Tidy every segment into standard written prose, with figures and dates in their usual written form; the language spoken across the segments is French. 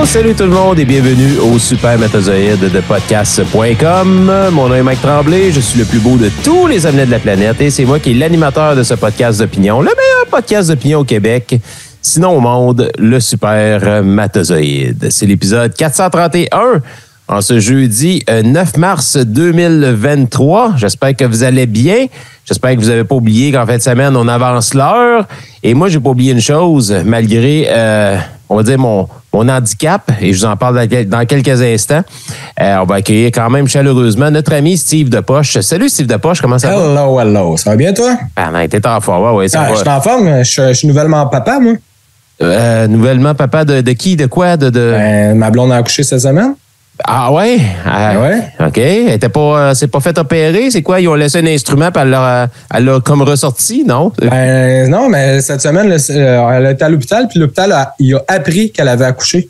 Salut tout le monde et bienvenue au Supermatozoïde de podcast.com. Mon nom est Mike Tremblay, je suis le plus beau de tous les omelettes de la planète et c'est moi qui est l'animateur de ce podcast d'opinion, le meilleur podcast d'opinion au Québec, sinon au monde, le Supermatozoïde. C'est l'épisode 431 en ce jeudi 9 mars 2023. J'espère que vous allez bien. J'espère que vous n'avez pas oublié qu'en fin de semaine, on avance l'heure. Et moi, j'ai pas oublié une chose, malgré, on va dire, mon handicap, et je vous en parle dans quelques instants. On va accueillir quand même chaleureusement notre ami Steve Depoche. Salut Steve Depoche, comment ça va? Hello. Ça va bien, toi? Ah non, t'es en forme, ouais, ça va. Je suis en forme, je suis nouvellement papa, moi. Nouvellement papa de qui? De quoi? Ma blonde a accouché cette semaine. Ah ouais? Ouais. OK. Elle était pas, c'est pas fait opérer? C'est quoi? Ils ont laissé un instrument puis elle l'a comme ressorti, non? Non, mais cette semaine, elle était à l'hôpital, puis l'hôpital il a appris qu'elle avait accouché.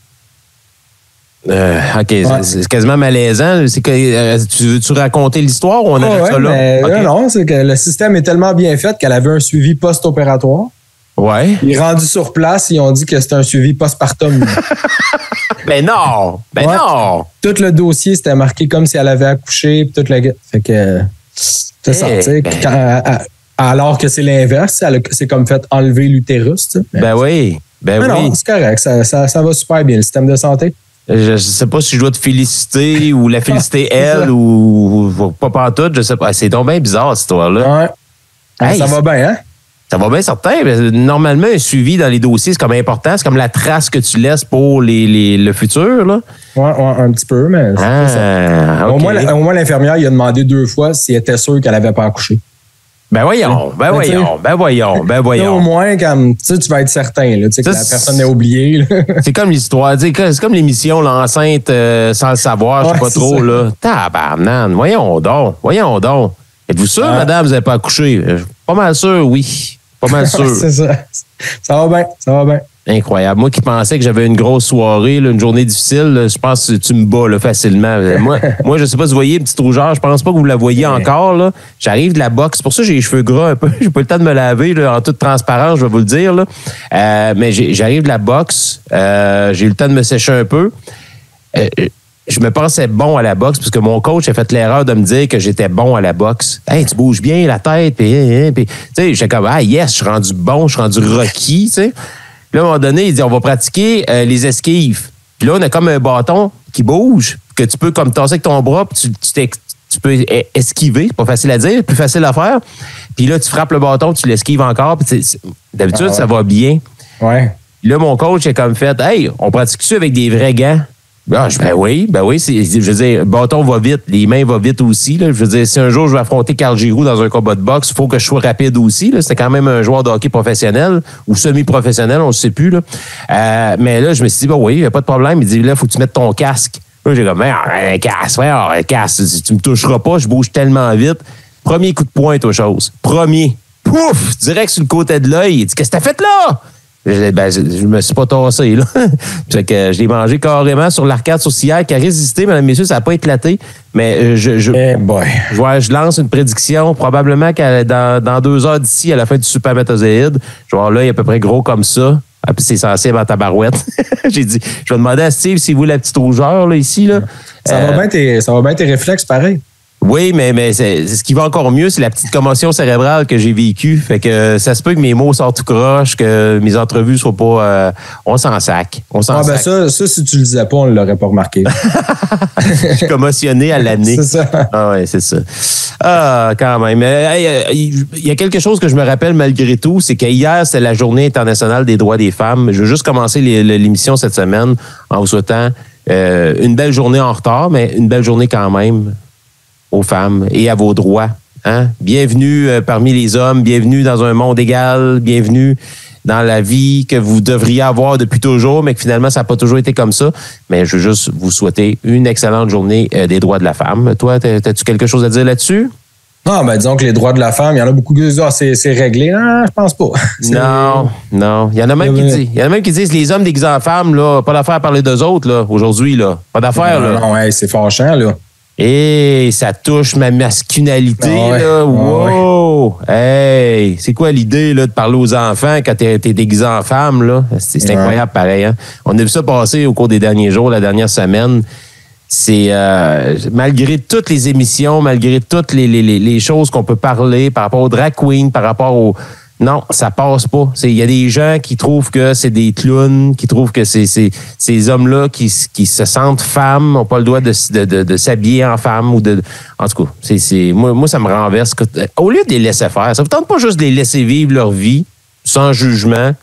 OK. Ouais. C'est quasiment malaisant. C'est que, tu veux-tu raconter l'histoire ou on arrête ça là? Mais Okay. Non, c'est que le système est tellement bien fait qu'elle avait un suivi post-opératoire. Ouais. Il est rendu sur place, ils ont dit que c'était un suivi postpartum. Ben non! Non! Tout le dossier, c'était marqué comme si elle avait accouché, puis toute la... Fait que... C'est ça, tu sais. Alors que c'est l'inverse, c'est comme fait enlever l'utérus, tu sais. Ben oui. Ben oui. Non, c'est correct. Ça va super bien, le système de santé. Je sais pas si je dois te féliciter ou la féliciter elle ou pas pantoute, je sais pas. C'est donc bien bizarre, cette histoire-là. Ouais. Hey, ça va bien, hein? Ça va bien certain. Normalement, un suivi dans les dossiers, c'est comme important. C'est comme la trace que tu laisses pour le futur, là. Ouais, un petit peu, mais c'est ça. Okay. Au moins, l'infirmière, il a demandé 2 fois s'il était sûr qu'elle n'avait pas accouché. Ben voyons. Au moins, comme, tu vas être certain là, que la personne n'est oubliée. C'est comme l'histoire. C'est comme l'émission L'enceinte sans le savoir, je sais pas trop. Là. Tabarnane. Voyons donc. Êtes-vous sûr, madame, vous n'avez pas accouché? Pas mal sûr, oui. Pas mal sûr. C'est ça. Ça va bien. Incroyable. Moi qui pensais que j'avais une grosse soirée, là, une journée difficile, là, je pense que tu me bats là, facilement. Moi, je sais pas si vous voyez, petite rougeur, je pense pas que vous la voyez encore. Là. J'arrive de la boxe. C'est pour ça que j'ai les cheveux gras un peu. J'ai pas eu le temps de me laver là, en toute transparence, je vais vous le dire. Là. Mais j'arrive de la boxe. J'ai eu le temps de me sécher un peu. Je me pensais bon à la boxe parce que mon coach a fait l'erreur de me dire que j'étais bon à la boxe. Hey, tu bouges bien la tête. Puis tu sais, j'étais comme, yes, je suis rendu bon, je suis rendu Rocky, tu sais. Puis là, à un moment donné, il dit, on va pratiquer les esquives. Puis là, on a comme un bâton qui bouge, que tu peux comme tasser avec ton bras, puis tu peux esquiver. C'est pas facile à dire, plus facile à faire. Puis là, tu frappes le bâton, tu l'esquives encore. Puis d'habitude, ça va bien. Ouais. Puis là, mon coach a comme fait, hey, on pratique ça avec des vrais gants. Ben oui. Je veux dire, le bâton va vite, les mains vont vite aussi. Là. Je veux dire, si un jour je vais affronter Carl Giroux dans un combat de boxe, il faut que je sois rapide aussi. Là. C'était quand même un joueur de hockey professionnel ou semi-professionnel, on ne sait plus. Là. Mais là, je me suis dit, oui, il n'y a pas de problème. Il dit, là, il faut que tu mettes ton casque. Là, j'ai comme, un casque, tu me toucheras pas, je bouge tellement vite. Premier coup de poing, toi, chose. Premier. Pouf! Direct sur le côté de l'œil. Il dit, qu'est-ce que t'as fait là? Je me suis pas tassé, là. Fait que je l'ai mangé carrément sur l'arcade sourcilière qui a résisté, mesdames et messieurs, ça n'a pas éclaté. Mais je lance une prédiction. Probablement que dans 2 heures d'ici, à la fin du Supermatozoïde, je vais avoir l'œil à peu près gros comme ça. Ah, puis c'est censé être en tabarouette. J'ai dit, je vais demander à Steve s'il voulait la petite rougeur, là, ici, là. Ça va bien tes réflexes, pareil. Oui, mais ce qui va encore mieux, c'est la petite commotion cérébrale que j'ai vécue. Fait que ça se peut que mes mots sortent tout croche, que mes entrevues soient pas... on s'en sac. Ben ça, si tu le disais pas, on ne l'aurait pas remarqué. Je suis commotionné à l'année. C'est ça. Ah ouais, c'est ça. Ah, quand même. Il y a quelque chose que je me rappelle malgré tout, c'est qu'hier, c'était la Journée internationale des droits des femmes. Je veux juste commencer l'émission cette semaine en vous souhaitant une belle journée en retard, mais une belle journée quand même aux femmes et à vos droits. Hein? Bienvenue parmi les hommes, bienvenue dans un monde égal, bienvenue dans la vie que vous devriez avoir depuis toujours, mais que finalement, ça n'a pas toujours été comme ça. Mais je veux juste vous souhaiter une excellente journée des droits de la femme. Toi, as-tu quelque chose à dire là-dessus? Non, ben disons que les droits de la femme, il y en a beaucoup qui disent c'est réglé. Ah, je pense pas. Non. Il y en a même qui disent les hommes déguisés en femmes, là, pas d'affaire à parler d'eux autres, là, aujourd'hui, là. Pas d'affaire, là. Non, c'est fâchant, là. Et ça touche ma masculinité, là. Wow! Hey! C'est quoi l'idée, là, de parler aux enfants quand t'es déguisé en femme, là? C'est incroyable, pareil, hein? On a vu ça passer au cours des derniers jours, la dernière semaine. C'est malgré toutes les émissions, malgré toutes les choses qu'on peut parler par rapport au drag queen, par rapport au... Non, ça passe pas. Il y a des gens qui trouvent que c'est des clowns, qui trouvent que c'est ces hommes-là qui se sentent femmes, n'ont pas le droit de s'habiller en femme ou de. En tout cas, moi, ça me renverse. Au lieu de les laisser faire, ça vous tente pas juste de les laisser vivre leur vie sans jugement.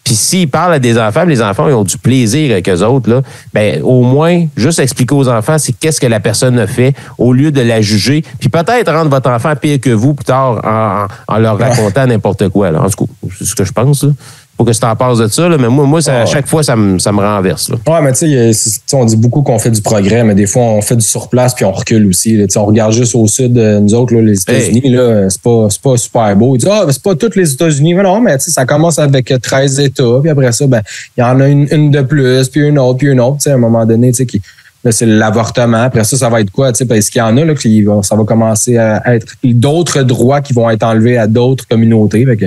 Puis s'ils parlent à des enfants, les enfants ils ont du plaisir avec eux autres, là, ben au moins, juste expliquer aux enfants c'est qu'est-ce que la personne a fait au lieu de la juger. Puis peut-être rendre votre enfant pire que vous plus tard en leur racontant n'importe quoi. Là. En tout cas, c'est ce que je pense. Là. Faut que tu t'en passes de ça, là, mais moi à chaque fois, ça me renverse. Là. Ouais, mais tu sais, on dit beaucoup qu'on fait du progrès, mais des fois, on fait du surplace puis on recule aussi. Là. On regarde juste au sud, nous autres, là, les États-Unis, là, c'est pas super beau. Ils disent, c'est pas tous les États-Unis. Mais non, mais ça commence avec 13 États, puis après ça, ben il y en a une de plus, puis une autre. À un moment donné, tu sais, là, c'est l'avortement. Après ça va être quoi? Parce qu'il y en a, là, ça va commencer à être d'autres droits qui vont être enlevés à d'autres communautés. Fait que,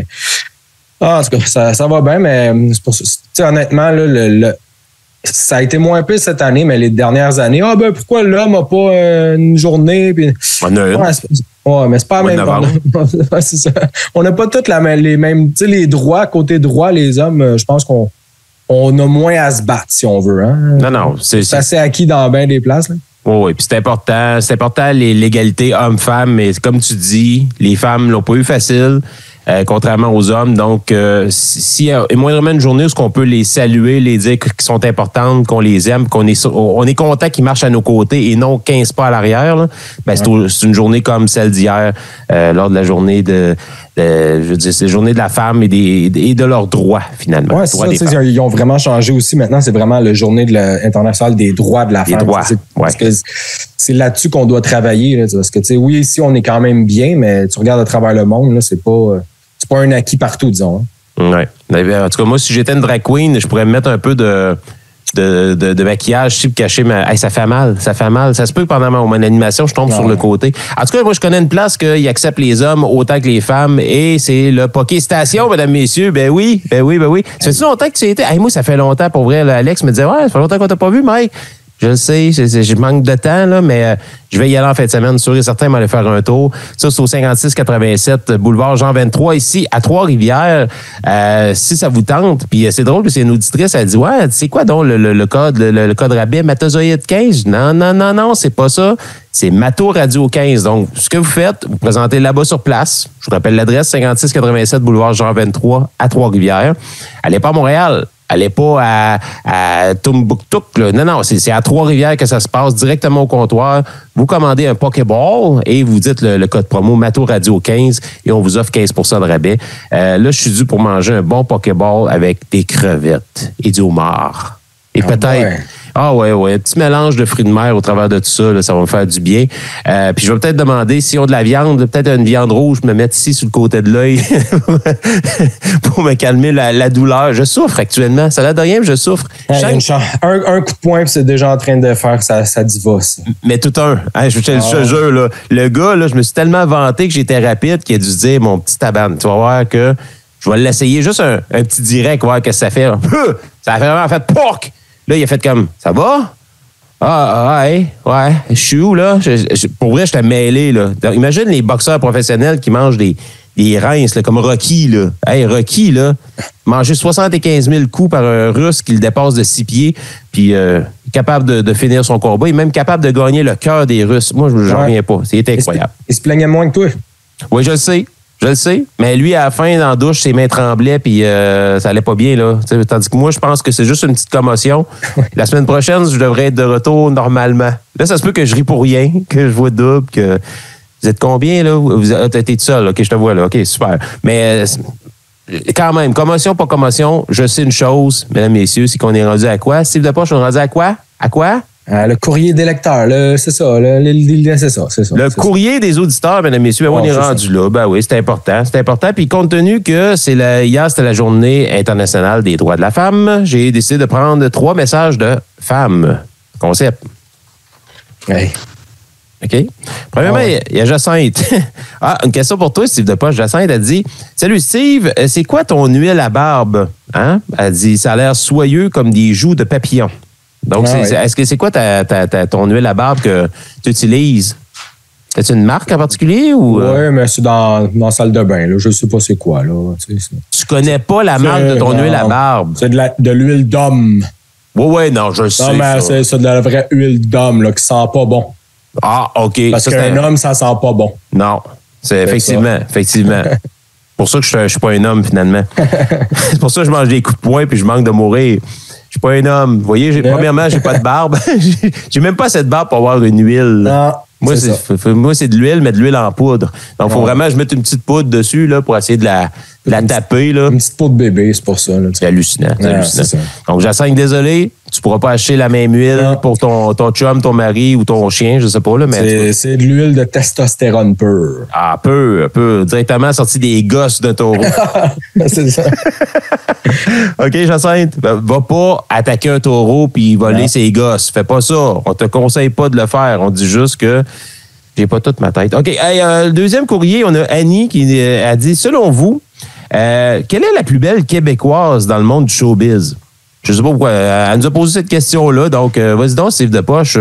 en tout cas, ça va bien, mais c'est pour ça. Honnêtement, là, ça a été moins pire cette année, mais les dernières années, pourquoi l'homme n'a pas une journée? Puis, mais c'est pas la même. C'est ça. On n'a pas tous les mêmes. Tu sais, les droits, côté droit, les hommes, je pense qu'on a moins à se battre, si on veut. Hein? Non. C'est assez acquis dans bien des places. Là. Oui, puis c'est important. C'est important, l'égalité homme-femme, mais comme tu dis, les femmes l'ont pas eu facile. Contrairement aux hommes. Donc, s'il y a moindrement une journée où on peut les saluer, les dire qu'ils sont importantes, qu'on les aime, on est content qu'ils marchent à nos côtés et non 15 pas à l'arrière, là, ben, c'est une journée comme celle d'hier, lors de la journée c'est la journée de la femme et de leurs droits, finalement. Oui, c'est ça. Ils ont vraiment changé aussi. Maintenant, c'est vraiment la journée internationale des droits de la femme. Parce que c'est là-dessus qu'on doit travailler. Là, parce que, tu sais, oui, ici, on est quand même bien, mais tu regardes à travers le monde, là, c'est pas un acquis partout, disons. Hein. Oui. En tout cas, moi, si j'étais une drag queen, je pourrais me mettre un peu de maquillage, pour cacher ça fait mal. Ça se peut que pendant mon animation, je tombe sur le côté. En tout cas, moi, je connais une place qui accepte les hommes autant que les femmes et c'est le Poké Station, mesdames, messieurs. Ben oui. Ça fait longtemps que tu y étais? Moi, ça fait longtemps, pour vrai. Là, Alex me disait, ça fait longtemps qu'on t'a pas vu, Mike. Je le sais, je manque de temps, là, mais je vais y aller en fin de semaine. Sûr et certain, m'aller faire un tour. Ça, c'est au 5687 boulevard Jean 23, ici, à Trois-Rivières. Si ça vous tente, puis c'est drôle, parce qu'il y a une auditrice, elle dit, c'est quoi donc le code, le code rabais Matozoïde 15? Non, c'est pas ça. C'est Mato Radio 15. Donc, ce que vous faites, vous présentez là-bas sur place. Je vous rappelle l'adresse, 5687 boulevard Jean 23, à Trois-Rivières. Allez pas à Montréal. Allez pas à Tombouctou. Non, c'est à Trois-Rivières que ça se passe, directement au comptoir. Vous commandez un Pokéball et vous dites le code promo Mato Radio 15 et on vous offre 15 % de rabais. Là, je suis dû pour manger un bon Pokéball avec des crevettes et du homard. Et peut-être... un petit mélange de fruits de mer au travers de tout ça, là, ça va me faire du bien. Puis je vais peut-être demander, s'ils ont de la viande, peut-être une viande rouge, me mettre ici sur le côté de l'œil pour me calmer la douleur. Je souffre actuellement. Ça n'a de rien, mais je souffre. Un coup de poing, puis c'est déjà en train de faire sa divorce. Mais tout un. Hein, je te jure, là, le gars, là, je me suis tellement vanté que j'étais rapide qu'il a dû se dire, mon petit taban, tu vas voir que je vais l'essayer. Juste un petit direct, voir ce que ça fait. Ça a vraiment fait POC! Là, il a fait comme, ça va? Ouais. Je suis où, là? Pour vrai, j'étais mêlé, là. Donc, imagine les boxeurs professionnels qui mangent des rinces, là, comme Rocky, là. Hey, Rocky, là, manger 75 000 coups par un Russe qui le dépasse de 6 pieds, puis capable de finir son combat, il est même capable de gagner le cœur des Russes. Moi, je n'en reviens pas. C'était incroyable. Il se plaignait moins que toi. Oui, je le sais. Mais lui, à la fin, dans la douche, ses mains tremblaient puis ça allait pas bien, là. T'sais, tandis que moi, je pense que c'est juste une petite commotion. La semaine prochaine, je devrais être de retour normalement. Là, ça se peut que je ris pour rien, que je vois double, que... Vous êtes combien, là? T'es tout seul, OK, je te vois, là. OK, super. Mais quand même, commotion, pas commotion, je sais une chose, mesdames, messieurs, c'est qu'on est rendu à quoi? Steve Depoche, on est rendu à quoi? À quoi? Le courrier des lecteurs, c'est ça. C'est ça. Le courrier des auditeurs, mesdames et messieurs, on est rendu là. Ben oui, c'est important. Puis compte tenu que hier, c'était la journée internationale des droits de la femme, j'ai décidé de prendre 3 messages de femmes. Concept. Hey. OK. Premièrement, il y a Jacinthe. Une question pour toi, Steve Depoche. Jacinthe a dit « Salut Steve, c'est quoi ton huile à barbe? » Hein? Elle dit « Ça a l'air soyeux comme des joues de papillon. » Donc, est-ce que c'est quoi ton huile à barbe que tu utilises? As-tu une marque en particulier? Oui, mais c'est dans la salle de bain. Là. Je ne sais pas c'est quoi. Là. Tu connais pas la marque de ton huile à barbe? C'est de l'huile d'homme. Oui, non, je sais. Non, mais c'est de la vraie huile d'homme là, qui sent pas bon. Ah, OK. Parce qu'un homme, ça sent pas bon. Non, c'est effectivement. Pour ça que je suis pas un homme, finalement. C'est pour ça que je mange des coups de poing puis je manque de mourir. Je suis pas un homme. Vous voyez, premièrement, j'ai pas de barbe. J'ai même pas cette barbe pour avoir une huile. Non. Moi, c'est de l'huile, mais de l'huile en poudre. Donc, il faut vraiment que je mette une petite poudre dessus là, pour essayer de la taper. Là. Une petite peau de bébé, c'est pour ça. Là, c'est hallucinant. Donc, Jacinthe, désolé, tu pourras pas acheter la même huile pour ton chum, ton mari ou ton chien, je sais pas. Là, mais c'est de l'huile de testostérone pure. Ah, peu. Directement sorti des gosses de taureau. C'est ça. OK, Jacinthe, va pas attaquer un taureau puis voler ses gosses. Fais pas ça. On te conseille pas de le faire. On dit juste que j'ai pas toute ma tête. OK, le deuxième courrier, on a Annie qui a dit, selon vous, quelle est la plus belle Québécoise dans le monde du showbiz? Je sais pas pourquoi. Elle nous a posé cette question-là. Donc, vas-y donc, Steve Depoche.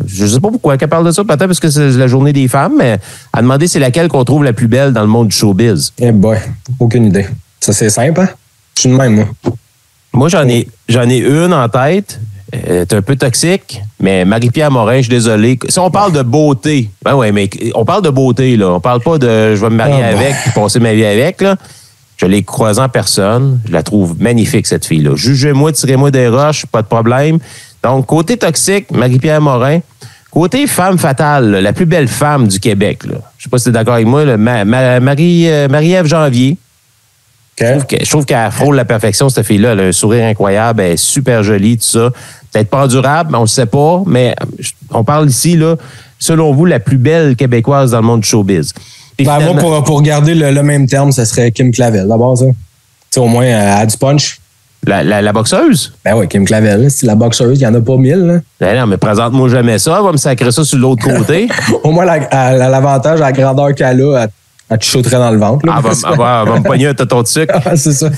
Je sais pas pourquoi qu'elle parle de ça. Peut-être parce que c'est la journée des femmes, mais elle a demandé c'est laquelle qu'on trouve la plus belle dans le monde du showbiz. Eh boy, aucune idée. Ça, c'est simple, hein? Je suis de même, moi. Moi, j'en ai une en tête. Elle est un peu toxique, mais Marie-Pierre Morin, je suis désolé. Si on parle de beauté, mais on parle de beauté, là. On parle pas de je vais me marier avec et passer ma vie avec, là. Je l'ai croisée en personne. Je la trouve magnifique, cette fille-là. Jugez-moi, tirez-moi des roches, pas de problème. Donc, côté toxique, Marie-Pierre Morin. Côté femme fatale, la plus belle femme du Québec, là. Je sais pas si tu es d'accord avec moi, là, Marie-Ève Janvier. Okay. Je trouve qu'elle frôle la perfection, cette fille-là. Elle a un sourire incroyable, elle est super jolie, tout ça. Peut-être pas durable, on ne sait pas, mais on parle ici, là, selon vous, la plus belle Québécoise dans le monde du showbiz. Moi, pour garder le même terme, ça serait Kim Clavel, d'abord, ça. Tu sais, au moins, elle a du punch. La boxeuse? Ben oui, Kim Clavel, c'est la boxeuse, il n'y en a pas 1000. Là. Ben non, mais présente-moi jamais ça, elle va me sacrer ça sur l'autre côté. Au moins, l'avantage, la grandeur qu'elle a, elle te chauterait dans le ventre. Là, elle va me pogner un tonton de sucre. C'est ça.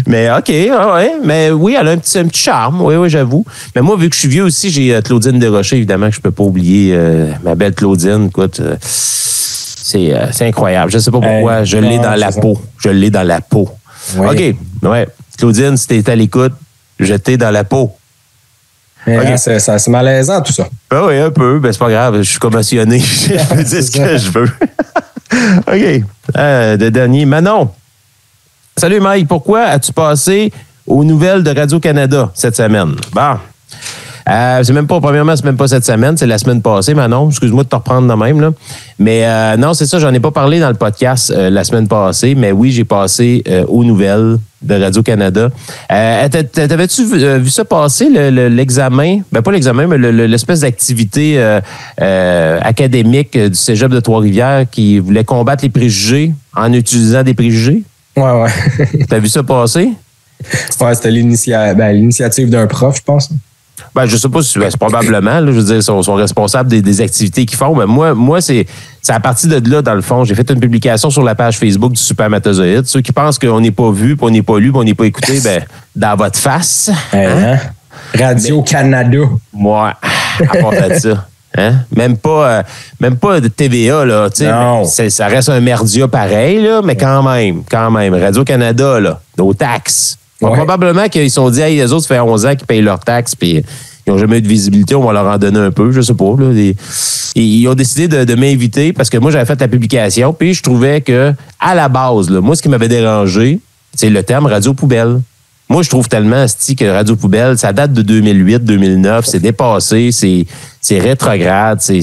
Mais OK, ouais. Mais oui, elle a un petit charme, oui, j'avoue. Mais moi, vu que je suis vieux aussi, j'ai Claudine Desrochers, évidemment, que je peux pas oublier. Ma belle Claudine, écoute, c'est incroyable. Je sais pas pourquoi, je l'ai dans la peau. Je l'ai dans la peau. Oui. OK, ouais. Claudine, si t'es à l'écoute, j'étais dans la peau. Okay. C'est malaisant, tout ça. Ben oui, un peu. Ben, c'est pas grave, je suis commotionné. Je peux dire ce que je veux. OK. Le dernier. Manon. Salut, Mike. Pourquoi as-tu passé aux nouvelles de Radio-Canada cette semaine? Bon. Premièrement, c'est même pas cette semaine, c'est la semaine passée, Manon. Excuse-moi de te reprendre de même, là. Mais non, c'est ça, j'en ai pas parlé dans le podcast la semaine passée, mais oui, j'ai passé aux nouvelles de Radio-Canada. T'avais-tu vu ça passer, l'examen? Ben, pas l'examen, mais l'espèce d'activité académique du Cégep de Trois-Rivières qui voulait combattre les préjugés en utilisant des préjugés? Ouais. T'as vu ça passer? Ouais, c'était l'initiative d'un prof, je pense. Ben, je sais pas si c'est probablement, là, je veux dire, ils sont responsables des activités qu'ils font, mais moi c'est à partir de là, dans le fond, j'ai fait une publication sur la page Facebook du Supermatozoïde. Ceux qui pensent qu'on n'est pas vu, puis on n'est pas lu, puis on n'est pas écouté, ben, dans votre face. Hein? Radio-Canada. Moi, à part de ça. Hein? Même pas de TVA, là, tu sais. Ça reste un merdia pareil, là, mais quand même. Radio-Canada, là, nos taxes. Ouais. Probablement qu'ils se sont dit, hey, les autres, ça fait 11 ans qu'ils payent leurs taxes, puis ils n'ont jamais eu de visibilité, on va leur en donner un peu, je sais pas. Là, ils ont décidé de m'inviter parce que moi, j'avais fait la publication, puis je trouvais que, à la base, là, moi, ce qui m'avait dérangé, c'est le terme radio-poubelle. Moi, je trouve tellement, asti, que radio-poubelle, ça date de 2008-2009, c'est dépassé, c'est rétrograde, je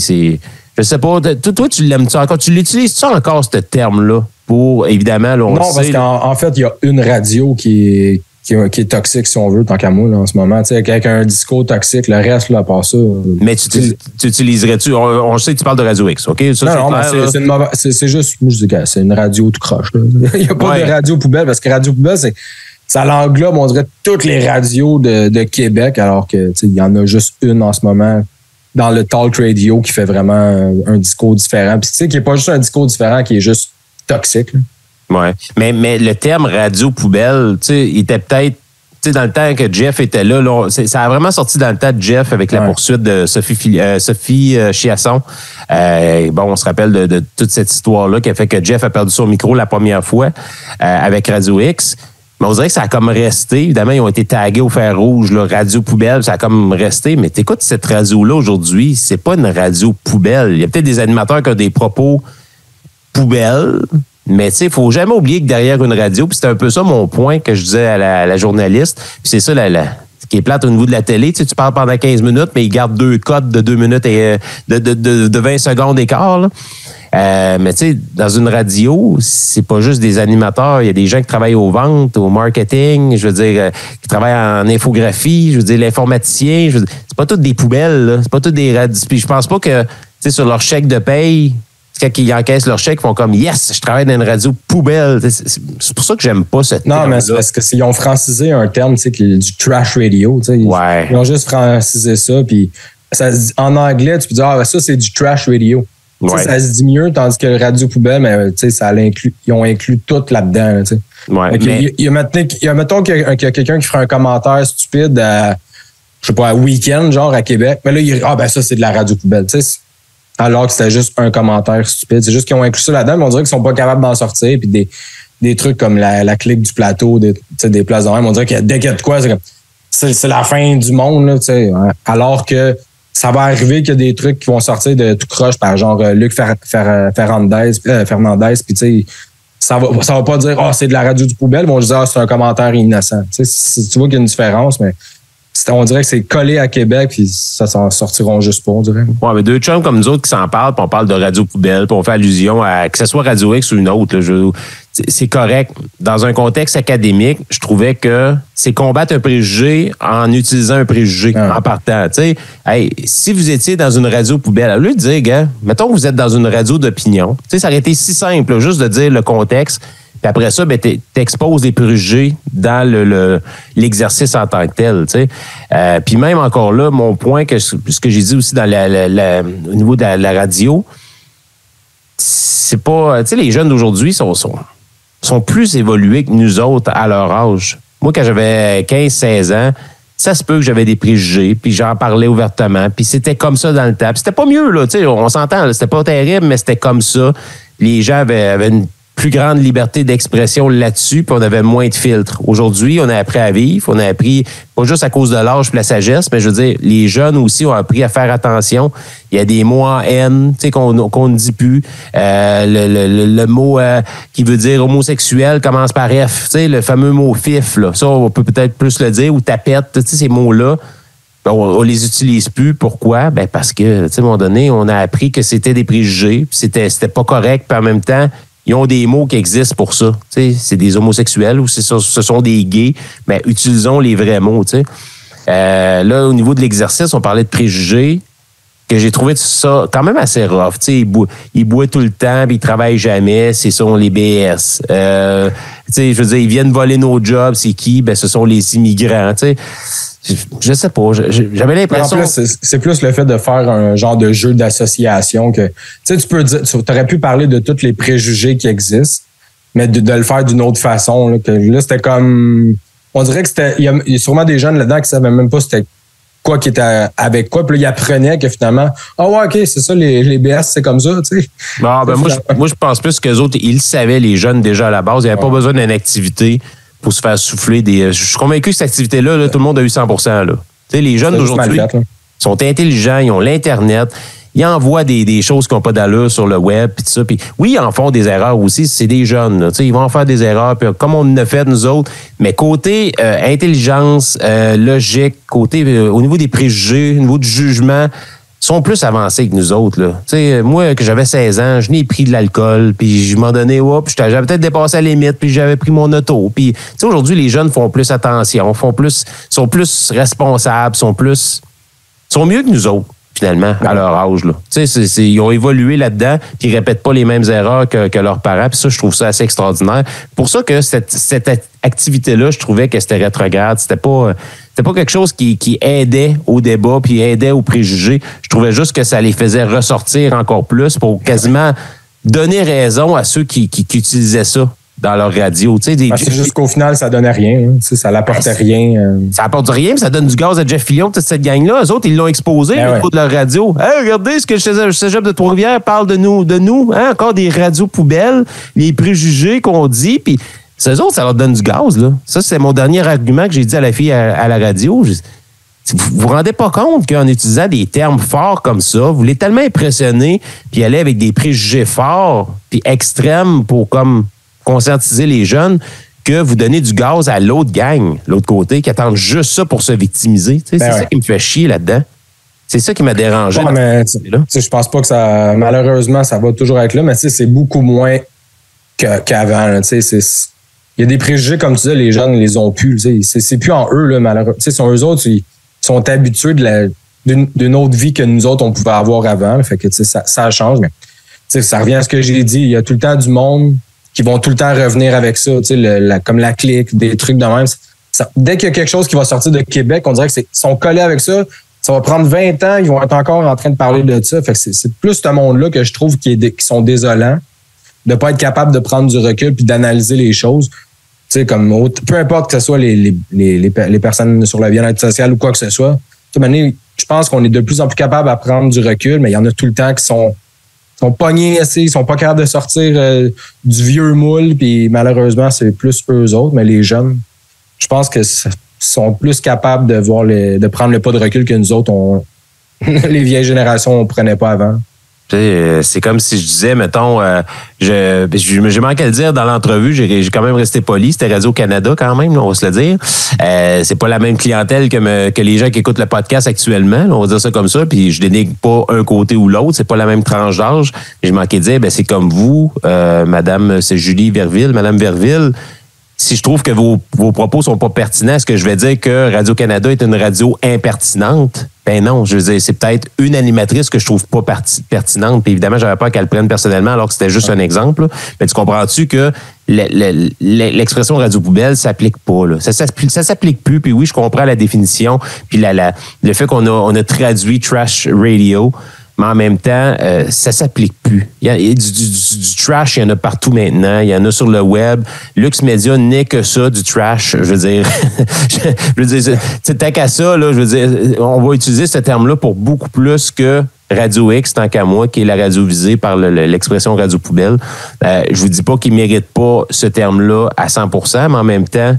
sais pas, toi, tu l'aimes-tu encore? Tu l'utilises-tu encore, ce terme-là? Pour, évidemment, là, on non, parce qu'en fait, il y a une radio qui est toxique, si on veut, tant qu'à moi, là, en ce moment. Tu sais, avec un discours toxique, le reste, là, à part ça. Mais tu utiliserais-tu... On sait que tu parles de Radio X, OK? Ça, non, mais c'est juste... Moi, je dis que c'est une radio tout croche. Là. Il n'y a pas de radio poubelle, parce que radio poubelle, ça l'englobe, on dirait, toutes les radios de Québec, alors que il y en a juste une en ce moment dans le talk radio qui fait vraiment un discours différent. Puis tu sais, qui n'est pas juste un discours différent, qui est juste toxique. Là. Ouais. Mais le terme radio poubelle, tu sais, il était peut-être, tu sais, dans le temps que Jeff était là, ça a vraiment sorti dans le temps de Jeff avec la poursuite de Sophie Chiasson. On se rappelle de toute cette histoire-là qui a fait que Jeff a perdu son micro la première fois avec Radio X. Mais on dirait que ça a comme resté. Évidemment, ils ont été tagués au fer rouge, là, radio poubelle, ça a comme resté. Mais t'écoutes cette radio-là aujourd'hui, c'est pas une radio poubelle. Il y a peut-être des animateurs qui ont des propos poubelles. Mais tu sais, il faut jamais oublier que derrière une radio, puis c'était un peu ça mon point que je disais à la journaliste, puis c'est ça ce qui est plate au niveau de la télé, tu parles pendant 15 minutes, mais ils gardent 2 codes de 2 minutes et de 20 secondes d'écart. Là. Mais tu sais, dans une radio, c'est pas juste des animateurs, il y a des gens qui travaillent aux ventes, au marketing, je veux dire, qui travaillent en infographie, je veux dire, l'informaticien, c'est pas toutes des poubelles, là. C'est pas toutes des radios. Puis je pense pas que, tu sais, sur leur chèque de paye, quand ils encaissent leur chèque, ils font comme « Yes, je travaille dans une radio poubelle ». C'est pour ça que j'aime pas cette terme-là. Non, mais c'est parce qu'ils ont francisé un terme, tu sais, du trash radio. Ils ont juste francisé ça. Puis ça se dit, en anglais, tu peux dire « Ah, ça, c'est du trash radio ». Ça se dit mieux, tandis que le radio poubelle, mais ils ont inclus tout là-dedans. Il y a mettons qu'il y a quelqu'un qui ferait un commentaire stupide à, je sais pas, à Week-end, genre à Québec. Mais là, ça, c'est de la radio poubelle. Alors que c'était juste un commentaire stupide. C'est juste qu'ils ont inclus ça là-dedans, mais on dirait qu'ils sont pas capables d'en sortir. Puis des trucs comme la clique du plateau, des places de même, on dirait que dès qu'il y a de quoi, c'est la fin du monde. Là, alors que ça va arriver qu'il y a des trucs qui vont sortir de tout croche par genre Luc Fernandez. Puis tu sais, ça va pas dire c'est de la radio du poubelle, ils vont juste dire c'est un commentaire innocent. Tu vois qu'il y a une différence, mais on dirait que c'est collé à Québec, puis ça s'en sortiront juste pas, on dirait. Ouais, mais 2 chums comme nous autres qui s'en parlent, puis on parle de radio poubelle, puis on fait allusion à que ce soit Radio X ou une autre. Là, c'est correct. Dans un contexte académique, je trouvais que c'est combattre un préjugé en utilisant un préjugé en partant. Tu sais, si vous étiez dans une radio poubelle, au lieu de dire, gars, mettons que vous êtes dans une radio d'opinion, tu sais, ça aurait été si simple, juste de dire le contexte. Puis après ça, t'exposes des préjugés dans l'exercice en tant que tel. Tu sais. Puis même encore là, mon point, ce que j'ai dit aussi dans au niveau de la radio, c'est pas... Tu sais, les jeunes d'aujourd'hui sont plus évolués que nous autres à leur âge. Moi, quand j'avais 15-16 ans, ça se peut que j'avais des préjugés, puis j'en parlais ouvertement, puis c'était comme ça dans le temps. Puis c'était pas mieux, là, tu sais, on s'entend, là, c'était pas terrible, mais c'était comme ça. Les gens avaient une plus grande liberté d'expression là-dessus, puis on avait moins de filtres. Aujourd'hui, on a appris à vivre, on a appris, pas juste à cause de l'âge et la sagesse, mais je veux dire, les jeunes aussi ont appris à faire attention. Il y a des mots en haine, tu sais, qu'on ne dit plus. Le mot qui veut dire homosexuel commence par F, tu sais, le fameux mot fif, là. Ça, on peut peut-être plus le dire, ou tapette, tu sais, ces mots-là. On les utilise plus. Pourquoi? Ben parce que, tu sais, à un moment donné, on a appris que c'était des préjugés, puis c'était pas correct, puis en même temps, ils ont des mots qui existent pour ça. Tu sais, c'est des homosexuels ou ce sont des gays. Mais utilisons les vrais mots. Tu sais. Là, au niveau de l'exercice, on parlait de préjugés, que j'ai trouvé ça quand même assez rough. Tu sais, ils boivent tout le temps, puis ils travaillent jamais. Ce sont les BS. Tu sais, je veux dire, ils viennent voler nos jobs. C'est qui? Ben, ce sont les immigrants. Tu sais. Je sais pas, j'avais l'impression... En plus, c'est plus le fait de faire un genre de jeu d'association que... Tu sais, tu peux dire... Tu aurais pu parler de tous les préjugés qui existent, mais de le faire d'une autre façon. Là, c'était comme... On dirait que c'était... Il y a sûrement des jeunes là-dedans qui savaient même pas c'était quoi qui était avec quoi. Puis là, ils apprenaient que finalement... Ah ouais, OK, c'est ça, les BS, c'est comme ça, tu sais. Non, ben moi, je pense plus qu'eux autres, ils le savaient, les jeunes, déjà à la base. Ils n'avaient pas besoin d'une activité pour se faire souffler des... Je suis convaincu que cette activité-là, là, tout le monde a eu 100%. Là. Tu sais, les jeunes d'aujourd'hui sont intelligents, ils ont l'Internet, ils envoient des choses qui n'ont pas d'allure sur le web, puis tout ça. Puis oui, ils en font des erreurs aussi, c'est des jeunes. Là, tu sais, ils vont en faire des erreurs, puis comme on en a fait, nous autres. Mais côté intelligence, logique, côté au niveau des préjugés, au niveau du jugement, sont plus avancés que nous autres. Là. Tu sais, moi, que j'avais 16 ans, je n'ai pris de l'alcool, puis je m'en donnais, j'avais peut-être dépassé la limite, puis j'avais pris mon auto. Puis, tu sais, aujourd'hui, les jeunes font plus attention, sont plus responsables, sont mieux que nous autres, finalement, à leur âge. Là. Tu sais, ils ont évolué là-dedans, puis ils répètent pas les mêmes erreurs que leurs parents, puis ça, je trouve ça assez extraordinaire. Pour ça que cette activité-là, je trouvais que c'était rétrograde, c'était pas c'était pas quelque chose qui aidait au débat puis aidait aux préjugés. Je trouvais juste que ça les faisait ressortir encore plus pour quasiment donner raison à ceux qui utilisaient ça dans leur radio. Tu sais, c'est juste qu'au final, ça donnait rien. Hein. Ça n'apportait rien. Ça apporte rien, mais ça donne du gaz à Jeff Fillion, toute cette gang-là. Eux autres, ils l'ont exposé au niveau de leur radio. Hey, regardez ce que le cégep de Trois-Rivières parle de nous. Hein? Encore des radios poubelles, les préjugés qu'on dit. Puis, eux autres, ça leur donne du gaz. Là. Ça, c'est mon dernier argument que j'ai dit à la fille à la radio. Vous vous rendez pas compte qu'en utilisant des termes forts comme ça, vous voulez tellement impressionner puis aller avec des préjugés forts puis extrêmes pour comme conscientiser les jeunes que vous donnez du gaz à l'autre gang, l'autre côté, qui attendent juste ça pour se victimiser. C'est ça qui me fait chier là-dedans. C'est ça qui m'a dérangé. Je pense pas que ça... Malheureusement, ça va toujours être là, mais c'est beaucoup moins qu'avant. Il y a des préjugés, comme tu disais, les jeunes les ont plus. C'est plus en eux, là, malheureusement. Eux autres, ils sont habitués d'une autre vie que nous autres, on pouvait avoir avant. Fait que ça change, mais ça revient à ce que j'ai dit. Il y a tout le temps du monde qui vont tout le temps revenir avec ça, comme la clique, des trucs de même. Dès qu'il y a quelque chose qui va sortir de Québec, on dirait qu'ils sont collés avec ça. Ça va prendre 20 ans, ils vont être encore en train de parler de ça. Fait que c'est plus ce monde-là que je trouve qui sont désolants de ne pas être capable de prendre du recul puis d'analyser les choses. Comme peu importe que ce soit les personnes sur le bien-être social ou quoi que ce soit. Je pense qu'on est de plus en plus capable à prendre du recul, mais il y en a tout le temps qui sont pognés assez, ils sont pas capables de sortir du vieux moule, puis malheureusement, c'est plus eux autres, mais les jeunes, je pense que sont plus capables de prendre le pas de recul que nous autres, les vieilles générations, on prenait pas avant. C'est comme si je disais, mettons, j'ai manqué à le dire dans l'entrevue, j'ai quand même resté poli, c'était Radio-Canada quand même, là, on va se le dire. C'est pas la même clientèle que les gens qui écoutent le podcast actuellement, là, on va dire ça comme ça, puis je dénigre pas un côté ou l'autre, c'est pas la même tranche d'âge. J'ai manqué de dire, c'est comme vous, madame, c'est Julie Verville, madame Verville. Si je trouve que vos propos sont pas pertinents, est-ce que je vais dire que Radio-Canada est une radio impertinente? Ben non, je veux dire, c'est peut-être une animatrice que je trouve pas pertinente. Puis évidemment, j'avais peur qu'elle le prenne personnellement alors que c'était juste un exemple. Mais tu comprends-tu que l'expression radio poubelle s'applique pas, là. Ça s'applique plus. Puis oui, je comprends la définition. Puis le fait qu'on a traduit trash radio. Mais en même temps, ça s'applique plus. Il y a du trash, il y en a partout maintenant. Il y en a sur le web. Lux Media n'est que ça, du trash. Je veux dire, tant qu'à ça, là, je veux dire, on va utiliser ce terme-là pour beaucoup plus que Radio X, tant qu'à moi, qui est la radio visée par l'expression radio poubelle. Je vous dis pas qu'il mérite pas ce terme-là à 100%, mais en même temps,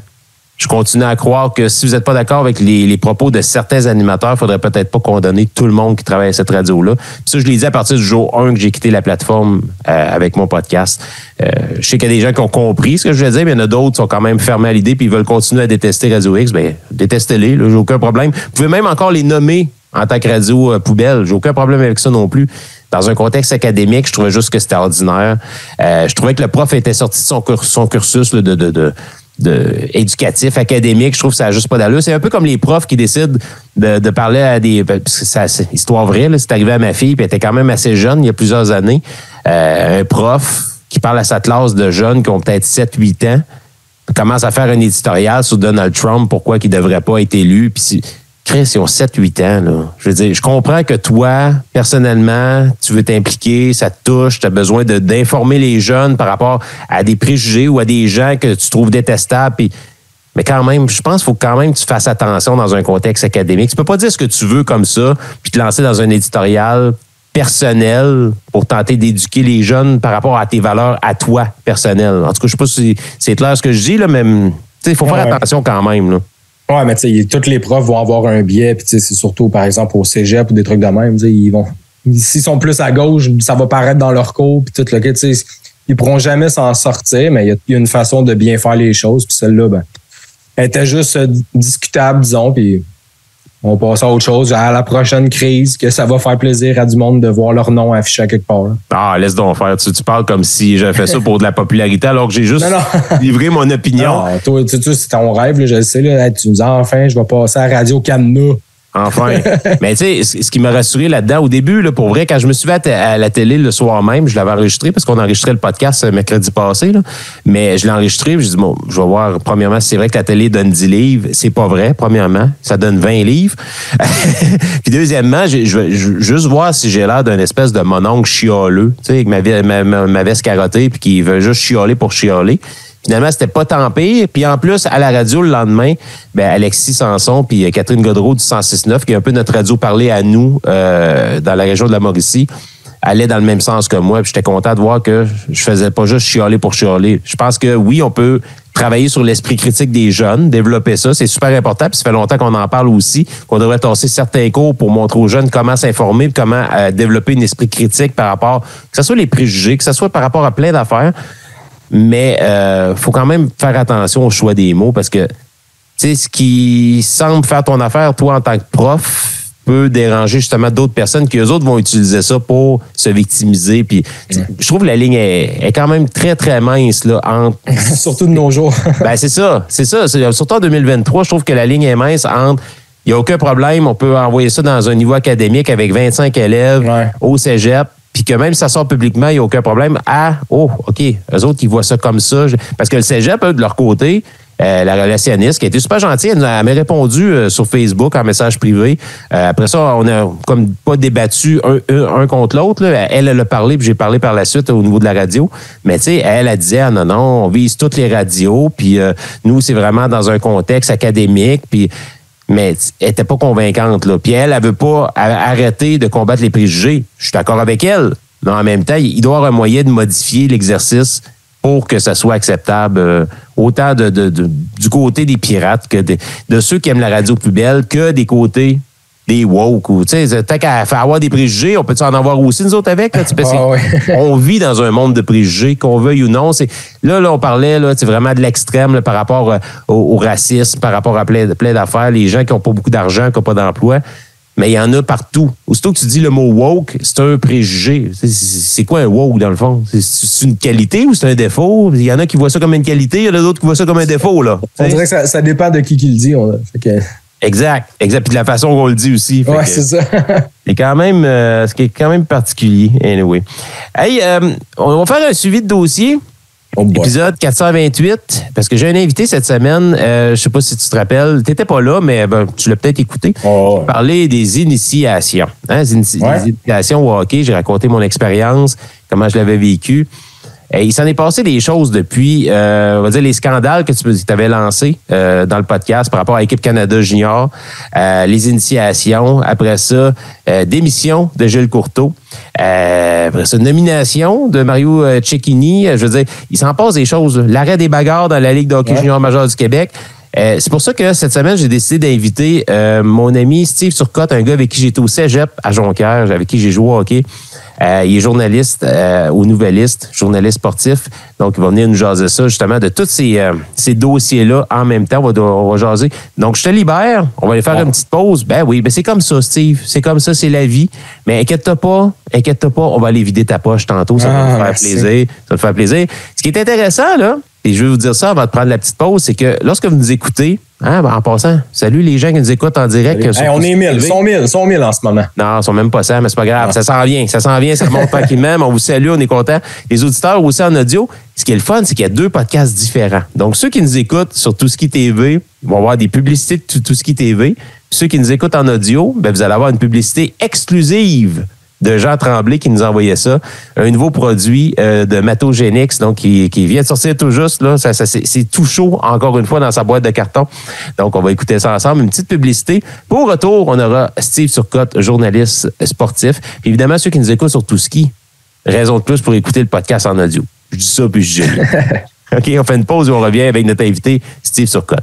je continue à croire que si vous n'êtes pas d'accord avec les propos de certains animateurs, il ne faudrait peut-être pas condamner tout le monde qui travaille à cette radio-là. Puis ça, je l'ai dit à partir du jour 1 que j'ai quitté la plateforme avec mon podcast. Je sais qu'il y a des gens qui ont compris ce que je veux dire, mais il y en a d'autres qui sont quand même fermés à l'idée puis ils veulent continuer à détester Radio X. Bien, détestez-les, là, j'ai aucun problème. Vous pouvez même encore les nommer en tant que radio poubelle. J'ai aucun problème avec ça non plus. Dans un contexte académique, je trouvais juste que c'était ordinaire. Je trouvais que le prof était sorti de son cursus là, éducatif, académique. Je trouve que ça n'a juste pas d'allure. C'est un peu comme les profs qui décident de parler à des... Parce que c'est histoire vraie, là, c'est arrivé à ma fille, puis elle était quand même assez jeune, il y a plusieurs années. Un prof qui parle à sa classe de jeunes qui ont peut-être 7-8 ans, commence à faire un éditorial sur Donald Trump, pourquoi il ne devrait pas être élu, puis Chris, ils ont 7-8 ans, là. Je veux dire, je comprends que toi, personnellement, tu veux t'impliquer, ça te touche, tu as besoin d'informer les jeunes par rapport à des préjugés ou à des gens que tu trouves détestables. Mais quand même, je pense qu'il faut quand même que tu fasses attention dans un contexte académique. Tu peux pas dire ce que tu veux comme ça, puis te lancer dans un éditorial personnel pour tenter d'éduquer les jeunes par rapport à tes valeurs à toi, personnelles. En tout cas, je sais pas si c'est clair ce que je dis, là, mais il faut faire attention quand même, là. Ouais, mais tu sais, tous les profs vont avoir un biais, puis c'est surtout, par exemple, au cégep ou des trucs de même, s'ils sont plus à gauche, ça va paraître dans leur cours, puis tout le cas, tu sais, ils pourront jamais s'en sortir, mais il y a une façon de bien faire les choses, puis celle-là, elle était juste discutable, disons, puis on passe à autre chose, à la prochaine crise, que ça va faire plaisir à du monde de voir leur nom affiché à quelque part. Là. Ah, laisse donc faire. Tu parles comme si j'avais fait ça pour de la popularité, alors que j'ai juste livré mon opinion. Non, toi, c'est ton rêve, là, je le sais. Là, tu me dis, enfin, je vais passer à Radio-Canada. Enfin. Mais tu sais, ce qui m'a rassuré là-dedans, au début, là, pour vrai, quand je me suis vu à la télé le soir même, je l'avais enregistré parce qu'on enregistrait le podcast mercredi passé, là. Mais je l'ai enregistré, je dis, bon, je vais voir, premièrement, si c'est vrai que la télé donne 10 livres. C'est pas vrai, premièrement. Ça donne 20 livres. Puis deuxièmement, je veux juste voir si j'ai l'air d'un espèce de mononcle chialeux, tu sais, avec ma veste carottée, puis qui veut juste chialer pour chialer. Finalement, c'était pas tant pire. Puis en plus, à la radio, le lendemain, Alexis Sanson puis Catherine Godreau du 106.9, qui est un peu notre radio parlée à nous dans la région de la Mauricie, allait dans le même sens que moi. Puis j'étais content de voir que je faisais pas juste chialer pour chialer. Je pense que oui, on peut travailler sur l'esprit critique des jeunes, développer ça. C'est super important. Puis ça fait longtemps qu'on en parle aussi, qu'on devrait tasser certains cours pour montrer aux jeunes comment s'informer, comment développer un esprit critique par rapport, que ce soit les préjugés, que ce soit par rapport à plein d'affaires. Mais faut quand même faire attention au choix des mots parce que tu sais, ce qui semble faire ton affaire, toi, en tant que prof, peut déranger justement d'autres personnes qui, eux autres, vont utiliser ça pour se victimiser. Puis je trouve que la ligne est quand même très, très mince là, entre... Surtout de nos jours. C'est ça. Surtout en 2023, je trouve que la ligne est mince entre... Il n'y a aucun problème, on peut envoyer ça dans un niveau académique avec 25 élèves au cégep. Puis que même si ça sort publiquement, il n'y a aucun problème. OK, eux autres, ils voient ça comme ça. Parce que le cégep, eux, de leur côté, la relationniste, qui a été super gentille, elle m'a répondu sur Facebook en message privé. Après ça, on a comme pas débattu un contre l'autre. Là. Elle a parlé, puis j'ai parlé par la suite au niveau de la radio. Mais tu sais, elle disait, non, on vise toutes les radios, puis nous, c'est vraiment dans un contexte académique, puis... Mais elle n'était pas convaincante. Là. Puis elle veut pas arrêter de combattre les préjugés. Je suis d'accord avec elle. Mais en même temps, il doit y avoir un moyen de modifier l'exercice pour que ça soit acceptable, autant du côté des pirates que de ceux qui aiment la radio plus belle que des côtés des woke. Tu sais, tant qu'à faire avoir des préjugés, on peut en avoir aussi, nous autres, avec? Là, on vit dans un monde de préjugés, qu'on veuille ou non. Là, on parlait vraiment de l'extrême par rapport au racisme, par rapport à plein d'affaires, les gens qui n'ont pas beaucoup d'argent, qui n'ont pas d'emploi. Mais il y en a partout. Aussitôt que tu dis le mot woke, c'est un préjugé. C'est quoi un woke, dans le fond? C'est une qualité ou c'est un défaut? Il y en a qui voient ça comme une qualité, il y en a d'autres qui voient ça comme un défaut. Là. On dirait que ça dépend de qui le dit. Exact. Puis de la façon qu'on le dit aussi. Ouais, c'est ça. C'est quand même, ce qui est quand même particulier. Anyway. Hey, on va faire un suivi de dossier. Épisode 428, parce que j'ai un invité cette semaine, je sais pas si tu te rappelles, t'étais pas là, mais tu l'as peut-être écouté. Parler des initiations. Des initiations au hockey, j'ai raconté mon expérience, comment je l'avais vécu. Et il s'en est passé des choses depuis, on va dire, les scandales que tu avais lancés dans le podcast par rapport à l'équipe Canada Junior, les initiations, après ça, démission de Gilles Courteau, après ça, nomination de Mario Cecchini. Je veux dire, il s'en passe des choses. L'arrêt des bagarres dans la Ligue de hockey junior majeur du Québec. C'est pour ça que cette semaine, j'ai décidé d'inviter mon ami Steve Turcotte, un gars avec qui j'étais au cégep à Jonquière, avec qui j'ai joué au hockey. Il est journaliste au Nouvelliste, journaliste sportif. Donc, il va venir nous jaser ça, justement, de tous ces dossiers-là en même temps. On va jaser. Donc, je te libère. On va aller faire une petite pause. Ben oui, c'est comme ça, Steve. C'est comme ça, c'est la vie. Mais inquiète-toi pas. On va aller vider ta poche tantôt. Ça va nous faire plaisir. Ça va te faire plaisir. Ce qui est intéressant, là, et je vais vous dire ça avant de prendre la petite pause, c'est que lorsque vous nous écoutez, en passant, salut les gens qui nous écoutent en direct. On est 1000, ils sont 1000 en ce moment. Non, ils sont même pas 100, mais c'est pas grave. Ça s'en vient, ça monte tranquillement. On vous salue, on est contents. Les auditeurs aussi en audio, ce qui est le fun, c'est qu'il y a 2 podcasts différents. Donc, ceux qui nous écoutent sur Touski TV, ils vont avoir des publicités de Touski TV. Puis ceux qui nous écoutent en audio, vous allez avoir une publicité exclusive de Jean Tremblay qui nous envoyait ça. Un nouveau produit de Matogénix, donc qui vient de sortir tout juste. Là. C'est tout chaud, encore une fois, dans sa boîte de carton. Donc, on va écouter ça ensemble. Une petite publicité. Pour retour, on aura Steve Turcotte, journaliste sportif. Puis évidemment, ceux qui nous écoutent sur Touski, raison de plus pour écouter le podcast en audio. Je dis ça, puis je dis OK, on fait une pause et on revient avec notre invité, Steve Turcotte.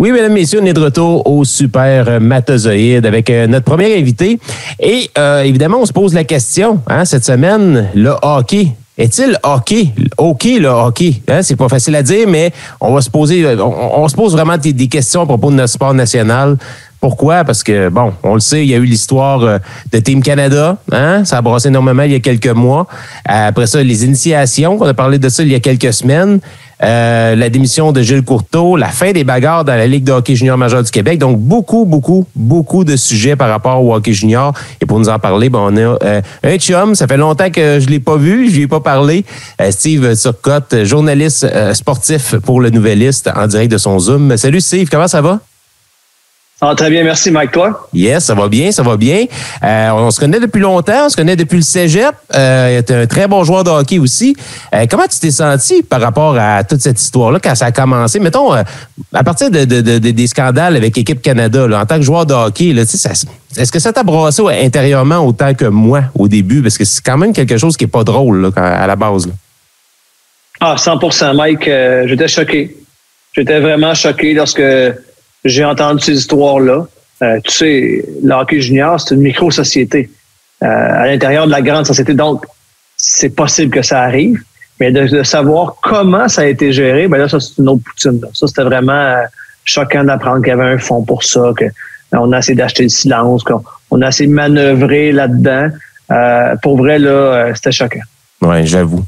Oui, mesdames, messieurs, on est de retour au Super Matozoïde avec notre premier invité. Et évidemment, on se pose la question, cette semaine, le hockey. Est-il hockey? OK, le hockey. C'est pas facile à dire, mais on se pose vraiment des questions à propos de notre sport national. Pourquoi? Parce que, bon, on le sait, il y a eu l'histoire de Team Canada. Ça a brassé énormément il y a quelques mois. Après ça, les initiations, on a parlé de ça il y a quelques semaines. La démission de Gilles Courteau, la fin des bagarres dans la Ligue de hockey junior majeur du Québec. Donc, beaucoup de sujets par rapport au hockey junior. Et pour nous en parler, on a un chum. Ça fait longtemps que je l'ai pas vu, je lui ai pas parlé. Steve Turcotte, journaliste sportif pour le Nouvelliste en direct de son Zoom. Salut Steve, comment ça va? Très bien, merci Mike, toi? Yes, ça va bien. On se connaît depuis longtemps, on se connaît depuis le cégep. Tu es un très bon joueur de hockey aussi. Comment tu t'es senti par rapport à toute cette histoire-là quand ça a commencé? Mettons, à partir des scandales avec Équipe Canada, là, en tant que joueur de hockey, là, est-ce que ça t'a brassé intérieurement autant que moi au début? Parce que c'est quand même quelque chose qui n'est pas drôle là, à la base. Là. 100%, Mike. J'étais choqué. J'étais vraiment choqué lorsque j'ai entendu ces histoires-là. Tu sais, le hockey junior, c'est une micro-société à l'intérieur de la grande société. Donc, c'est possible que ça arrive. Mais de savoir comment ça a été géré, ben là, ça, c'est une autre poutine. Là. Ça, c'était vraiment choquant d'apprendre qu'il y avait un fonds pour ça, qu'on a essayé d'acheter le silence, qu'on a essayé de manœuvrer là-dedans. Pour vrai, là, c'était choquant. Oui, j'avoue.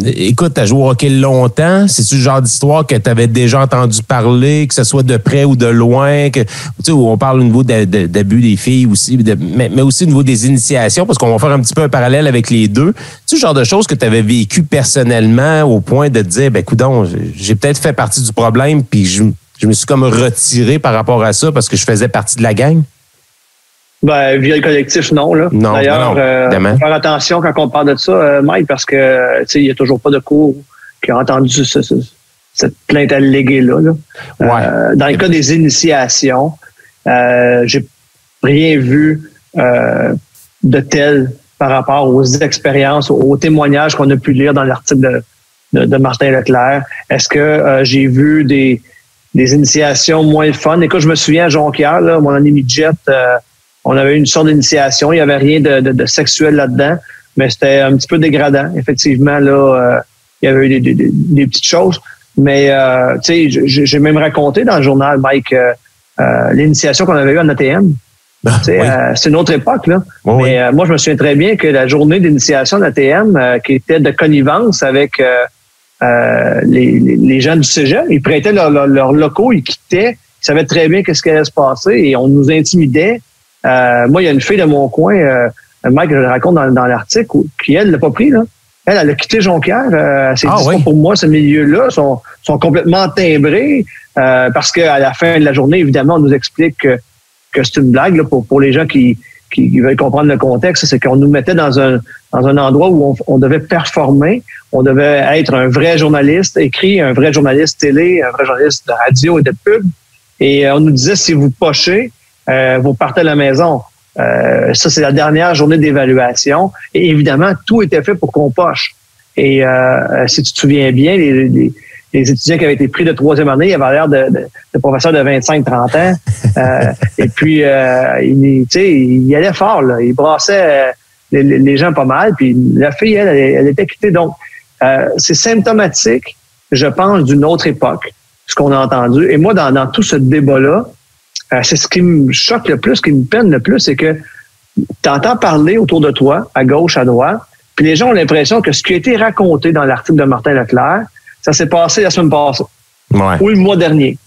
Écoute, tu as joué au hockey longtemps. C'est-tu le genre d'histoire que tu avais déjà entendu parler, que ce soit de près ou de loin, que tu sais, où on parle au niveau d'abus des filles aussi, mais aussi au niveau des initiations, parce qu'on va faire un petit peu un parallèle avec les deux. C'est le genre de choses que tu avais vécu personnellement au point de te dire, ben coudonc, j'ai peut-être fait partie du problème, puis je me suis comme retiré par rapport à ça parce que je faisais partie de la gang? Ben, via le collectif, non, là. Non, d'ailleurs, faut faire attention quand on parle de ça, Mike, parce que, tu sais, il n'y a toujours pas de cours qui ont entendu cette plainte alléguée là. Ouais. Dans le cas des initiations, j'ai rien vu de tel par rapport aux expériences, aux témoignages qu'on a pu lire dans l'article de Martin Leclerc. Est-ce que j'ai vu des initiations moins fun? Écoute, je me souviens à Jonquière, là, mon ami Jet, on avait une sorte d'initiation. Il n'y avait rien de sexuel là-dedans, mais c'était un petit peu dégradant. Effectivement, là, il y avait eu des petites choses. Mais, tu sais, j'ai même raconté dans le journal, Mike, l'initiation qu'on avait eue en ATM. Tu sais, c'est une autre époque, là. Mais moi, je me souviens très bien que la journée d'initiation d'ATM, qui était de connivence avec les gens du cégep, ils prêtaient leurs locaux, ils quittaient, ils savaient très bien qu'est-ce qui allait se passer et on nous intimidait. Moi, il y a une fille de mon coin, Mike, je le raconte dans l'article, qui, elle, l'a pas pris, là. Elle a quitté Jonquière. Elle s'est dit, pour moi, ce milieu-là sont complètement timbrés parce qu'à la fin de la journée, évidemment, on nous explique que c'est une blague là, pour les gens qui veulent comprendre le contexte. C'est qu'on nous mettait dans un endroit où on devait performer, on devait être un vrai journaliste écrit, un vrai journaliste télé, un vrai journaliste de radio et de pub. Et on nous disait, si vous pochez, vous partez à la maison. Ça, c'est la dernière journée d'évaluation. Et évidemment, tout était fait pour qu'on poche. Et si tu te souviens bien, les étudiants qui avaient été pris de troisième année, ils avaient l'air de professeurs de 25-30 ans. Et puis, il allait fort. Là. Il brassait les gens pas mal. Puis la fille, elle était quittée. Donc, c'est symptomatique, je pense, d'une autre époque, ce qu'on a entendu. Et moi, dans tout ce débat-là, c'est ce qui me choque le plus, ce qui me peine le plus, c'est que tu entends parler autour de toi, à gauche, à droite, puis les gens ont l'impression que ce qui a été raconté dans l'article de Martin Leclerc, ça s'est passé la semaine passée. Ou le mois dernier.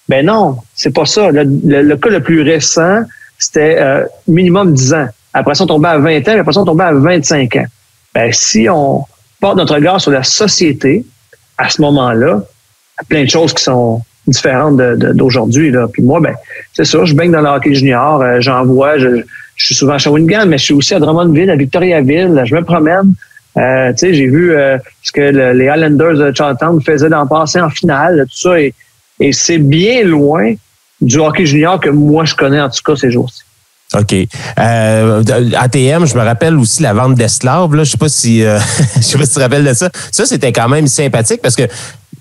Ben non, c'est pas ça. Le cas le plus récent, c'était minimum 10 ans. Après ça, on tombait à 20 ans, puis après ça, on tombait à 25 ans. Ben, si on porte notre regard sur la société, à ce moment-là, il y a plein de choses qui sont différentes d'aujourd'hui. Là. Puis moi, ben, c'est ça, je baigne dans le hockey junior, j'en vois, je suis souvent à Shawinigan, mais je suis aussi à Drummondville, à Victoriaville, je me promène. Tu sais, j'ai vu ce que les Highlanders de Charlottetown faisaient dans le passé en finale, tout ça, et c'est bien loin du hockey junior que moi je connais en tout cas ces jours-ci. OK. ATM, je me rappelle aussi la vente d'esclaves. Là, je sais pas si tu te rappelles de ça. Ça, c'était quand même sympathique parce que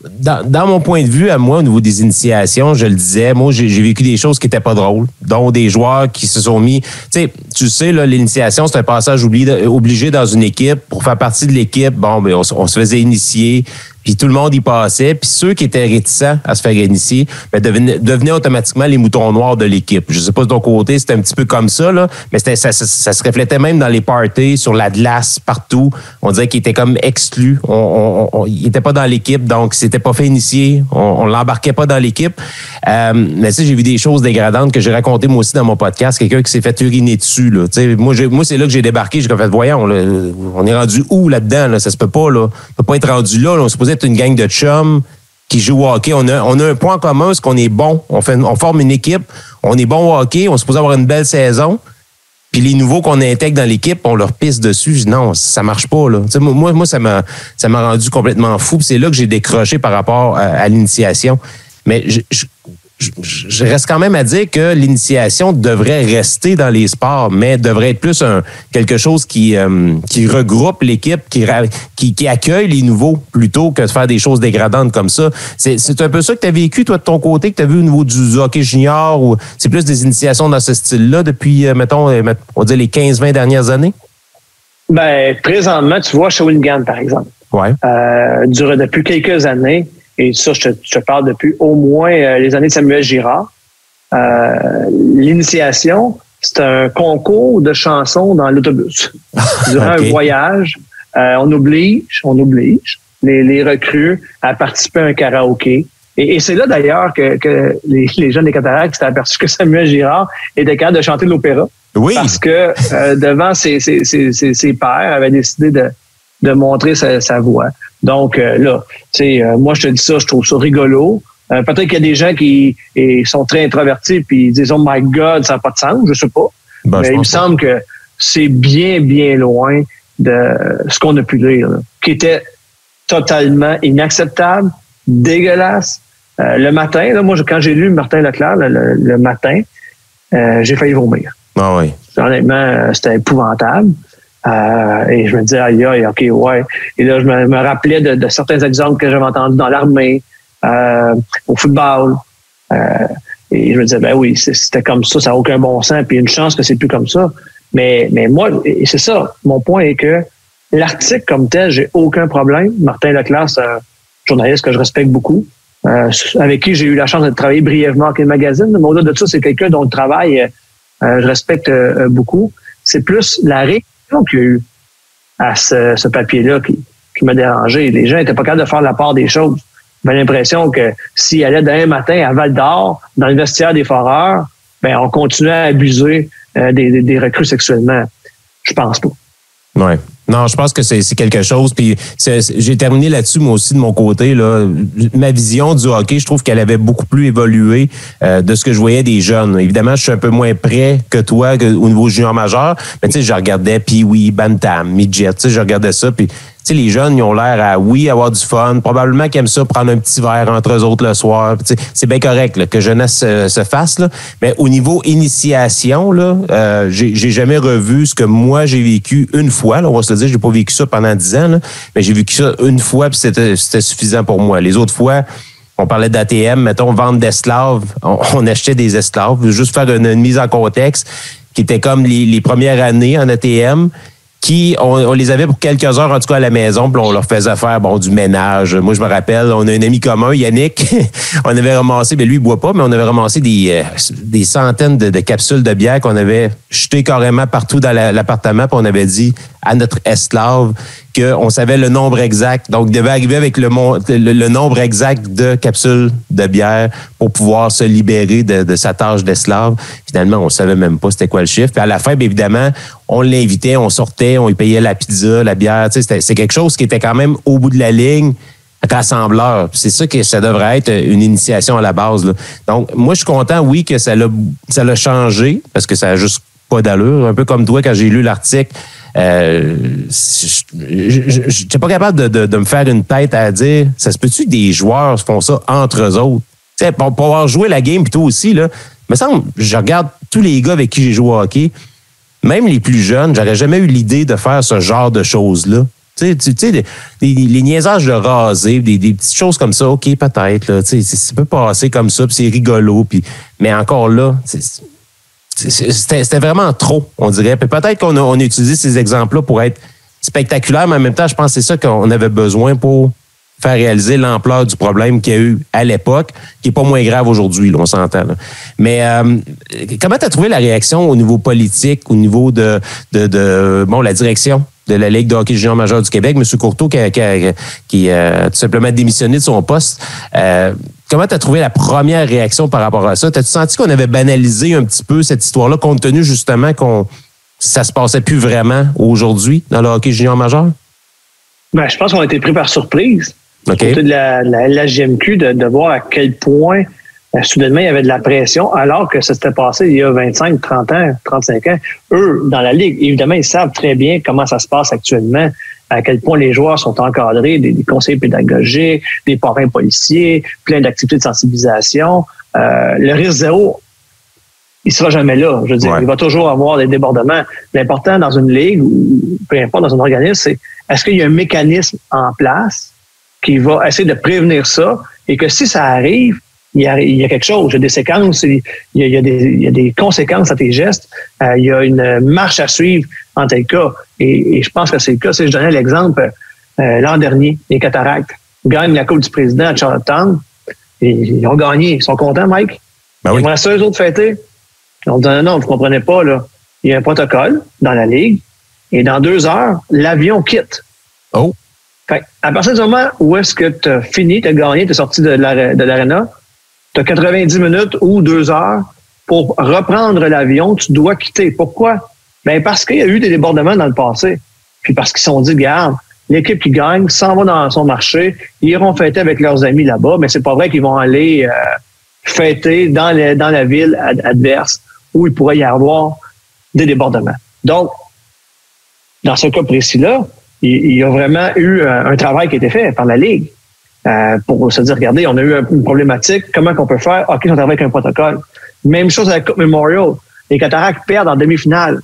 dans mon point de vue, à moi, au niveau des initiations, je le disais, moi, j'ai vécu des choses qui étaient pas drôles, dont des joueurs qui se sont mis... Tu sais, là, l'initiation, c'est un passage obligé dans une équipe. Pour faire partie de l'équipe, bon, ben, on se faisait initier, puis tout le monde y passait. Puis ceux qui étaient réticents à se faire initier ben, devenaient automatiquement les moutons noirs de l'équipe. Je sais pas de ton côté, c'était un petit peu comme ça, là, mais ça se reflétait même dans les parties, sur la glace, partout. On disait qu'ils étaient comme exclus. Ils n'étaient pas dans l'équipe, donc s'était pas fait initier. On l'embarquait pas dans l'équipe. Mais tu sais, j'ai vu des choses dégradantes que j'ai racontées moi aussi dans mon podcast. Quelqu'un qui s'est fait uriner dessus, là. Tu sais, moi, c'est là que j'ai débarqué. J'ai fait, voyons, là, on est rendu où là-dedans, là? Ça se peut pas, là. On peut pas être rendu là. On est supposé être une gang de chums qui jouent au hockey. On a un point commun, c'est qu'on est bon. On forme une équipe. On est bon au hockey. On est supposé avoir une belle saison. Puis les nouveaux qu'on intègre dans l'équipe, on leur pisse dessus. Je dis non, ça marche pas, là. Tu sais, moi, ça m'a rendu complètement fou. Puis c'est là que j'ai décroché par rapport à l'initiation. Mais je reste quand même à dire que l'initiation devrait rester dans les sports, mais devrait être plus quelque chose qui regroupe l'équipe, qui accueille les nouveaux plutôt que de faire des choses dégradantes comme ça. C'est un peu ça que tu as vécu, toi, de ton côté, que tu as vu au niveau du hockey junior, ou c'est plus des initiations dans ce style-là depuis, mettons, on va dire les 15-20 dernières années? Ben, présentement, tu vois, Shawinigan, par exemple. Ouais. Depuis quelques années, et ça, je te parle depuis au moins les années de Samuel Girard. L'initiation, c'est un concours de chansons dans l'autobus. Durant un voyage, on oblige les recrues à participer à un karaoké. Et c'est là, d'ailleurs, que les jeunes des Cataractes s'étaient aperçus que Samuel Girard était capable de chanter de l'opéra. Oui. Parce que devant ses pairs, avait décidé de montrer sa voix. Donc là, tu sais, moi je te dis ça, je trouve ça rigolo. Peut-être qu'il y a des gens qui sont très introvertis puis ils disent oh my God, ça n'a pas de sens, je sais pas. Ben, mais il me semble que c'est bien, bien loin de ce qu'on a pu lire, là, qui était totalement inacceptable, dégueulasse. Le matin, là, moi quand j'ai lu Martin Leclerc le matin, j'ai failli vomir. Ah oui. Honnêtement, c'était épouvantable. Et je me disais, aïe, OK, ouais. Et là, je me rappelais de certains exemples que j'avais entendus dans l'armée, au football. Et je me disais, ben oui, c'était comme ça n'a aucun bon sens. Puis une chance que c'est plus comme ça. Mais moi, et c'est ça, mon point est que l'article comme tel, j'ai aucun problème. Martin Leclerc, c'est un journaliste que je respecte beaucoup, avec qui j'ai eu la chance de travailler brièvement avec le magazine. Mais au-delà de ça, c'est quelqu'un dont le travail, je respecte beaucoup. C'est plus la réaction qu'il y a eu à ce papier-là qui m'a dérangé. Les gens n'étaient pas capables de faire la part des choses. J'avais l'impression que s'ils allaient demain matin à Val-d'Or, dans le vestiaire des Foreurs, ben on continuait à abuser des recrues sexuellement. Je pense pas. Oui. Non, je pense que c'est quelque chose. Puis j'ai terminé là-dessus, moi aussi, de mon côté. Là. Ma vision du hockey, je trouve qu'elle avait beaucoup plus évolué de ce que je voyais des jeunes. Évidemment, je suis un peu moins près que toi au niveau junior majeur. Mais tu sais, je regardais Pee-Wee, Bantam, Midget. Tu sais, je regardais ça. Puis tu sais, les jeunes, ils ont l'air à, oui, avoir du fun. Probablement qu'ils aiment ça, prendre un petit verre entre eux autres le soir. Tu sais, c'est bien correct là, que jeunesse se fasse. Là. Mais au niveau initiation, là, j'ai jamais revu ce que moi, j'ai vécu une fois. Là, on va se le dire, j'ai pas vécu ça pendant 10 ans. Là, mais j'ai vécu ça une fois, puis c'était suffisant pour moi. Les autres fois, on parlait d'ATM, mettons, vente d'esclaves. On achetait des esclaves. Juste faire une mise en contexte qui était comme les premières années en ATM. Qui, on les avait pour quelques heures, en tout cas, à la maison, puis on leur faisait faire du ménage. Moi, je me rappelle, on a un ami commun, Yannick, on avait ramassé, lui, il boit pas, mais on avait ramassé des centaines de capsules de bière qu'on avait jetées carrément partout dans l'appartement, puis on avait dit à notre esclave qu'on savait le nombre exact. Donc, il devait arriver avec le nombre exact de capsules de bière pour pouvoir se libérer de sa tâche d'esclave. Finalement, on savait même pas c'était quoi le chiffre. Puis à la fin, bien évidemment, on l'invitait, on sortait, on lui payait la pizza, la bière. Tu sais, c'est quelque chose qui était quand même au bout de la ligne, rassembleur. C'est ça que ça devrait être une initiation à la base. Là. Donc, moi, je suis content, oui, que ça l'a changé, parce que ça n'a juste pas d'allure. Un peu comme toi, quand j'ai lu l'article, je n'étais pas capable de me faire une tête à dire, ça se peut-tu que des joueurs font ça entre eux autres? Tu sais, pour avoir joué la game, plutôt aussi, là, me semble, je regarde tous les gars avec qui j'ai joué au hockey, même les plus jeunes, j'aurais jamais eu l'idée de faire ce genre de choses-là. Tu sais, les niaisages de raser, des petites choses comme ça, OK, peut-être, là, tu sais, ça peut passer comme ça, puis c'est rigolo, puis mais encore là, c'était vraiment trop, on dirait. Puis peut-être qu'on a utilisé ces exemples-là pour être spectaculaires, mais en même temps, je pense que c'est ça qu'on avait besoin pour faire réaliser l'ampleur du problème qu'il y a eu à l'époque, qui n'est pas moins grave aujourd'hui, là, on s'entend. Là. Mais comment tu as trouvé la réaction au niveau politique, au niveau de la direction de la Ligue de hockey junior majeur du Québec, M. Courteau, qui a tout simplement démissionné de son poste? Comment tu as trouvé la première réaction par rapport à ça? T'as-tu senti qu'on avait banalisé un petit peu cette histoire-là, compte tenu justement ça se passait plus vraiment aujourd'hui dans le hockey junior majeur? Ben, je pense qu'on a été pris par surprise. Okay. Côté de la GMQ, de voir à quel point soudainement il y avait de la pression, alors que ça s'était passé il y a 25, 30 ans, 35 ans. Eux, dans la Ligue, évidemment, ils savent très bien comment ça se passe actuellement, à quel point les joueurs sont encadrés, des conseillers pédagogiques, des parrains policiers, plein d'activités de sensibilisation. Le risque zéro, il sera jamais là. Je veux dire, il va toujours avoir des débordements. L'important dans une ligue, ou peu importe dans un organisme, c'est est-ce qu'il y a un mécanisme en place qui va essayer de prévenir ça et que si ça arrive, il y a quelque chose, il y a des séquences, il y a des conséquences à tes gestes, il y a une marche à suivre en tel cas. Et je pense que c'est le cas. Si je donnais l'exemple, l'an dernier, les Cataractes gagnent la Coupe du Président à Charlottetown. Et ils ont gagné. Ils sont contents, Mike? Ben oui. Ils aimeraient ça, eux autres, fêter? On dit non, vous ne comprenez pas, là. Il y a un protocole dans la Ligue et dans 2 heures, l'avion quitte. Oh! Fait, à partir du moment où est-ce que tu as fini, tu as gagné, tu es sorti de l'aréna, tu as 90 minutes ou 2 heures pour reprendre l'avion, tu dois quitter. Pourquoi? Ben parce qu'il y a eu des débordements dans le passé. Puis parce qu'ils se sont dit, regarde, l'équipe qui gagne s'en va dans son marché, ils iront fêter avec leurs amis là-bas, mais c'est pas vrai qu'ils vont aller fêter dans la ville adverse où il pourrait y avoir des débordements. Donc, dans ce cas précis-là, il y a vraiment eu un travail qui a été fait par la Ligue pour se dire, regardez, on a eu une problématique, comment qu'on peut faire? OK, on travaille avec un protocole. Même chose avec la Coupe Memorial. Les Cataractes perdent en demi-finale.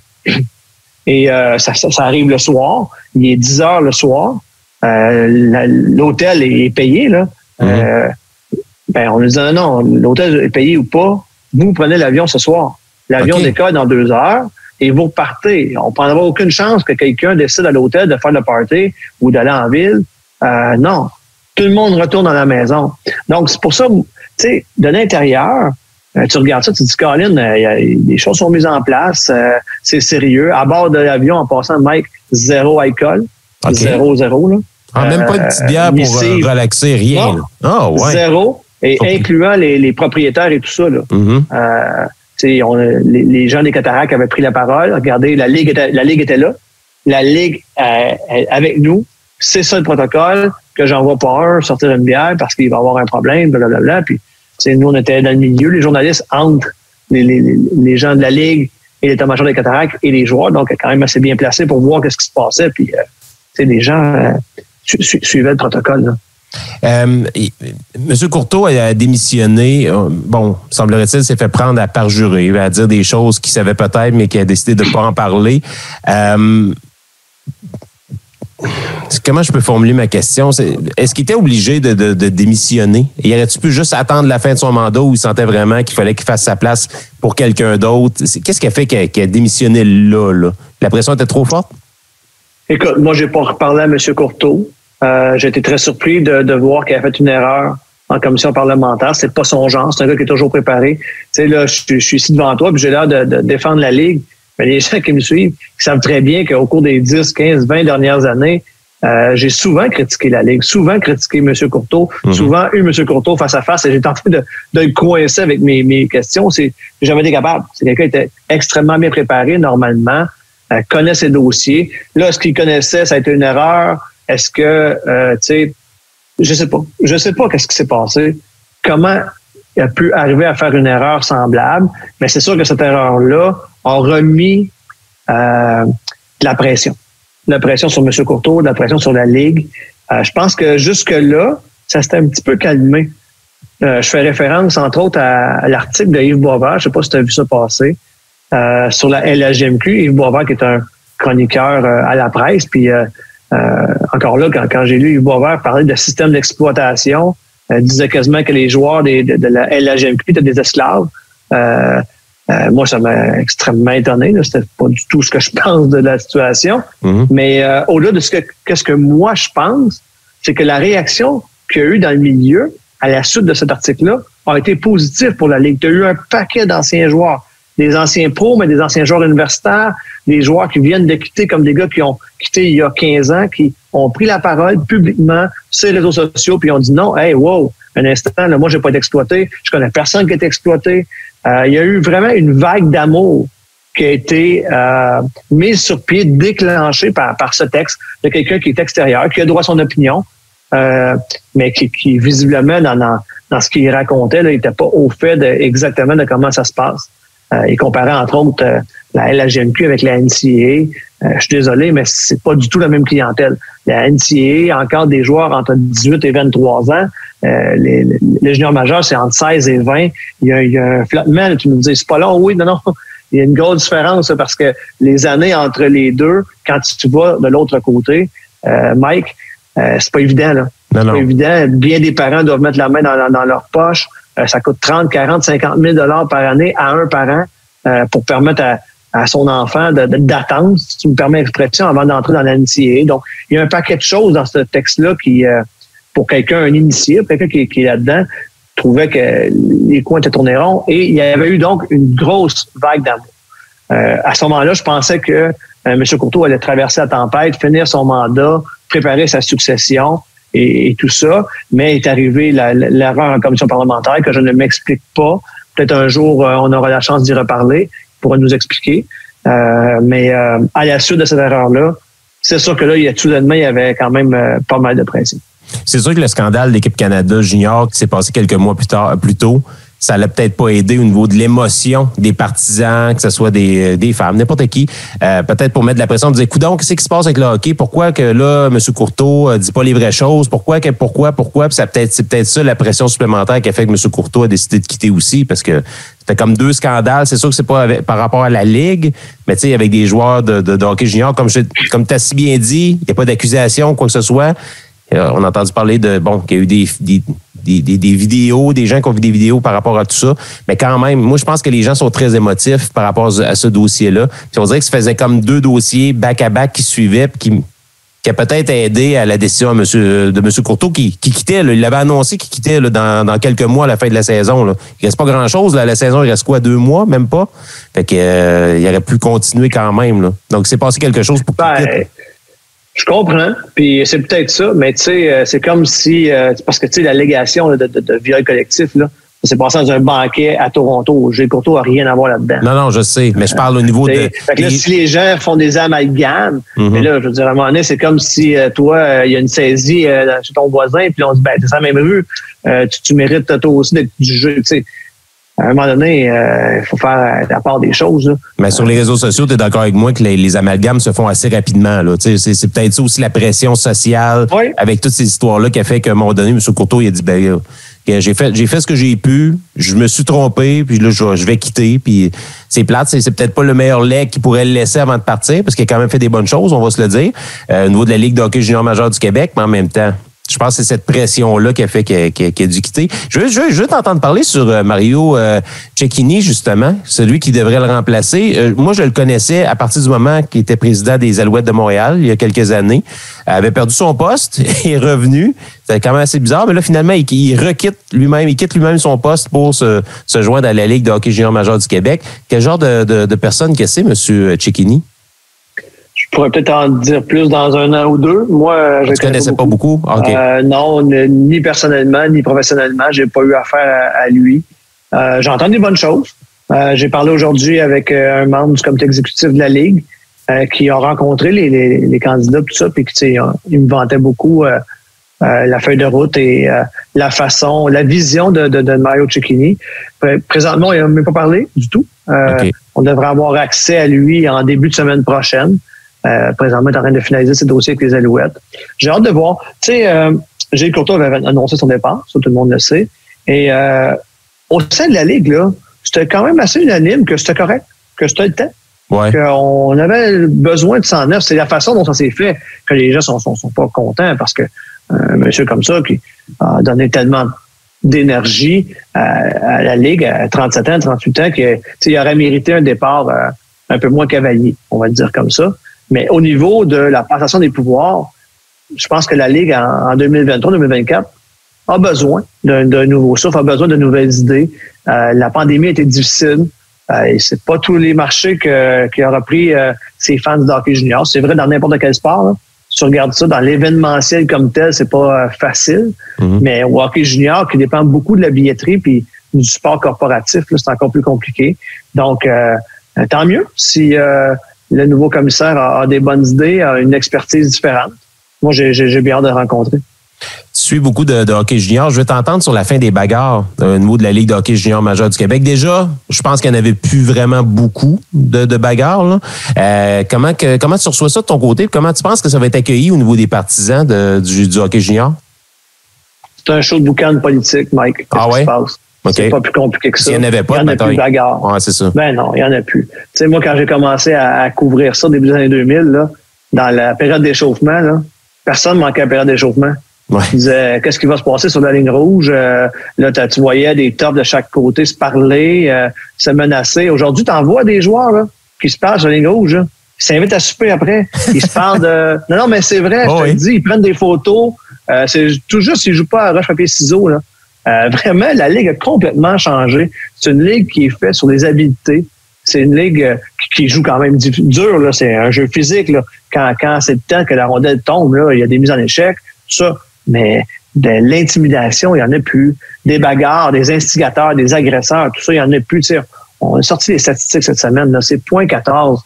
Et ça arrive le soir. Il est 10 heures le soir. L'hôtel est payé, là. On nous dit, non, l'hôtel est payé ou pas. Vous prenez l'avion ce soir. L'avion décolle dans 2 heures. Et vous repartez. On ne prendra aucune chance que quelqu'un décide à l'hôtel de faire le party ou d'aller en ville. Non. Tout le monde retourne à la maison. Donc, c'est pour ça, tu sais, de l'intérieur, tu regardes ça, tu te dis, Colin, les choses sont mises en place, c'est sérieux. À bord de l'avion, en passant, Mike, 0 alcool. 0, là. Même pas une petite bière pour relaxer, rien. Ah, ouais. 0. Et incluant les propriétaires et tout ça, là. Les gens des Cataractes avaient pris la parole. Regardez, la Ligue était là. La Ligue avec nous. C'est ça le protocole, que j'envoie pas un sortir une bière parce qu'il va avoir un problème, blablabla. Puis, nous, on était dans le milieu, les journalistes entre les gens de la Ligue et l'état-major des Cataractes et les joueurs. Donc, quand même assez bien placé pour voir ce qui se passait. Puis, les gens suivaient le protocole, là. M. Courteau a démissionné. Bon, semblerait-il, s'est fait prendre à parjurer, à dire des choses qu'il savait peut-être, mais qu'il a décidé de ne pas en parler. Comment je peux formuler ma question? Est-ce qu'il était obligé de démissionner? Et aurait-tu pu juste attendre la fin de son mandat où il sentait vraiment qu'il fallait qu'il fasse sa place pour quelqu'un d'autre? Qu'est-ce qui a fait qu'il a démissionné là? La pression était trop forte? Écoute, moi, j'ai pas reparlé à M. Courteau. J'ai été très surpris de voir qu'il a fait une erreur en commission parlementaire. C'est pas son genre. C'est un gars qui est toujours préparé. Tu sais, là, je suis ici devant toi, puis j'ai l'air de défendre la Ligue. Mais les gens qui me suivent, ils savent très bien qu'au cours des 10, 15, 20 dernières années, j'ai souvent critiqué la Ligue, souvent critiqué M. Courteau, souvent eu M. Courteau face à face et j'ai tenté de le coincer avec mes questions. J'ai jamais été capable. C'est quelqu'un qui était extrêmement bien préparé, normalement, connaît ses dossiers. Là, ce qu'il connaissait, ça a été une erreur. Est-ce que, tu sais, je sais pas. Je sais pas qu'est-ce qui s'est passé. Comment il a pu arriver à faire une erreur semblable. Mais c'est sûr que cette erreur-là a remis de la pression. De la pression sur M. Courteau, de la pression sur la Ligue. Je pense que jusque-là, ça s'était un petit peu calmé. Je fais référence, entre autres, à l'article de Yves Boisvert. Je sais pas si tu as vu ça passer. Sur la LHGMQ. Yves Boisvert, qui est un chroniqueur à la presse, puis encore là, quand j'ai lu Yves Boisvert parler de système d'exploitation, disait quasiment que les joueurs de la LHMQ étaient des esclaves. Moi, ça m'a extrêmement étonné. Là. C'était pas du tout ce que je pense de la situation. Mm-hmm. Mais au-delà de qu'est-ce que moi je pense, c'est que la réaction qu'il y a eu dans le milieu à la suite de cet article-là a été positive pour la Ligue. Tu as eu un paquet d'anciens joueurs, des anciens pros, mais des anciens joueurs universitaires, des joueurs qui viennent de quitter, comme des gars qui ont quitté il y a 15 ans, qui ont pris la parole publiquement sur les réseaux sociaux, puis ont dit non, hey, wow, un instant, là, moi, j'ai pas été exploité, je connais personne qui a été exploité. Il y a eu vraiment une vague d'amour qui a été mise sur pied, déclenchée par ce texte de quelqu'un qui est extérieur, qui a droit à son opinion, mais qui visiblement, dans ce qu'il racontait, là, il n'était pas au fait exactement de comment ça se passe. Il comparait, entre autres, la LHMQ avec la NCAA. Je suis désolé, mais c'est pas du tout la même clientèle. La NCAA a encore des joueurs entre 18 et 23 ans. Les juniors majeurs, c'est entre 16 et 20. Il y a un flottement. Tu me dis, c'est pas long. Oui, non. Il y a une grosse différence parce que les années entre les deux, quand tu vas de l'autre côté, Mike, c'est pas évident, là. C'est pas évident. Bien des parents doivent mettre la main dans leur poche. Ça coûte 30, 40, 50 000 $ par année à un parent pour permettre à son enfant d'attendre, si tu me permets l'expression, avant d'entrer dans la NCAA. Donc, il y a un paquet de choses dans ce texte-là qui, pour quelqu'un, un initié, quelqu'un qui est là-dedans, trouvait que les coins étaient tournés ronds. Et il y avait eu donc une grosse vague d'amour. À ce moment-là, je pensais que M. Courteau allait traverser la tempête, finir son mandat, préparer sa succession et tout ça. Mais est arrivé l'erreur en commission parlementaire que je ne m'explique pas. Peut-être un jour, on aura la chance d'y reparler. Pourra nous expliquer. Mais à la suite de cette erreur-là, c'est sûr que là, soudainement, il y avait quand même pas mal de pression. C'est sûr que le scandale de l'Équipe Canada junior qui s'est passé quelques mois plus tôt, ça l'a peut-être pas aidé au niveau de l'émotion des partisans, que ce soit des femmes, n'importe qui. Peut-être pour mettre de la pression, dire, coudonc, qu'est-ce qui se passe avec le hockey? Pourquoi que là, M. Courteau dit pas les vraies choses? Pourquoi? Puis c'est peut-être ça la pression supplémentaire qui a fait que M. Courteau a décidé de quitter aussi, parce que c'était comme deux scandales. C'est sûr que c'est pas par rapport à la Ligue, mais tu sais, avec des joueurs de hockey junior, comme tu as si bien dit, il n'y a pas d'accusation, quoi que ce soit. On a entendu parler qu'il y a eu des vidéos, des gens qui ont vu des vidéos par rapport à tout ça. Mais quand même, moi, je pense que les gens sont très émotifs par rapport à ce dossier-là. Puis on dirait que ça faisait comme deux dossiers back-à-back qui suivaient, puis qui a peut-être aidé à la décision de M. Courteau qui quittait. Là, il l'avait annoncé qu'il quittait là, dans quelques mois à la fin de la saison. Là. Il reste pas grand-chose. Là, la saison, il reste quoi, 2 mois, même pas? Fait que il aurait pu continuer quand même. Là. Donc, c'est passé quelque chose pour qu'il quitte. Je comprends, puis c'est peut-être ça, mais tu sais, c'est comme si, parce que tu sais, l'allégation de viol collectif, là, ça s'est passé dans un banquet à Toronto. Gilles Courteau n'a rien à voir là-dedans. Non, je sais, mais je parle au niveau de... Fait que là, si les gens font des amalgames, mais là, je veux dire, à un moment donné, c'est comme si, toi, il y a une saisie chez ton voisin, puis on se dit, ben, t'es sur la même rue, tu mérites toi aussi d'être du jeu, tu sais. À un moment donné, il faut faire la part des choses. Là. Mais sur les réseaux sociaux, tu es d'accord avec moi que les amalgames se font assez rapidement. Là. C'est peut-être ça aussi la pression sociale avec toutes ces histoires-là qui a fait qu'à un moment donné, M. Courteau il a dit ben, j'ai fait ce que j'ai pu, je me suis trompé, puis là, je vais quitter. Puis c'est plate, c'est peut-être pas le meilleur leg qu'il pourrait le laisser avant de partir, parce qu'il a quand même fait des bonnes choses, on va se le dire, au niveau de la Ligue de hockey junior majeur du Québec, mais en même temps. Je pense que c'est cette pression-là qui a fait qu'il a dû quitter. Je veux t'entendre parler sur Mario Cecchini, justement, celui qui devrait le remplacer. Moi, je le connaissais à partir du moment qu'il était président des Alouettes de Montréal, il y a quelques années. Il avait perdu son poste, il est revenu. C'était quand même assez bizarre, mais là, finalement, il quitte lui-même son poste pour se joindre à la Ligue de hockey junior majeur du Québec. Quel genre de personne que c'est, M. Cecchini? Je pourrais peut-être en dire plus dans 1 an ou 2. Moi, je ne connaissais pas beaucoup. Okay. Non, ni personnellement, ni professionnellement. J'ai pas eu affaire à lui. J'entends des bonnes choses. J'ai parlé aujourd'hui avec un membre du comité exécutif de la Ligue qui a rencontré les candidats, tout ça, puis il me vantait beaucoup la feuille de route et la vision de Mario Cecchini. Présentement, il n'a même pas parlé du tout. Okay. On devrait avoir accès à lui en début de semaine prochaine. Présentement, il est en train de finaliser ses dossiers avec les Alouettes. J'ai hâte de voir. Tu sais, Gilles Courteau avait annoncé son départ, ça tout le monde le sait. Et au sein de la Ligue, là, c'était quand même assez unanime que c'était correct, que c'était le temps. Ouais. On avait besoin de 109. C'est la façon dont ça s'est fait que les gens sont pas contents parce que un monsieur comme ça qui a donné tellement d'énergie à la Ligue à 37 ans, 38 ans, qu'il aurait mérité un départ un peu moins cavalier, on va le dire comme ça. Mais au niveau de la passation des pouvoirs, je pense que la Ligue en 2023-2024 a besoin d'un nouveau souffle, a besoin de nouvelles idées. La pandémie a été difficile. Et c'est pas tous les marchés qui aura pris ces fans de hockey junior. C'est vrai dans n'importe quel sport. Là. Si tu regardes ça dans l'événementiel comme tel, c'est pas facile. Mm-hmm. Mais au hockey junior, qui dépend beaucoup de la billetterie puis du sport corporatif, là, c'est encore plus compliqué. Donc, tant mieux si le nouveau commissaire a des bonnes idées, a une expertise différente. Moi, j'ai bien hâte de le rencontrer. Tu suis beaucoup de hockey junior. Je vais t'entendre sur la fin des bagarres au niveau de la Ligue de hockey junior majeure du Québec. Déjà, je pense qu'il n'y en avait plus vraiment beaucoup de bagarres. Là. Comment tu reçois ça de ton côté? Comment tu penses que ça va être accueilli au niveau des partisans du hockey junior? C'est un show de boucan politique, Mike. Qu'est-ce qui se passe? Okay. C'est pas plus compliqué que ça. Il n'y en avait pas, il n'y en a plus de bagarres. Ouais, c'est ça. Ben non, il n'y en a plus. Tu sais, moi, quand j'ai commencé à couvrir ça début des années 2000, là, dans la période d'échauffement, là, personne ne manquait la période d'échauffement. Ouais. Il disait, qu'est-ce qui va se passer sur la ligne rouge? Là, tu voyais des tops de chaque côté se parler, se menacer. Aujourd'hui, tu en vois des joueurs là, qui se parlent sur la ligne rouge. Là. Ils s'invitent à souper après. Ils se parlent de... Non, mais c'est vrai, je te le dis, ils prennent des photos. C'est tout juste, ils ne jouent pas à roche-papier-ciseaux. Vraiment, la Ligue a complètement changé. C'est une Ligue qui est faite sur des habiletés. C'est une Ligue qui joue quand même dur. Là. C'est un jeu physique. Là. Quand c'est le temps que la rondelle tombe, là, il y a des mises en échec, tout ça. Mais de l'intimidation, il n'y en a plus. Des bagarres, des instigateurs, des agresseurs, tout ça, il n'y en a plus. T'sais, on a sorti les statistiques cette semaine. Là, c'est 0.14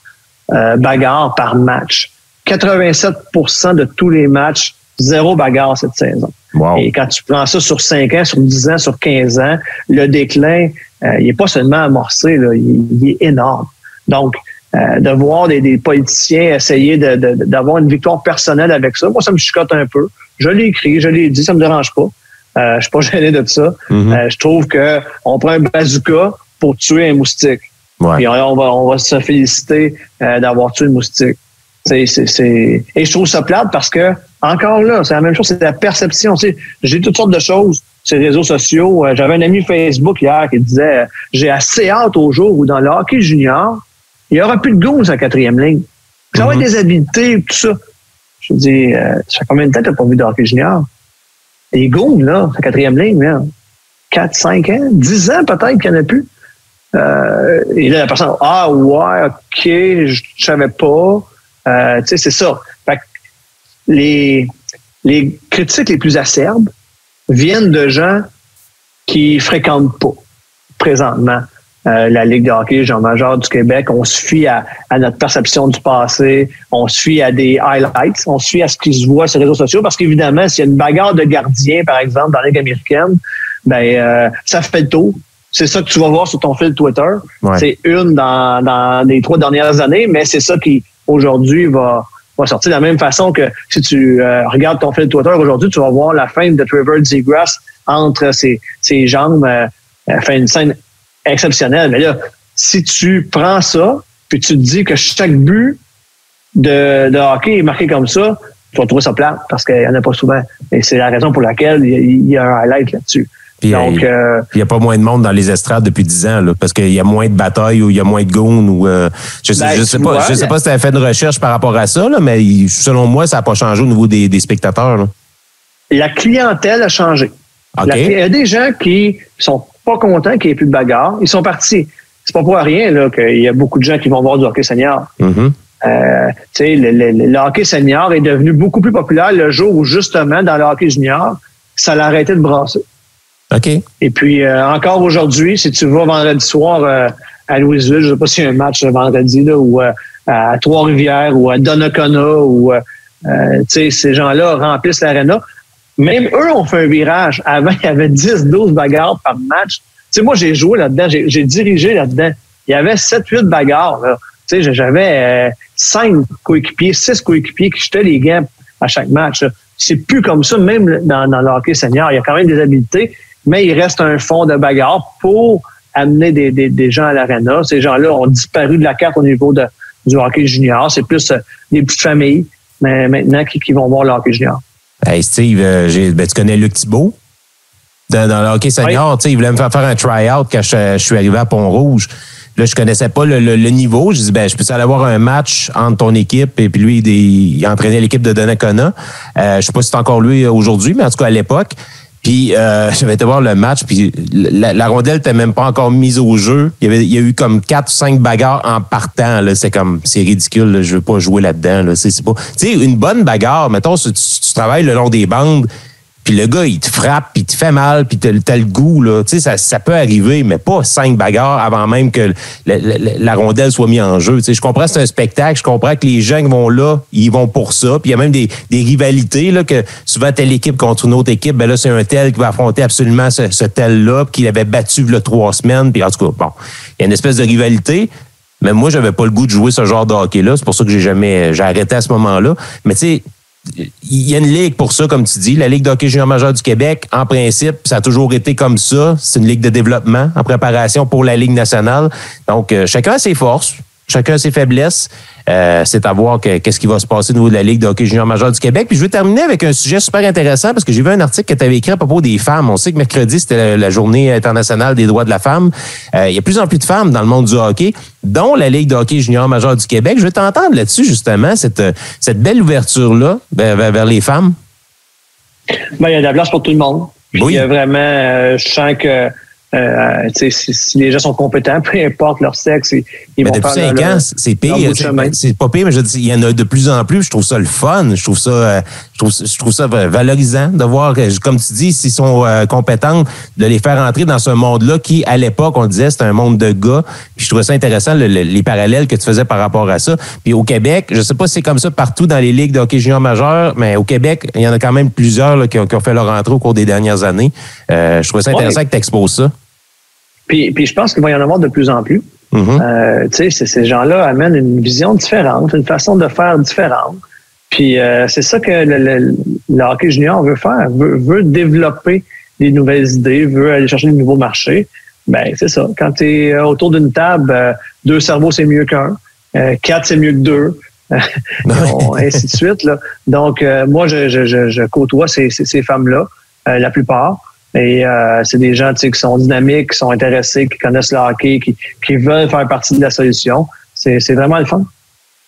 bagarres par match. 87% de tous les matchs, 0 bagarre cette saison. Wow. Et quand tu prends ça sur 5 ans, sur 10 ans, sur 15 ans, le déclin, il n'est pas seulement amorcé, là, il est énorme. Donc, de voir des politiciens essayer d'avoir une victoire personnelle avec ça, moi, ça me chicote un peu. Je l'ai écrit, je l'ai dit, ça me dérange pas. Je suis pas gêné de ça. Mm-hmm. Je trouve que on prend un bazooka pour tuer un moustique. Ouais. Et on va se féliciter d'avoir tué le moustique. Et je trouve ça plate parce que, encore là, c'est la même chose, c'est la perception. Tu sais, j'ai toutes sortes de choses sur les réseaux sociaux. J'avais un ami Facebook hier qui disait « J'ai assez hâte au jour où dans le hockey junior, il n'y aura plus de goût sur la 4e ligne. Ça va être des habiletés, tout ça. » Je dis, ça fait combien de temps que tu n'as pas vu de hockey junior? Les goûts, là, la 4e ligne, là, 4, 5 ans, 10 ans peut-être qu'il n'y en a plus. Et là, la personne, ah ouais, OK, je ne savais pas. Tu sais, c'est ça. Fait que les critiques les plus acerbes viennent de gens qui fréquentent pas présentement la Ligue de hockey junior majeur du Québec. On se fie à notre perception du passé, on se fie à des highlights, on se fie à ce qui se voit sur les réseaux sociaux parce qu'évidemment, s'il y a une bagarre de gardiens, par exemple, dans la Ligue américaine, ben ça fait le tour. C'est ça que tu vas voir sur ton fil Twitter. Ouais. C'est une dans les 3 dernières années, mais c'est ça qui, aujourd'hui, va sortir de la même façon que si tu regardes ton fil Twitter aujourd'hui, tu vas voir la fin de Trevor Zegras entre ses jambes, fait une scène exceptionnelle. Mais là, si tu prends ça, puis tu te dis que chaque but de hockey est marqué comme ça, tu vas trouver ça plate parce qu'il n'y en a pas souvent. Et c'est la raison pour laquelle il y a un highlight là-dessus. Puis, donc, il n'y a pas moins de monde dans les estrades depuis 10 ans, là, parce qu'il y a moins de batailles ou il y a moins de goons. Ou, je sais pas si tu as fait une recherche par rapport à ça, là, mais selon moi, ça n'a pas changé au niveau des spectateurs. Là. La clientèle a changé. Okay. Il y a des gens qui sont pas contents qu'il n'y ait plus de bagarre. Ils sont partis. C'est pas pour rien là, qu'il y a beaucoup de gens qui vont voir du hockey senior. Mm-hmm. Le hockey senior est devenu beaucoup plus populaire le jour où, justement, dans le hockey junior, ça l'a arrêté de brasser. OK. Et puis, encore aujourd'hui, si tu vas vendredi soir à Louisville, je ne sais pas s'il y a un match vendredi, là, ou à Trois-Rivières, ou à Donnacona, ou ces gens-là remplissent l'aréna. Même eux ont fait un virage. Avant, il y avait 10-12 bagarres par match. T'sais, moi, j'ai joué là-dedans, j'ai dirigé là-dedans. Il y avait 7-8 bagarres. Là. J'avais 5 coéquipiers, 6 coéquipiers qui jetaient les gants à chaque match. Là. C'est plus comme ça, même dans le hockey senior. Il y a quand même des habiletés, mais il reste un fond de bagarre pour amener des gens à l'aréna. Ces gens-là ont disparu de la carte au niveau du hockey junior. C'est plus des petites familles, mais maintenant qui vont voir le hockey junior. Hey Steve, tu connais Luc Thibault? Dans le hockey senior, il voulait me faire un try-out quand je suis arrivé à Pont-Rouge. Là, je connaissais pas le niveau. Je dis, je peux aller avoir un match entre ton équipe et puis lui, il entraînait l'équipe de Donnacona. Je sais pas si c'est encore lui aujourd'hui, mais en tout cas à l'époque. Puis j'avais été voir le match, puis la rondelle n'était même pas encore mise au jeu. Il y a eu comme 4 ou 5 bagarres en partant. Là. C'est ridicule. Là. Je veux pas jouer là-dedans. Là. C'est pas. Tu sais, une bonne bagarre, mettons, tu travailles le long des bandes. Puis le gars, il te frappe, puis il te fait mal, puis t'as le goût, là. Tu sais, ça peut arriver, mais pas 5 bagarres avant même que la rondelle soit mise en jeu. Tu sais, je comprends que c'est un spectacle, je comprends que les gens qui vont là, ils vont pour ça. Puis il y a même des rivalités, là, que souvent telle équipe contre une autre équipe, ben là, c'est un tel qui va affronter absolument ce tel-là, puis qu'il avait battu il y a 3 semaines. Puis en tout cas, bon, il y a une espèce de rivalité. Mais moi, j'avais pas le goût de jouer ce genre de hockey-là. C'est pour ça que j'ai arrêté à ce moment-là. Mais tu sais, il y a une ligue pour ça, comme tu dis, la Ligue de hockey junior majeur du Québec. En principe, ça a toujours été comme ça. C'est une ligue de développement en préparation pour la Ligue nationale. Donc, chacun a ses forces, chacun a ses faiblesses. C'est à voir qu'est-ce qui va se passer au niveau de la Ligue de hockey junior majeur du Québec. Puis je veux terminer avec un sujet super intéressant parce que j'ai vu un article que tu avais écrit à propos des femmes. On sait que mercredi, c'était la journée internationale des droits de la femme. Il y a de plus en plus de femmes dans le monde du hockey, dont la Ligue de hockey junior majeur du Québec. Je veux t'entendre là-dessus, justement, cette belle ouverture-là vers les femmes. Ben, il y a de la place pour tout le monde. Puis, oui. Il y a vraiment, je sens que si les gens sont compétents, peu importe leur sexe, ils vont depuis faire 5 ans, c'est pire. C'est pas pire, mais je dis, il y en a de plus en plus. Je trouve ça le fun. Je trouve ça valorisant de voir, comme tu dis, s'ils sont compétents, de les faire entrer dans ce monde-là qui, à l'époque, on disait, c'était un monde de gars. Puis je trouvais ça intéressant, les parallèles que tu faisais par rapport à ça. Puis au Québec, je sais pas si c'est comme ça partout dans les ligues de hockey junior majeur, mais au Québec, il y en a quand même plusieurs là, qui ont fait leur entrée au cours des dernières années. Je trouvais ça intéressant que tu exposes ça. Puis je pense qu'il va y en avoir de plus en plus. Mm-hmm. Ces gens-là amènent une vision différente, une façon de faire différente. Puis c'est ça que le hockey junior veut faire, veut développer des nouvelles idées, veut aller chercher de nouveaux marchés. Ben c'est ça. Quand tu es autour d'une table, 2 cerveaux, c'est mieux qu'un. 4, c'est mieux que 2. Ainsi de suite. Là. Donc, moi, je côtoie ces femmes-là, la plupart. Et c'est des gens qui sont dynamiques, qui sont intéressés, qui connaissent le hockey, qui veulent faire partie de la solution. C'est vraiment le fun.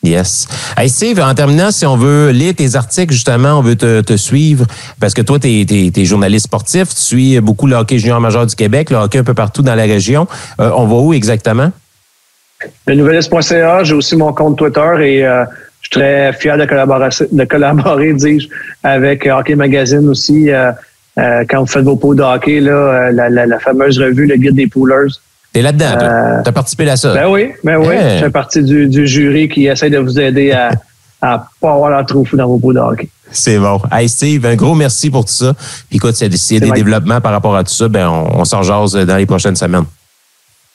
Yes. Hey Steve, en terminant, si on veut lire tes articles, justement, on veut te suivre, parce que toi, t'es journaliste sportif, tu suis beaucoup le hockey junior majeur du Québec, le hockey un peu partout dans la région. On va où exactement? Le Nouvelliste.ca, j'ai aussi mon compte Twitter et je suis très fier de collaborer, dis-je, avec Hockey Magazine aussi. Quand vous faites vos pots de hockey, là, la fameuse revue, le guide des poolers. T'es là-dedans, toi. T'as participé à ça. Ben oui. Je fais partie du jury qui essaie de vous aider à pas avoir l'air trop fou dans vos pots de hockey. C'est bon. Hey Steve, un gros merci pour tout ça. Puis écoute, s'il y a des développements par rapport à tout ça, ben on s'en jase dans les prochaines semaines.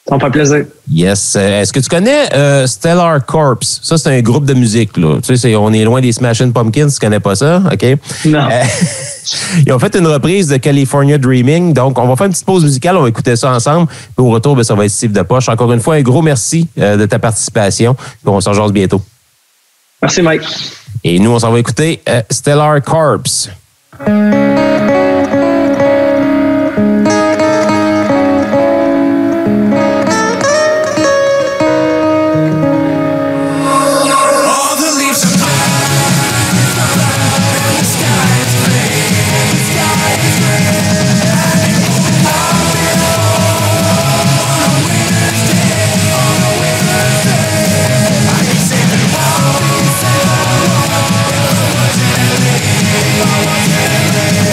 Ça me fait plaisir. Yes. Est-ce que tu connais Stellar Corps? Ça, c'est un groupe de musique, là. Tu sais, on est loin des Smashing Pumpkins. Tu connais pas ça? OK? Non. Ils ont fait une reprise de California Dreaming. Donc, on va faire une petite pause musicale. On va écouter ça ensemble. Puis au retour, ben, ça va être Steve Depoche. Encore une fois, un gros merci de ta participation. Puis on s'en jase bientôt. Merci, Mike. Et nous, on s'en va écouter Stellar Corps. I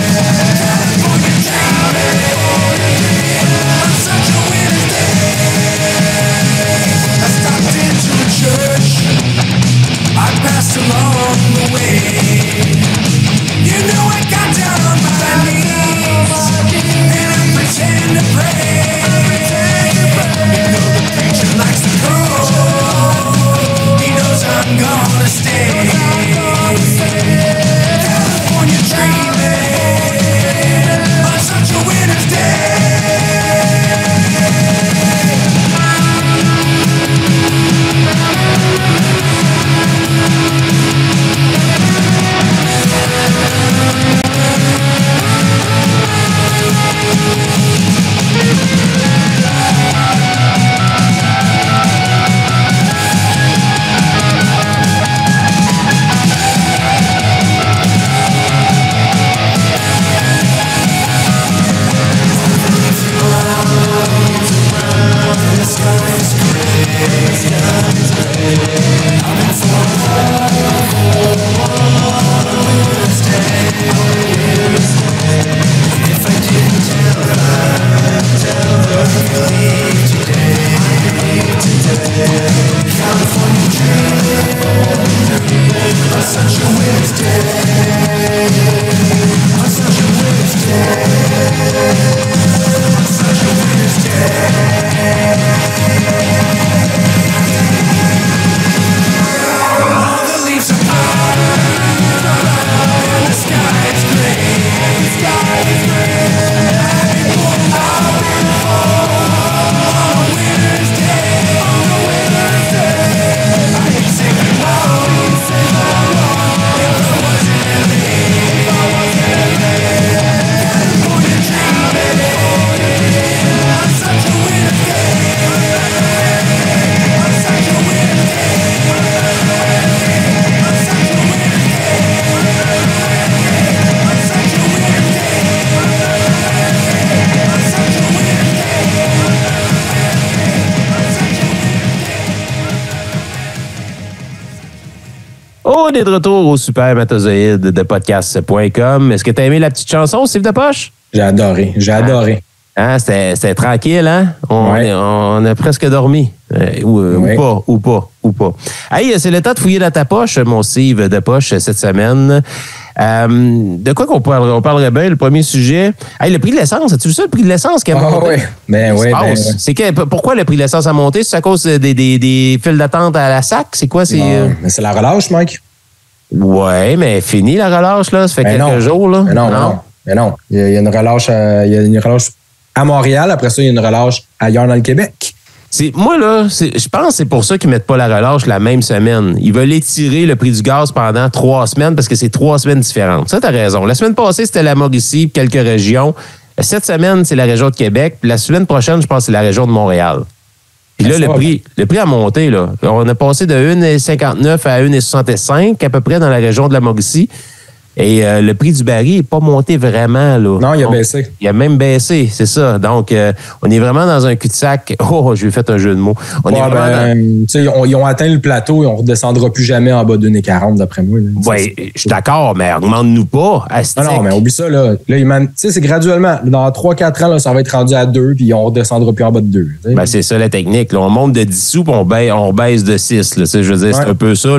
On est de retour au Supermatozoïde de podcast.com. Est-ce que tu as aimé la petite chanson, Steve Depoche? J'ai adoré. Hein, c'était tranquille, hein? On a presque dormi. Ou pas. Hey, c'est le temps de fouiller dans ta poche, mon Steve Depoche, cette semaine. De quoi qu'on parlerait bien, le premier sujet? Hey, le prix de l'essence, as-tu vu ça, le prix de l'essence qui a monté? Pourquoi le prix de l'essence a monté? C'est à cause des files d'attente à la SAC? C'est quoi? Mais c'est la relâche, Mike. Ouais, mais fini la relâche, là. Ça fait quelques jours, là. Mais non. Il y a une relâche à Montréal. Après ça, il y a une relâche ailleurs dans le Québec. Moi, là, je pense que c'est pour ça qu'ils ne mettent pas la relâche la même semaine. Ils veulent étirer le prix du gaz pendant 3 semaines parce que c'est 3 semaines différentes. Ça, tu as raison. La semaine passée, c'était la Mauricie, quelques régions. Cette semaine, c'est la région de Québec. Puis la semaine prochaine, je pense que c'est la région de Montréal. Puis là, le prix a monté. Là. On a passé de 1,59 à 1,65 à peu près dans la région de la Mauricie. Et le prix du baril n'est pas monté vraiment. Là. Non, il a baissé. Il a même baissé, c'est ça. Donc, on est vraiment dans un cul-de-sac. Oh, je vais faire un jeu de mots. Ils ont atteint le plateau et on ne redescendra plus jamais en bas de 1,40 d'après moi. Oui, je suis d'accord, mais augmente-nous pas. Non, mais oublie ça. Là c'est graduellement. Dans 3-4 ans, là, ça va être rendu à 2 puis on ne redescendra plus en bas de 2. Ben, c'est ça la technique. Là. On monte de 10 sous puis on baisse de 6. Là. Je veux dire, c'est un peu ça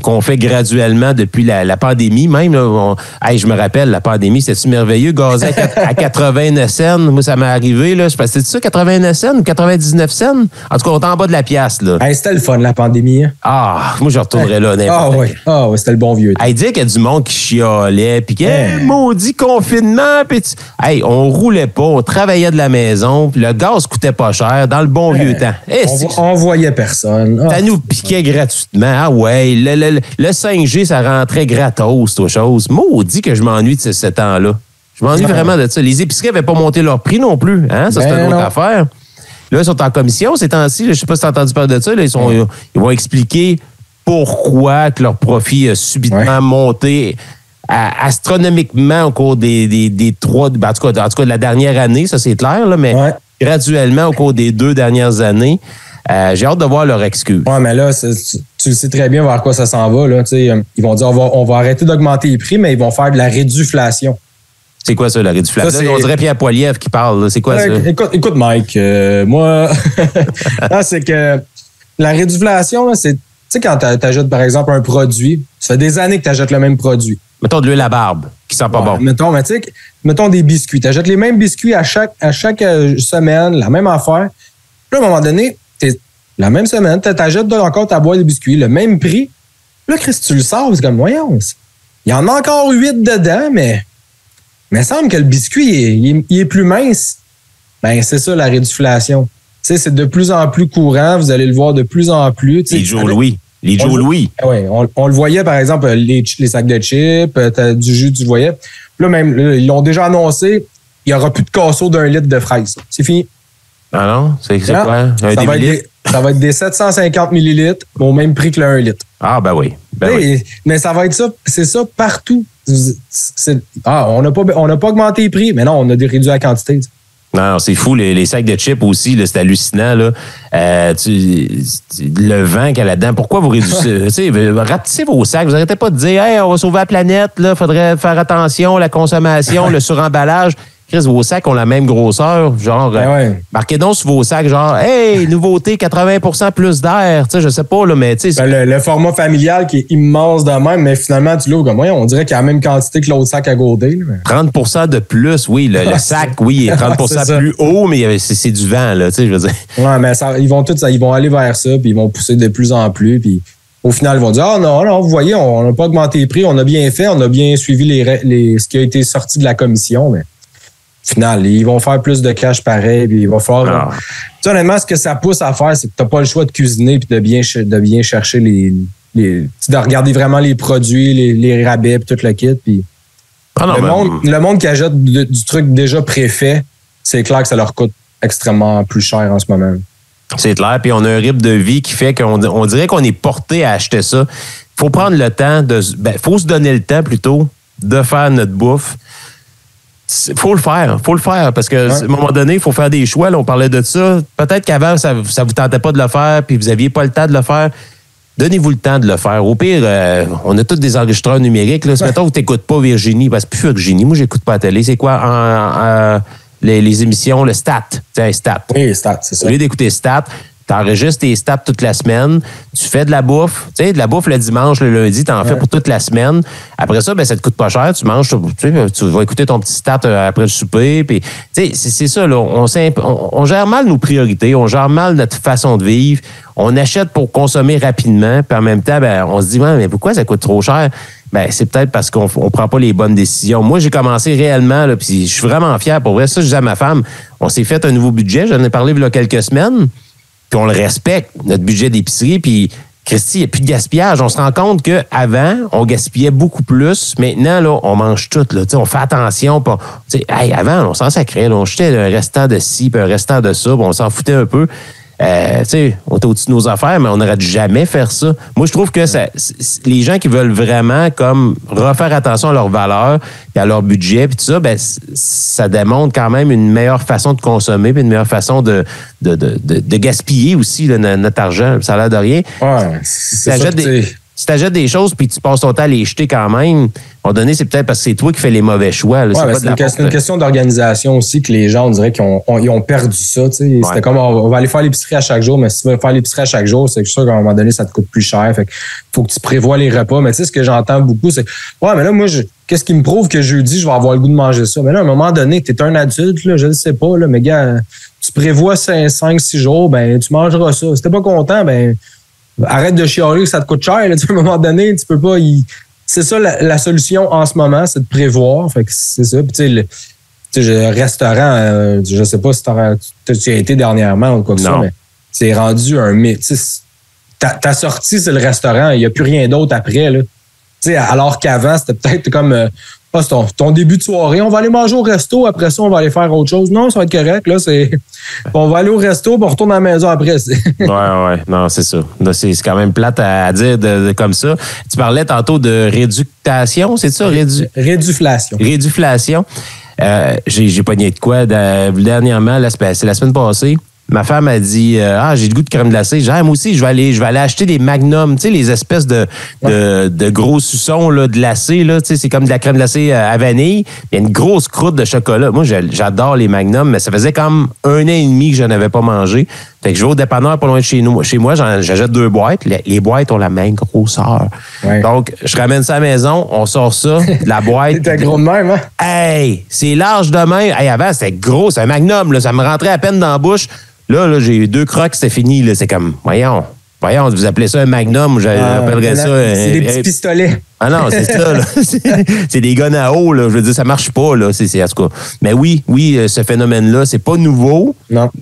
qu'on fait graduellement depuis la pandémie. Même, là, je me rappelle, la pandémie, c'était-tu merveilleux? Gazé à 89 cents. Moi, ça m'est arrivé. Là, je passais ça, 89 cents ou 99 cents? En tout cas, on était en bas de la pièce. Là. C'était le fun, la pandémie. Hein? Moi, je retournerais là. Oui, c'était le bon vieux. Dire qu'il y a du monde qui chialait, puis maudit confinement. Puis on roulait pas, on travaillait de la maison, puis le gaz coûtait pas cher dans le bon vieux temps. On voyait personne. Ça nous piquait gratuitement. Le 5G, ça rentrait gratos, cette chose. Maudit que je m'ennuie de ce temps-là. Je m'ennuie vraiment de ça. Les épiceries n'avaient pas monté leur prix non plus. Hein? Ça, c'est une autre affaire. Là, ils sont en commission ces temps-ci. Je ne sais pas si tu as entendu parler de ça. Là, ils vont expliquer pourquoi que leur profit a subitement monté astronomiquement au cours des 3... En tout cas, de la dernière année, ça c'est clair, là, mais graduellement au cours des 2 dernières années. J'ai hâte de voir leur excuse. Oui, mais là, tu sais très bien vers quoi ça s'en va. Là. Ils vont dire on va arrêter d'augmenter les prix, mais ils vont faire de la réduflation. C'est quoi ça, la réduflation? On dirait Pierre Poilievre qui parle. Là. C'est quoi ça? Écoute Mike, moi, c'est que la réduflation, c'est, tu sais, quand tu achètes, par exemple, un produit, ça fait des années que tu achètes le même produit. Mettons de l'huile à barbe, qui sent pas bon. Mettons des biscuits. Tu achètes les mêmes biscuits à chaque semaine, la même affaire. Puis à un moment donné, la même semaine, tu achètes encore ta boîte de biscuits, le même prix. Là, Chris, tu le sors, c'est comme, voyons, il y en a encore 8 dedans, mais il semble que le biscuit, il est plus mince. Ben, c'est ça, la réduflation. Tu sais, c'est de plus en plus courant. Vous allez le voir de plus en plus. Les Joe Louis. Oui, on le voyait, par exemple, les sacs de chips, t'as du jus, tu le voyais. Là, même, ils l'ont déjà annoncé, il n'y aura plus de casseau d'1 litre de fraises. C'est fini. Ah non? C'est quoi? Ça va être des 750 millilitres au même prix que le 1 litre. Ah, ben oui. Mais ça va être ça. C'est ça partout. On n'a pas augmenté les prix, mais non, on a réduit la quantité. Non, c'est fou. Les sacs de chips aussi, là, c'est hallucinant. Là. Le vent qu'il y a là-dedans. Pourquoi vous réduisez? Rapetissez vos sacs. Vous n'arrêtez pas de dire, hey, on va sauver la planète. Il faudrait faire attention, la consommation, le suremballage. Chris, vos sacs ont la même grosseur. Genre, marquez donc sur vos sacs, genre, hey, nouveauté, 80% plus d'air. Tu sais, je sais pas, là, mais tu sais. Le format familial qui est immense de même, mais finalement, tu l'ouvres comme moi, on dirait qu'il y a la même quantité que l'autre sac à gourder. 30% de plus, oui. Le sac, oui, est 30% plus haut, mais c'est du vent, là, tu sais, je veux dire. Ouais, mais ils vont aller vers ça, puis ils vont pousser de plus en plus, puis au final, ils vont dire, ah non, vous voyez, on n'a pas augmenté les prix, on a bien fait, on a bien suivi ce qui a été sorti de la commission, mais au final, ils vont faire plus de cash pareil, puis il va falloir. Tu sais, honnêtement, ce que ça pousse à faire, c'est que tu n'as pas le choix de cuisiner puis de bien chercher de regarder vraiment les produits, les rabais, puis tout le kit. Puis le monde qui achète du truc déjà préfait, c'est clair que ça leur coûte extrêmement plus cher en ce moment. C'est clair, puis on a un rythme de vie qui fait qu'on dirait qu'on est porté à acheter ça. Il faut prendre le temps faut se donner le temps plutôt de faire notre bouffe. Faut le faire parce que à un moment donné, il faut faire des choix. Là, on parlait de ça. Peut-être qu'avant, ça vous tentait pas de le faire, puis vous aviez pas le temps de le faire. Donnez-vous le temps de le faire. Au pire, on a tous des enregistreurs numériques. Là. Si mettons, vous t'écoutes pas Virginie, parce que plus Virginie, moi, j'écoute pas la télé. C'est quoi les émissions, le Stat? C'est Stat. Oui, Stat, c'est ça. Au lieu d'écouter Stat, tu enregistres tes stats toute la semaine. Tu fais de la bouffe. Tu sais, de la bouffe le dimanche, le lundi, tu en fais pour toute la semaine. Après ça, ça te coûte pas cher. Tu manges, tu vas écouter ton petit stat après le souper. Puis, tu sais, c'est ça, là. On gère mal nos priorités. On gère mal notre façon de vivre. On achète pour consommer rapidement. Puis en même temps, on se dit, mais pourquoi ça coûte trop cher? C'est peut-être parce qu'on prend pas les bonnes décisions. Moi, j'ai commencé réellement, là, puis je suis vraiment fier. Pour vrai, ça, je disais à ma femme, on s'est fait un nouveau budget. J'en ai parlé il y a quelques semaines. Puis on le respecte, notre budget d'épicerie. Puis, Christy, il n'y a plus de gaspillage. On se rend compte qu'avant, on gaspillait beaucoup plus. Maintenant, là, on mange tout. Là. On fait attention. Avant, on s'en sacrait. Là. On jetait un restant de ci puis un restant de ça. On s'en foutait un peu. On était au-dessus de nos affaires, mais on n'aurait jamais faire ça. Moi, je trouve que les gens qui veulent vraiment comme refaire attention à leurs valeurs et à leur budget puis tout ça, ça démontre quand même une meilleure façon de consommer puis une meilleure façon de gaspiller aussi là, notre argent. Ça a l'air de rien. Ouais, Si tu achètes des choses puis tu passes ton temps à les jeter quand même, à un moment donné, c'est peut-être parce que c'est toi qui fais les mauvais choix. Là. C'est une question d'organisation aussi que les gens, on dirait qu'ils ont perdu ça. C'était comme on va aller faire l'épicerie à chaque jour, mais si tu veux faire l'épicerie à chaque jour, c'est sûr qu'à un moment donné, ça te coûte plus cher. Fait faut que tu prévois les repas. Mais tu sais, ce que j'entends beaucoup, c'est mais là, moi, qu'est-ce qui me prouve que jeudi, je vais avoir le goût de manger ça? Mais là, à un moment donné, tu es un adulte, là, je ne sais pas, là, mais gars, tu prévois 5-6 jours, tu mangeras ça. Si t'es pas content, arrête de chialer que ça te coûte cher. Là, à un moment donné, tu peux pas. C'est ça la solution en ce moment, c'est de prévoir. Fait que c'est ça. Puis le restaurant, je sais pas si tu as été dernièrement ou quoi que ça, mais c'est rendu un mythe. Ta sortie, c'est le restaurant. Il n'y a plus rien d'autre après. Là. Alors qu'avant, c'était peut-être comme c'est ton début de soirée. On va aller manger au resto. Après ça, on va aller faire autre chose. Non, ça va être correct. Là, on va aller au resto, puis on retourne à la maison après. Ouais. Non, c'est ça. Là, c'est quand même plate à dire comme ça. Tu parlais tantôt de réduction, c'est ça? Réduflation. Réduflation. J'ai pogné de quoi dernièrement, c'est la semaine passée. Ma femme a dit j'ai le goût de crème glacée. J'ai moi aussi, je vais aller acheter des Magnum, tu sais, les espèces de gros suçons là, glacés, là, tu sais, c'est comme de la crème glacée à vanille. Il y a une grosse croûte de chocolat. Moi, j'adore les Magnum, mais ça faisait comme 1 an et demi que je n'avais pas mangé. Fait que je vais au dépanneur pas loin de chez moi, j'achète 2 boîtes. Les boîtes ont la même grosseur. Ouais. Donc, je ramène ça à la maison, on sort ça, la boîte. C'était gros de même, hein? Hey, c'est large de même. Hey, avant, c'était gros, c'est un Magnum, là, ça me rentrait à peine dans la bouche. Là, j'ai eu 2 crocs, c'était fini. Là. C'est comme, voyons, vous appelez ça un Magnum, j'appellerais ça... C'est des petits pistolets. Ah non, c'est ça. Là. C'est des guns à eau. Là. Je veux dire, ça marche pas. Là. C'est en tout cas. Mais oui, ce phénomène-là, c'est pas nouveau,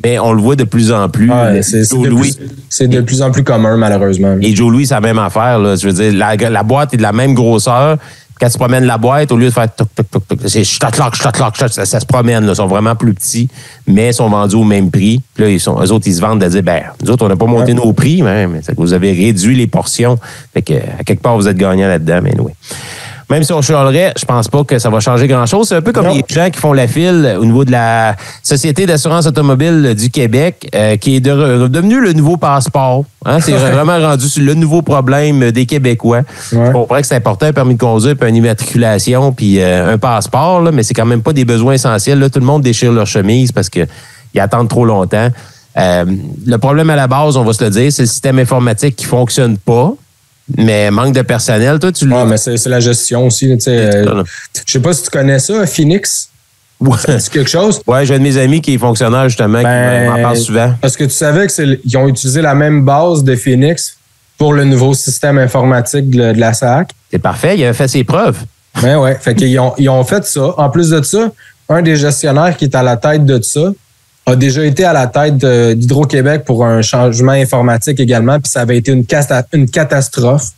mais on le voit de plus en plus. Ouais, c'est de plus en plus commun, malheureusement. Et Joe Louis, c'est la même affaire. Là. Je veux dire, la boîte est de la même grosseur. Quand tu promènes la boîte, au lieu de faire toc, toc, toc, toc, c'est ça se promène. Là, ils sont vraiment plus petits, mais ils sont vendus au même prix. Puis là, eux autres, ils se vendent de dire, nous autres, on n'a pas monté nos prix, mais c'est que vous avez réduit les portions. Fait que, à quelque part, vous êtes gagnant là-dedans, mais oui. même si on chialerait, je pense pas que ça va changer grand-chose. C'est un peu comme les gens qui font la file au niveau de la Société d'assurance automobile du Québec, qui est devenu le nouveau passeport. Hein? C'est vraiment rendu le nouveau problème des Québécois. Ouais. Je comprends que c'est important, un permis de conduire, puis une immatriculation, puis un passeport, là, mais c'est quand même pas des besoins essentiels. Là. Tout le monde déchire leur chemise parce qu'ils attendent trop longtemps. Le problème à la base, on va se le dire, c'est le système informatique qui fonctionne pas. Mais manque de personnel, toi, tu mais c'est la gestion aussi. Je sais pas si tu connais ça, Phoenix. Ouais. C'est quelque chose? Oui, j'ai un de mes amis qui est fonctionnaire, justement, qui m'en parle souvent. Parce que tu savais qu'ils ont utilisé la même base de Phoenix pour le nouveau système informatique de la SAC. C'est parfait, il avait fait ses preuves. Ben ouais, fait qu'ils ont fait ça. En plus de ça, un des gestionnaires qui est à la tête de ça a déjà été à la tête d'Hydro-Québec pour un changement informatique également, puis ça avait été une catastrophe.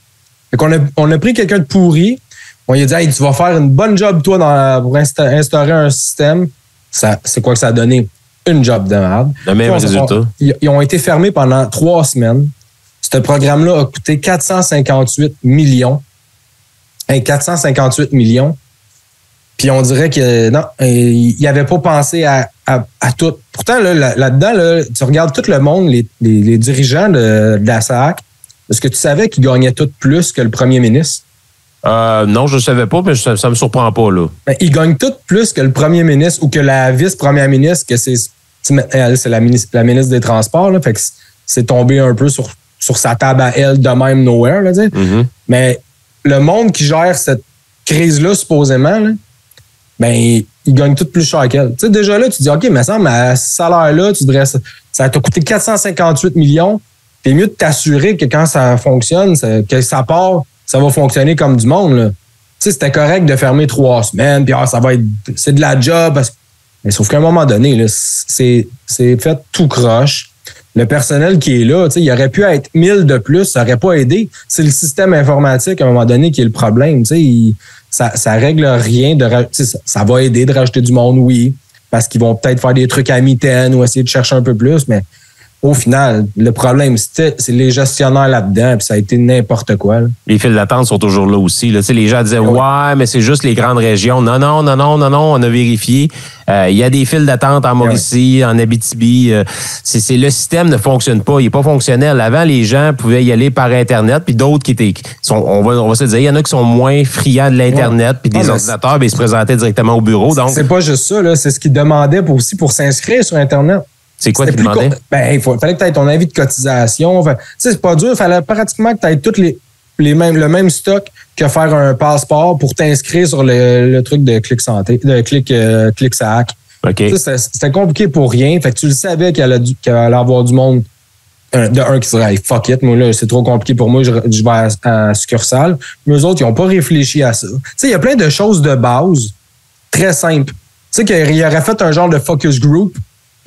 Fait qu'on on a pris quelqu'un de pourri, on lui a dit hey, tu vas faire une bonne job toi pour instaurer un système. C'est quoi que ça a donné? Une job de merde. Le même résultat. Ils ont été fermés pendant 3 semaines. Ce programme-là a coûté 458 millions. 458 millions. Puis on dirait que non, il n'avait pas pensé à tout. Pourtant, là-dedans, tu regardes tout le monde, les dirigeants de la SAC, est-ce que tu savais qu'ils gagnaient tout plus que le premier ministre? Non, je ne savais pas, mais ça ne me surprend pas. Là. Ben, ils gagnent tout plus que le premier ministre ou que la vice-première ministre, que elle, c'est la ministre des Transports. Là, fait que c'est tombé un peu sur sa table à elle de même nowhere. Là, Mais le monde qui gère cette crise-là, supposément, là, ben, ils gagnent tout plus cher qu'elle. Tu sais, déjà là, tu dis, OK, mais ça, à ce salaire-là, ça t'a coûté 458 millions. T'es mieux de t'assurer que quand ça fonctionne, que ça part, ça va fonctionner comme du monde, là. Tu sais, c'était correct de fermer 3 semaines, puis c'est de la job. Mais sauf qu'à un moment donné, là, c'est fait tout croche. Le personnel qui est là, tu sais, il aurait pu être 1000 de plus, ça n'aurait pas aidé. C'est le système informatique, à un moment donné, qui est le problème. Tu sais, ça règle rien. Ça va aider de rajouter du monde, oui, parce qu'ils vont peut-être faire des trucs à mi-temps ou essayer de chercher un peu plus, mais au final, le problème, c'est les gestionnaires là-dedans, puis ça a été n'importe quoi. Là. Les files d'attente sont toujours là aussi. Là. Les gens disaient, ouais, mais c'est juste les grandes régions. Non, on a vérifié. Il y a des files d'attente en Mauricie, en Abitibi. Le système ne fonctionne pas. Il n'est pas fonctionnel. Avant, les gens pouvaient y aller par Internet, puis d'autres on va se dire, il y en a qui sont moins friands de l'Internet, puis des ordinateurs, ils se présentaient directement au bureau. Donc, c'est pas juste ça, là. C'est ce qu'ils demandaient aussi pour s'inscrire sur Internet. C'est quoi qu'ils demandaient? Il fallait que tu aies ton avis de cotisation. C'est pas dur. Il fallait pratiquement que tu aies le même stock que faire un passeport pour t'inscrire sur le truc de Clic Santé, de Clic SAC. Okay. C'était compliqué pour rien. Fait que tu le savais qu'il allait avoir du monde qui dirait hey, fuck it, moi là, c'est trop compliqué pour moi, je vais à succursale. Mais eux autres, ils n'ont pas réfléchi à ça. Tu sais, il y a plein de choses de base très simples. Tu sais qu'il aurait fait un genre de focus group.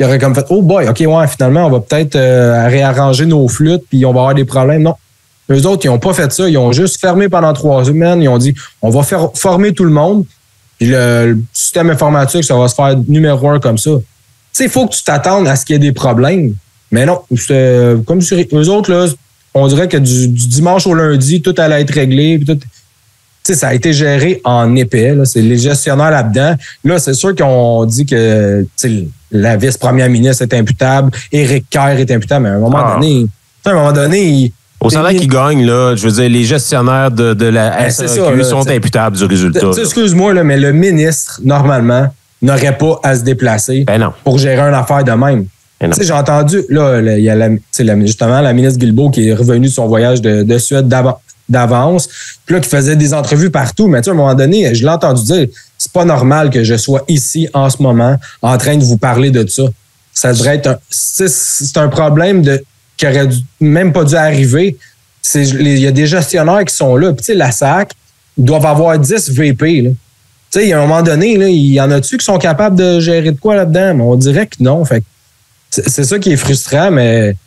Il aurait comme fait, oh boy, OK, ouais, finalement, on va peut-être réarranger nos flûtes puis on va avoir des problèmes. Non. Eux autres, ils n'ont pas fait ça. Ils ont juste fermé pendant 3 semaines. Ils ont dit, on va former tout le monde. Puis le système informatique, ça va se faire numéro 1 comme ça. Tu sais, il faut que tu t'attendes à ce qu'il y ait des problèmes. Mais non, comme sur eux autres, là, on dirait que du dimanche au lundi, tout allait être réglé. Puis tout. Tu sais, ça a été géré en épais. Là. C'est les gestionnaires là-dedans. Là, c'est sûr qu'on dit que la vice-première ministre est imputable, Éric Kerr est imputable, mais à un moment donné, au salaire qu'ils gagnent, là, je veux dire, les gestionnaires de la SAQ sont imputables du résultat. Excuse-moi, là, mais le ministre, normalement, n'aurait pas à se déplacer pour gérer une affaire de même. J'ai entendu, là, il y a justement la ministre Guilbeault qui est revenue de son voyage de Suède d'avance, puis là, qui faisait des entrevues partout. Mais à un moment donné, je l'ai entendu dire, c'est pas normal que je sois ici en ce moment en train de vous parler de ça. Ça devrait être c'est un problème qui aurait même pas dû arriver. Il y a des gestionnaires qui sont là. Puis la SAC, ils doivent avoir 10 VP. Là. Il y a un moment donné, là, il y en a-tu qui sont capables de gérer de quoi là-dedans? Mais on dirait que non. Fait c'est ça qui est frustrant, mais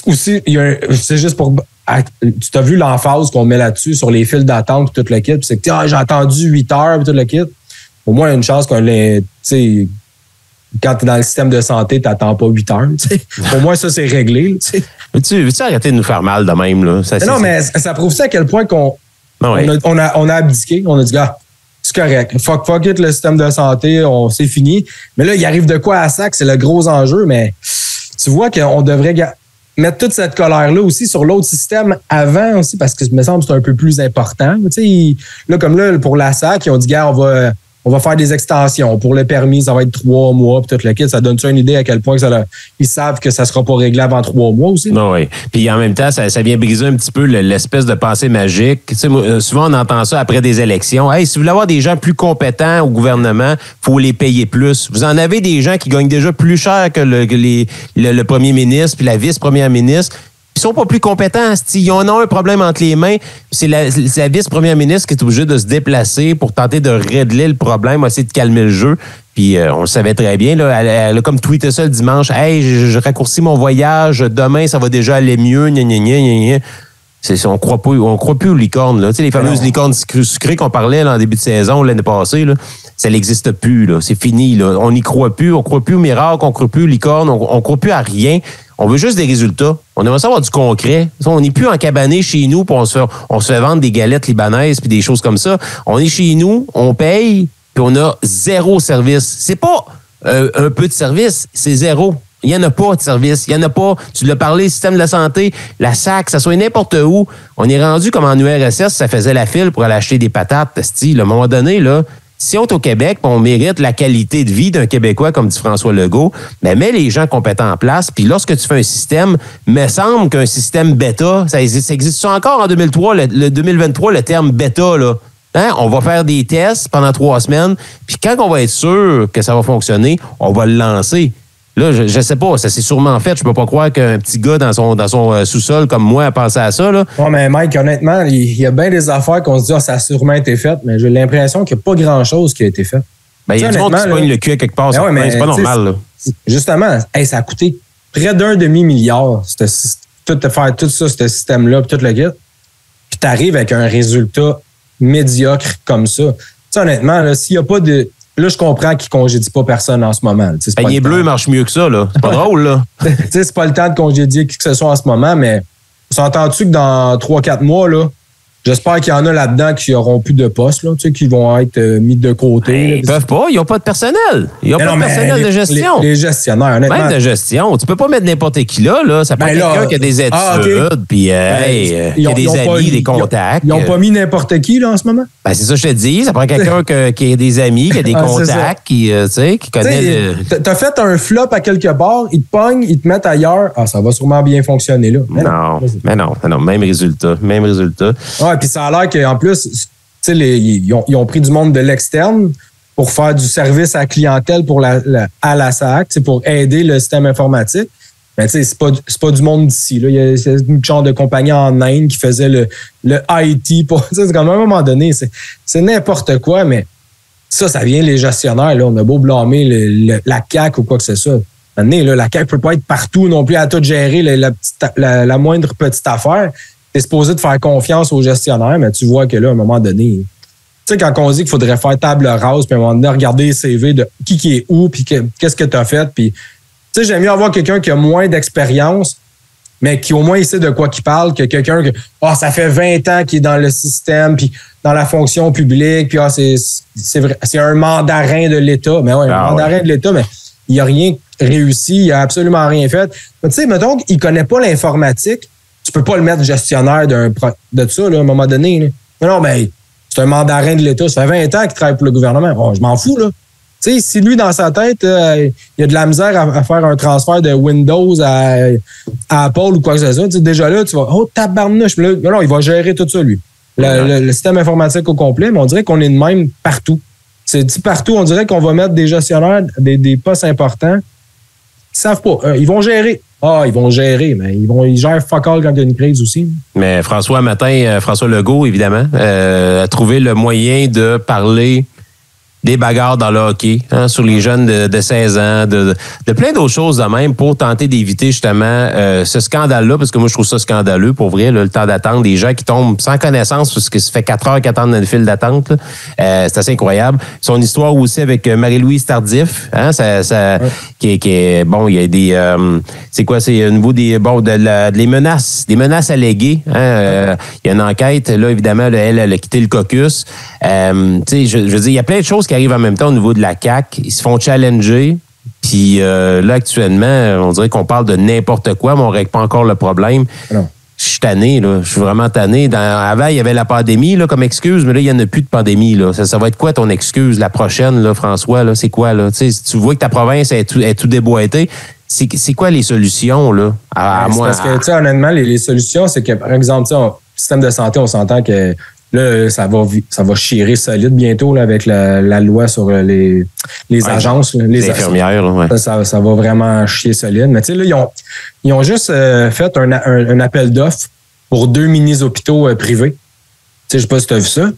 aussi, c'est juste pour... Tu t'as vu l'emphase qu'on met là-dessus sur les files d'attente et tout le kit. C'est que j'ai attendu 8 heures et tout le kit. Au moins, il y a une chance quand tu es dans le système de santé, tu n'attends pas 8 heures. Au moins, ça, c'est réglé. Veux-tu arrêter de nous faire mal de même? Là? Mais ça prouve ça à quel point qu'on On a abdiqué. On a dit, gars, c'est correct. Fuck it, le système de santé, c'est fini. Mais là, il arrive de quoi à ça, que c'est le gros enjeu. Mais tu vois qu'on devrait mettre toute cette colère-là aussi sur l'autre système avant aussi, parce que, ça me semble, c'est un peu plus important. Tu sais, là, comme là, pour la SAC, ils ont dit, gars, on va faire des extensions. Pour le permis, ça va être 3 mois, puis tout le kit. Ça donne-tu une idée à quel point ils savent que ça ne sera pas réglé avant 3 mois aussi? Non, oui. Puis en même temps, ça vient briser un petit peu l'espèce de pensée magique. Tu sais, souvent, on entend ça après des élections. Hey, si vous voulez avoir des gens plus compétents au gouvernement, il faut les payer plus. Vous en avez des gens qui gagnent déjà plus cher que le premier ministre puis la vice-première ministre. Ils sont pas plus compétents. Ils ont un problème entre les mains. C'est la vice-première ministre qui est obligée de se déplacer pour tenter de régler le problème, essayer de calmer le jeu. Puis on le savait très bien. Là, elle a comme tweeté ça le dimanche. « Hey, je raccourcis mon voyage. Demain, ça va déjà aller mieux. » On croit plus aux licornes. Là. Tu sais, les fameuses licornes sucrées qu'on parlait là, en début de saison l'année passée, là, ça n'existe plus. Là. C'est fini. Là. On n'y croit plus. On croit plus aux miracles. On croit plus aux licornes. On croit plus à rien. On veut juste des résultats. On aimerait savoir du concret. On n'est plus encabané chez nous puis on se fait vendre des galettes libanaises puis des choses comme ça. On est chez nous, on paye puis on a zéro service. C'est pas un peu de service, c'est zéro. Il n'y en a pas de service. Il n'y en a pas. Tu l'as parlé, système de la santé, la SAC, ça soit n'importe où. On est rendu comme en URSS, ça faisait la file pour aller acheter des patates. À un moment donné, là, si on est au Québec, on mérite la qualité de vie d'un Québécois, comme dit François Legault, mais mets les gens compétents en place. Puis lorsque tu fais un système, me semble qu'un système bêta, ça existe encore en 2003, le 2023, le terme bêta, là. Hein? On va faire des tests pendant 3 semaines, puis quand on va être sûr que ça va fonctionner, on va le lancer. Là, je sais pas, ça s'est sûrement fait. Je peux pas croire qu'un petit gars dans son sous-sol comme moi a pensé à ça. Là. Ouais, mais Mike, honnêtement, il y a bien des affaires qu'on se dit ça a sûrement été fait, mais j'ai l'impression qu'il n'y a pas grand-chose qui a été fait. Ben, il y a du monde qui se pogne le cul à quelque part. C'est pas normal. Là. Justement, ça a coûté près d'1 demi-milliard de faire tout ça, ce système-là, puis tout le kit. Puis tu arrives avec un résultat médiocre comme ça. T'sais, honnêtement, là, s'il n'y a pas de... Là, je comprends qu'il ne congédie pas personne en ce moment. Panier bleu marche mieux que ça, là. C'est pas drôle, là. C'est pas le temps de congédier qui que ce soit en ce moment, mais s'entends-tu que dans 3-4 mois, là, j'espère qu'il y en a là-dedans qui n'auront plus de poste, là, qui vont être mis de côté. Ils peuvent pas, ils n'ont pas de personnel. Ils n'ont pas de personnel de gestion. Les gestionnaires, honnêtement. Même de gestion. Tu peux pas mettre n'importe qui là. Ça prend quelqu'un qui a des études, puis qui a des amis, des contacts. Ils n'ont pas mis n'importe qui là, en ce moment? Ben, c'est ça que je te dis. Ça prend quelqu'un qui a des amis, qui a des contacts, qui connaît... T'as fait un flop à quelque part, ils te pognent, ils te mettent ailleurs. Ah, ça va sûrement bien fonctionner là. Non. Même résultat. Ouais, puis ça a l'air qu'en plus, ils ont pris du monde de l'externe pour faire du service à la clientèle à la SAC, pour aider le système informatique. Mais tu sais, c'est pas du monde d'ici. Il y a une genre de compagnie en Inde qui faisait le IT. C'est comme à un moment donné, c'est n'importe quoi, mais ça vient les gestionnaires. Là, on a beau blâmer la CAQ ou quoi que ce soit. Maintenant, là, la CAQ peut pas être partout non plus à tout gérer la moindre petite affaire. T'es supposé de faire confiance aux gestionnaires, mais tu vois que là, à un moment donné, tu sais, quand on dit qu'il faudrait faire table rase, puis à un moment donné, regarder les CV de qui est où, puis qu'est-ce que tu as fait, puis tu sais, j'aime mieux avoir quelqu'un qui a moins d'expérience, mais qui au moins sait de quoi qu'il parle, que quelqu'un que ça fait 20 ans qu'il est dans le système, puis dans la fonction publique, puis c'est un mandarin de l'État. Mais ouais, un mandarin de l'État, mais il n'a rien réussi, il n'a absolument rien fait. Mais tu sais, mettons qu'il ne connaît pas l'informatique, tu peux pas le mettre gestionnaire de ça, là, à un moment donné. Là. Non, mais c'est un mandarin de l'État. Ça fait 20 ans qu'il travaille pour le gouvernement. Bon, je m'en fous, là. Tu sais, si lui, dans sa tête, il y a de la misère à faire un transfert de Windows à Apple ou quoi que ce soit, déjà là, tu vas, tabarnouche. Non, il va gérer tout ça, lui. Le système informatique au complet, mais on dirait qu'on est de même partout. C'est dit partout, on dirait qu'on va mettre des gestionnaires, des postes importants. Ils savent pas. Ils vont gérer. Ils vont gérer, mais ils gèrent fuck all quand il y a une crise aussi. Mais François Legault, évidemment, a trouvé le moyen de parler des bagarres dans le hockey, sur les jeunes de 16 ans, de plein d'autres choses de même pour tenter d'éviter justement ce scandale-là, parce que moi, je trouve ça scandaleux, pour vrai, là, le temps d'attente, des gens qui tombent sans connaissance, parce que ça fait 4 heures qu'ils attendent dans le fil d'attente. C'est assez incroyable. Son histoire aussi avec Marie-Louise Tardif, qui est bon, il y a des... c'est quoi? C'est au niveau des... Bon, des menaces alléguées. Il y a une enquête, là, évidemment, elle a quitté le caucus. Tu sais, je veux dire, il y a plein de choses qui arrivent en même temps au niveau de la CAQ. Ils se font challenger. Puis là, actuellement, on dirait qu'on parle de n'importe quoi, mais on ne règle pas encore le problème. Non. Je suis tanné, là. Je suis vraiment tanné. Avant, il y avait la pandémie là, comme excuse, mais là, il n'y en a plus de pandémie. Là. Ça va être quoi ton excuse, la prochaine, là, François? Là? C'est quoi? Là? Si tu vois que ta province est tout déboîtée, c'est quoi les solutions? Là, parce que, tu sais, honnêtement, les solutions, c'est que, par exemple, le système de santé, on s'entend que là, ça va chirer solide bientôt là, avec la loi sur les agences. Les infirmières. Là, ouais. Ça va vraiment chier solide. Mais tu sais, là, ils ont juste fait un appel d'offres pour 2 mini-hôpitaux privés. Tu sais, je sais pas si tu as vu ça.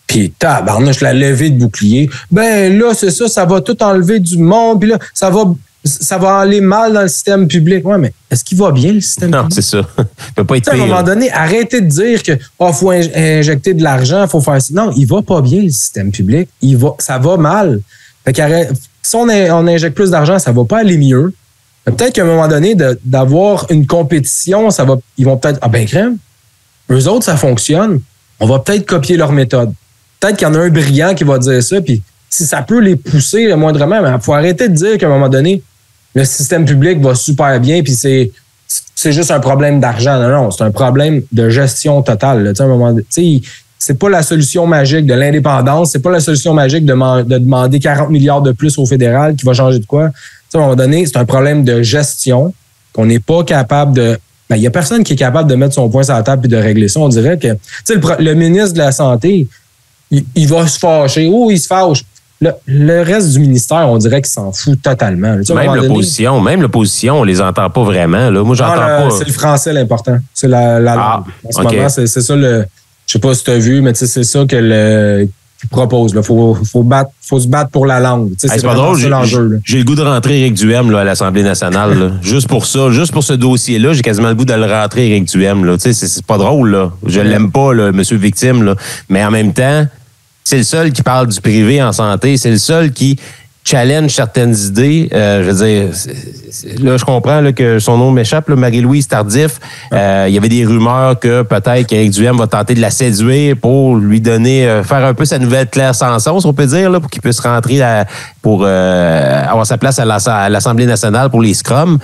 Puis, tabarnouche, la levée de bouclier. Ben là, c'est ça va tout enlever du monde. Puis là, ça va aller mal dans le système public. Ouais, mais est-ce qu'il va bien, le système public? Non, c'est ça. Il peut pas être pire. À un moment donné, arrêtez de dire que faut injecter de l'argent, faut faire ça. Non, il va pas bien, le système public. Ça va mal. Fait si on injecte plus d'argent, ça va pas aller mieux. Peut-être qu'à un moment donné, d'avoir une compétition, ils vont peut-être... Ah ben crème, eux autres, ça fonctionne. On va peut-être copier leur méthode. Peut-être qu'il y en a un brillant qui va dire ça, puis si ça peut les pousser le moindrement, mais il faut arrêter de dire qu'à un moment donné, le système public va super bien, puis c'est juste un problème d'argent. Non, c'est un problème de gestion totale. Là. À un moment, c'est pas la solution magique de l'indépendance, c'est pas la solution magique de demander 40 milliards de plus au fédéral qui va changer de quoi. À un moment donné, c'est un problème de gestion qu'on n'est pas capable de... Il n'y a personne qui est capable de mettre son poing sur la table et de régler ça. On dirait que le ministre de la Santé, il va se fâcher. Il se fâche. Le reste du ministère, on dirait qu'il s'en fout totalement. Même l'opposition, on les entend pas vraiment. Là. Moi, j'entends pas. C'est le français l'important. C'est la langue. En ce moment, c'est ça le... Je sais pas si tu as vu, mais c'est ça que qu'il propose. Il faut se battre pour la langue. C'est pas drôle. J'ai le goût de rentrer Éric Duhem là, à l'Assemblée nationale. Là. Juste pour ça, juste pour ce dossier-là, j'ai quasiment le goût de le rentrer Éric Duhem. Là. C'est pas drôle. Là. Je l'aime pas, là, monsieur victime. Là. Mais en même temps, c'est le seul qui parle du privé en santé. C'est le seul qui challenge certaines idées. Je veux dire, là, je comprends là, que son nom m'échappe, là, Marie-Louise Tardif. Il y avait des rumeurs que peut-être qu'Éric Duhem va tenter de la séduire pour lui donner, faire un peu sa nouvelle Claire Sanson, si on peut dire, là, pour qu'il puisse rentrer pour avoir sa place à l'Assemblée nationale pour les scrums.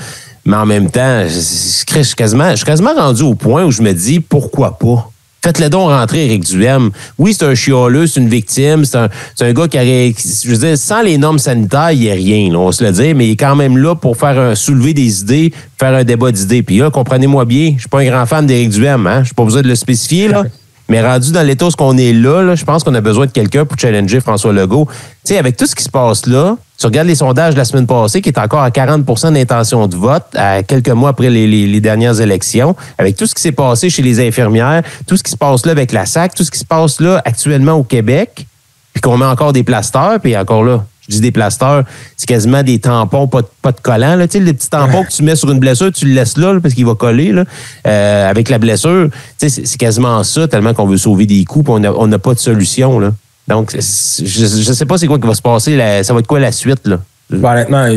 Mais en même temps, je suis quasiment rendu au point où je me dis, pourquoi pas? Faites-le donc rentrer, Éric Duhem. Oui, c'est un chialeux, c'est une victime, c'est un gars qui aurait... Je veux dire, sans les normes sanitaires, il n'y a rien, là, on va se le dire, mais il est quand même là pour soulever des idées, faire un débat d'idées. Puis là, comprenez-moi bien, je suis pas un grand fan d'Éric Duhem, hein? Je suis pas besoin de le spécifier, là. Mais rendu dans l'état où on est là, je pense qu'on a besoin de quelqu'un pour challenger François Legault. Tu sais, avec tout ce qui se passe là, tu regardes les sondages de la semaine passée, qui est encore à 40 % d'intention de vote, à quelques mois après les dernières élections, avec tout ce qui s'est passé chez les infirmières, tout ce qui se passe là avec la SAC, tout ce qui se passe là actuellement au Québec, puis qu'on met encore des plasteurs, puis encore là, je dis des plasteurs, c'est quasiment des tampons, pas de collants. Là, tu sais, les petits tampons que tu mets sur une blessure, tu le laisses là parce qu'il va coller là, avec la blessure. Tu sais, c'est quasiment ça, tellement qu'on veut sauver des coûts, puis on n'a pas de solution. Là. Donc, je sais pas c'est quoi qui va se passer. Ça va être quoi la suite? Là? Honnêtement,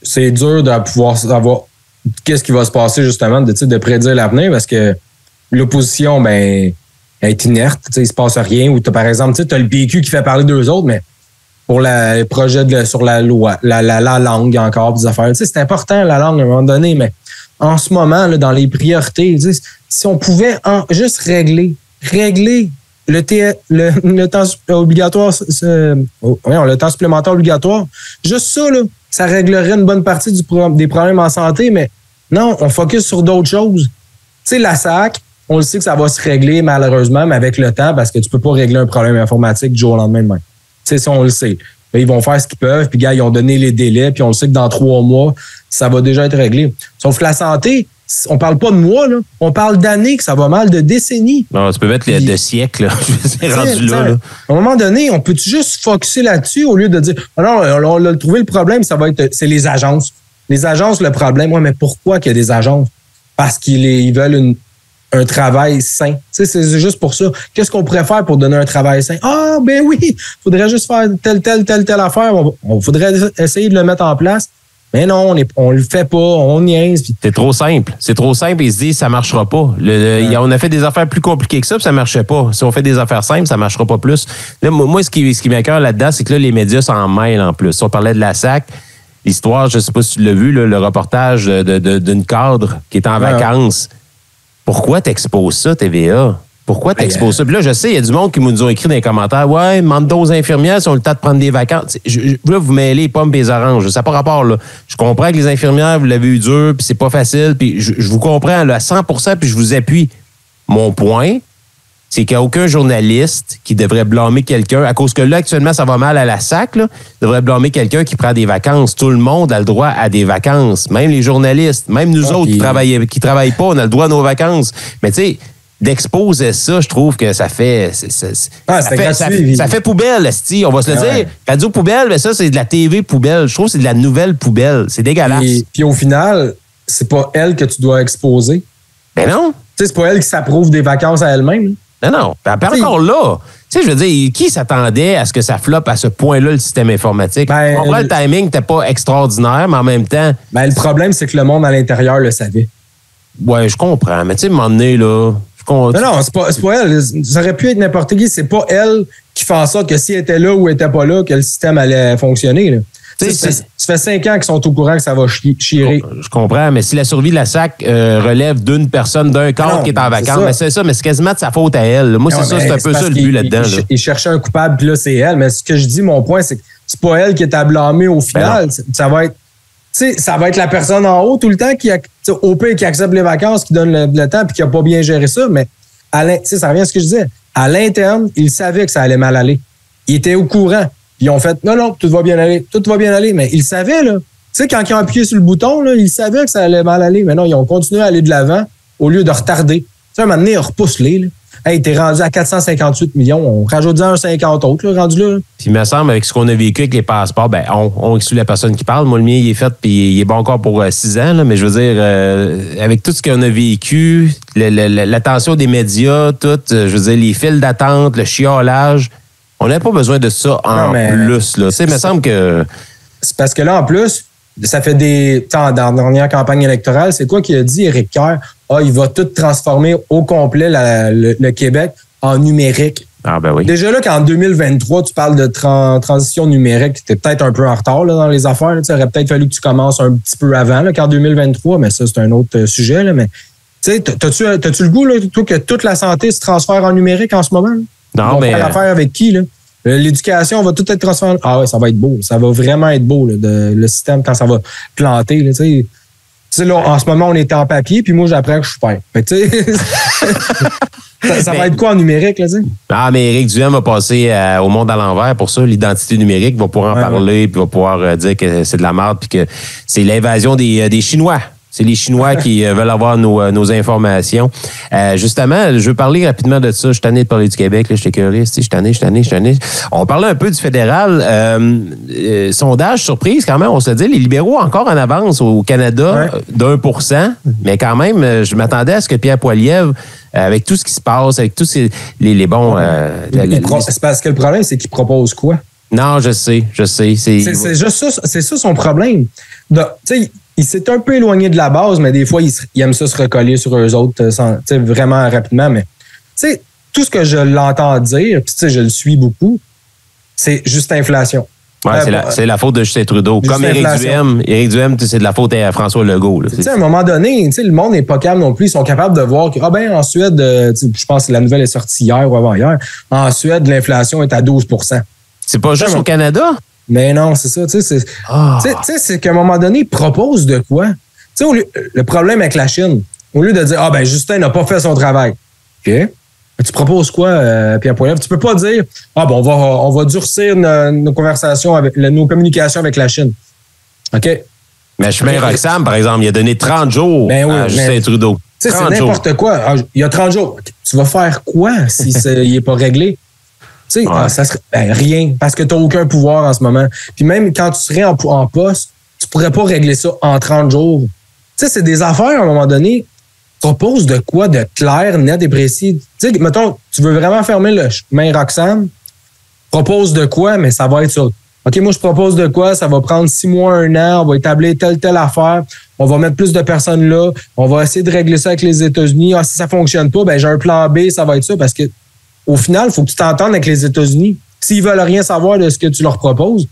c'est dur de pouvoir savoir qu'est-ce qui va se passer justement, de prédire l'avenir parce que l'opposition, ben, est inerte. Il se passe rien. Ou par exemple, tu as le PQ qui fait parler d'eux autres, mais pour les projets sur la loi, la langue encore, des affaires. C'est important, la langue, à un moment donné, mais en ce moment, là, dans les priorités, si on pouvait juste régler le temps obligatoire, le temps supplémentaire obligatoire, juste ça, là, ça réglerait une bonne partie des problèmes en santé, mais non, on focus sur d'autres choses. Tu sais, la SAC, on le sait que ça va se régler malheureusement, mais avec le temps, parce que tu peux pas régler un problème informatique du jour au lendemain de même. Tu sais, ça, on le sait. Là, ils vont faire ce qu'ils peuvent, puis gars, ils ont donné les délais, puis on le sait que dans 3 mois, ça va déjà être réglé. Sauf que la santé, on parle pas de mois, là. On parle d'années que ça va mal, de décennies. Non, tu peux mettre de siècles, là. C'est rendu là. À un moment donné, on peut juste focusser là-dessus au lieu de dire, oh non, on a trouvé le problème, c'est les agences. Les agences, le problème. Ouais, mais pourquoi qu'il y a des agences? Parce qu'ils veulent un travail sain. Tu sais, c'est juste pour ça. Qu'est-ce qu'on pourrait faire pour donner un travail sain? Ah, ben oui, il faudrait juste faire telle affaire. On faudrait essayer de le mettre en place. Mais non, on le fait pas, on niaise. C'est trop simple. C'est trop simple. Ils se disent, ça marchera pas. On a fait des affaires plus compliquées que ça, puis ça marchait pas. Si on fait des affaires simples, ça marchera pas plus. Là, moi, ce qui m'écoeure là-dedans, c'est que là, les médias s'en mêlent en plus. On parlait de la SAC. L'histoire, je sais pas si tu l'as vu, là, le reportage d'une cadre qui est en vacances. Là, t'exposes ça, TVA? Pourquoi t'exposes ça? Puis là, je sais, il y a du monde qui nous ont écrit dans les commentaires, ouais, demande aux infirmières si on a le temps de prendre des vacances. Là, vous mêlez les pommes et les oranges. Ça n'a pas rapport, là. Je comprends que les infirmières, vous l'avez eu dur, puis c'est pas facile, puis je vous comprends là, à 100%, puis je vous appuie. Mon point, c'est qu'il n'y a aucun journaliste qui devrait blâmer quelqu'un, à cause que là, actuellement, ça va mal à la SAC, là, devrait blâmer quelqu'un qui prend des vacances. Tout le monde a le droit à des vacances. Même les journalistes, même nous autres qui travaillent pas, on a le droit à nos vacances. Mais tu sais, d'exposer ça, je trouve que ça fait... Ça fait poubelle, esti, on va se le dire. Radio poubelle, mais ça, c'est de la TV poubelle. Je trouve que c'est de la nouvelle poubelle. C'est dégueulasse. Puis au final, c'est pas elle que tu dois exposer. Ben non. Tu sais, c'est pas elle qui s'approuve des vacances à elle-même. Non. Ben encore là. Tu sais, je veux dire, qui s'attendait à ce que ça floppe à ce point-là, le système informatique? Ben, le timing n'était pas extraordinaire, mais en même temps... Ben, le problème, c'est que le monde à l'intérieur le savait. Ouais, je comprends. Mais tu sais, à un moment donné, là... Non, c'est pas elle. Ça aurait pu être n'importe qui. C'est pas elle qui fait en sorte que si elle était là ou elle était pas là, que le système allait fonctionner, là. Ça fait 5 ans qu'ils sont au courant que ça va chier. Je comprends, mais si la survie de la SAC relève d'une personne, d'un cadre qui est en vacances, mais c'est ça, mais c'est quasiment de sa faute à elle. Moi, c'est un peu ça le but là-dedans. Il cherchait un coupable, puis là, c'est elle. Mais ce que je dis, mon point, c'est que c'est pas elle qui est à blâmer au final. Ça va être la personne en haut tout le temps qui accepte les vacances, qui donne le temps, puis qui n'a pas bien géré ça. Mais ça revient à ce que je disais. À l'interne, il savait que ça allait mal aller. Il était au courant. Ils ont fait, non, tout va bien aller. Mais ils savaient, là. Tu sais, quand ils ont appuyé sur le bouton, là, ils savaient que ça allait mal aller. Mais non, ils ont continué à aller de l'avant au lieu de retarder. Tu sais, à un moment donné, repousse-les, là. Hey, t'es rendu à 458 millions. On rajoute un 50 autres, là, rendu là. Puis, il me semble, avec ce qu'on a vécu avec les passeports, ben, on exclut la personne qui parle. Moi, le mien, il est fait, puis il est bon encore pour 6 ans, là. Mais je veux dire, avec tout ce qu'on a vécu, l'attention des médias, tout, je veux dire, les files d'attente, le chiolage, on n'a pas besoin de ça plus, là. Tu sais, il me semble que... C'est parce que là, en plus, ça fait dans la dernière campagne électorale, c'est quoi qu'il a dit, Éric Kerr? Il va tout transformer au complet le Québec en numérique. Ah, ben oui. Déjà là, qu'en 2023, tu parles de transition numérique, tu es peut-être un peu en retard là, dans les affaires. Il aurait peut-être fallu que tu commences un petit peu avant qu'en 2023, mais ça, c'est un autre sujet. Là, mais tu sais, t'as-tu le goût, là, toi, que toute la santé se transfère en numérique en ce moment? Là? Non, mais... faire affaire avec qui, là? L'éducation va tout être transformée. Ah ouais, ça va être beau. Ça va vraiment être beau, là, le système, quand ça va planter. Là, tu sais, là, en ce moment, on est en papier, puis moi, j'apprends que je suis père. Fait que, tu sais, ça va être quoi en numérique, là, tu sais? Ah, mais Éric Duhem va passer au monde à l'envers pour ça. L'identité numérique va pouvoir en parler, puis va pouvoir dire que c'est de la merde, puis que c'est l'invasion des Chinois. C'est les Chinois qui veulent avoir nos informations. Justement, je veux parler rapidement de ça. Je suis tanné de parler du Québec. Là, je suis curieux. Je suis tanné. On parlait un peu du fédéral. Sondage surprise quand même, on se le dit. Les libéraux encore en avance au Canada d'1%. Mais quand même, je m'attendais à ce que Pierre Poilievre, avec tout ce qui se passe, avec tous les bons... c'est parce que le problème, c'est qu'il propose quoi? Non, je sais. C'est juste ça, c'est ça son problème. Tu sais, il s'est un peu éloigné de la base, mais des fois, il aime ça se recoller sur eux autres vraiment rapidement. Mais tout ce que je l'entends dire, puis je le suis beaucoup, c'est juste inflation. Ouais, c'est la faute de Justin Trudeau. Comme Éric Duhem, c'est de la faute à François Legault. À un moment donné, le monde n'est pas calme non plus. Ils sont capables de voir que, en Suède, je pense que la nouvelle est sortie hier ou avant-hier, en Suède, l'inflation est à 12%. C'est pas juste au Canada? Mais non, c'est ça. C'est qu'à un moment donné, ils proposent de quoi? Le problème avec la Chine, au lieu de dire Justin n'a pas fait son travail. OK. Mais tu proposes quoi, Pierre Poilievre? Tu peux pas dire on va durcir nos conversations nos communications avec la Chine. OK. Mais chemin Roxham, par exemple, il a donné 30 jours à Justin Trudeau. C'est n'importe quoi. Il y a 30 jours. Tu vas faire quoi si il n'est pas réglé? Tu sais, ça serait rien, parce que tu n'as aucun pouvoir en ce moment. Puis même quand tu serais en poste, tu ne pourrais pas régler ça en 30 jours. Tu sais, c'est des affaires, à un moment donné, propose de quoi de clair, net et précis. Tu sais, mettons, tu veux vraiment fermer le chemin Roxham, propose de quoi, mais ça va être ça. OK, moi, je propose de quoi, ça va prendre 6 mois, 1 an, on va établir telle affaire, on va mettre plus de personnes là, on va essayer de régler ça avec les États-Unis. Si ça ne fonctionne pas, ben j'ai un plan B, ça va être ça, parce que au final, il faut que tu t'entendes avec les États-Unis. S'ils veulent rien savoir de ce que tu leur proposes,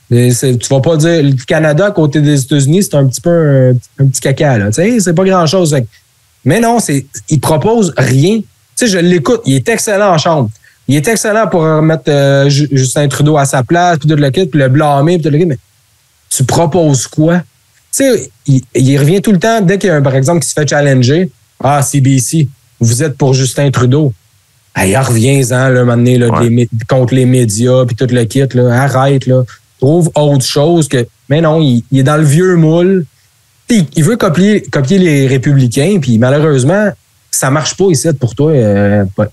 tu vas pas dire le Canada à côté des États-Unis, c'est un petit peu un petit caca, là. Tu sais, c'est pas grand-chose. Mais non, il propose rien. Tu sais, je l'écoute, il est excellent en chambre. Il est excellent pour remettre Justin Trudeau à sa place, puis tout le kit, puis le blâmer, puis tout le kit. Mais tu proposes quoi? Tu sais, il revient tout le temps, dès qu'il y a un, par exemple, qui se fait challenger. Ah, CBC, vous êtes pour Justin Trudeau. Hey, reviens-en, là, maintenant, là, contre les médias, puis tout le kit, là. Arrête, là. Trouve autre chose que. Mais non, il est dans le vieux moule. Il veut copier les républicains, puis malheureusement, ça marche pas ici pour toi,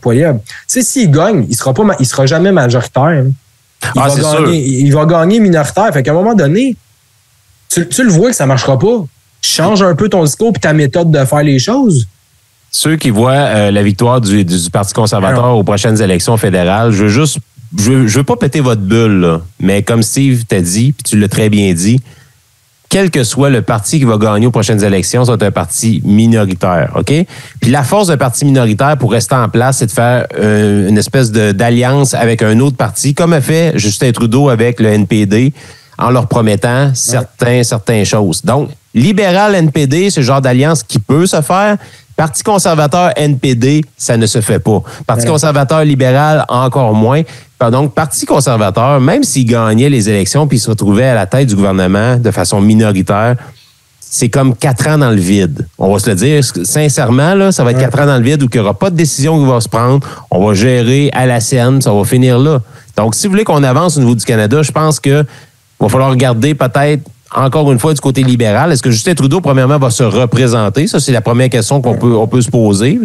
Poilievre. Tu sais, s'il gagne, il sera jamais majoritaire. Hein. Il va gagner minoritaire. Fait qu'à un moment donné, tu le vois que ça marchera pas. Change un peu ton discours puis ta méthode de faire les choses. Ceux qui voient la victoire du Parti conservateur aux prochaines élections fédérales, je veux pas péter votre bulle, là, mais comme Steve t'a dit, puis tu l'as très bien dit, quel que soit le parti qui va gagner aux prochaines élections, ça va être un parti minoritaire, OK? Puis la force d'un parti minoritaire pour rester en place, c'est de faire une espèce d'alliance avec un autre parti, comme a fait Justin Trudeau avec le NPD, en leur promettant certaines choses. Donc, libéral-NPD, c'est le genre d'alliance qui peut se faire. Parti conservateur, NPD, ça ne se fait pas. Parti conservateur, libéral, encore moins. Donc, Parti conservateur, même s'il gagnait les élections puis il se retrouvait à la tête du gouvernement de façon minoritaire, c'est comme 4 ans dans le vide. On va se le dire, sincèrement, là, ça va être 4 ans dans le vide où il n'y aura pas de décision qui va se prendre. On va gérer à la scène, ça va finir là. Donc, si vous voulez qu'on avance au niveau du Canada, je pense que va falloir regarder peut-être encore une fois du côté libéral. Est-ce que Justin Trudeau, premièrement, va se représenter? Ça, c'est la première question qu'on peut se poser.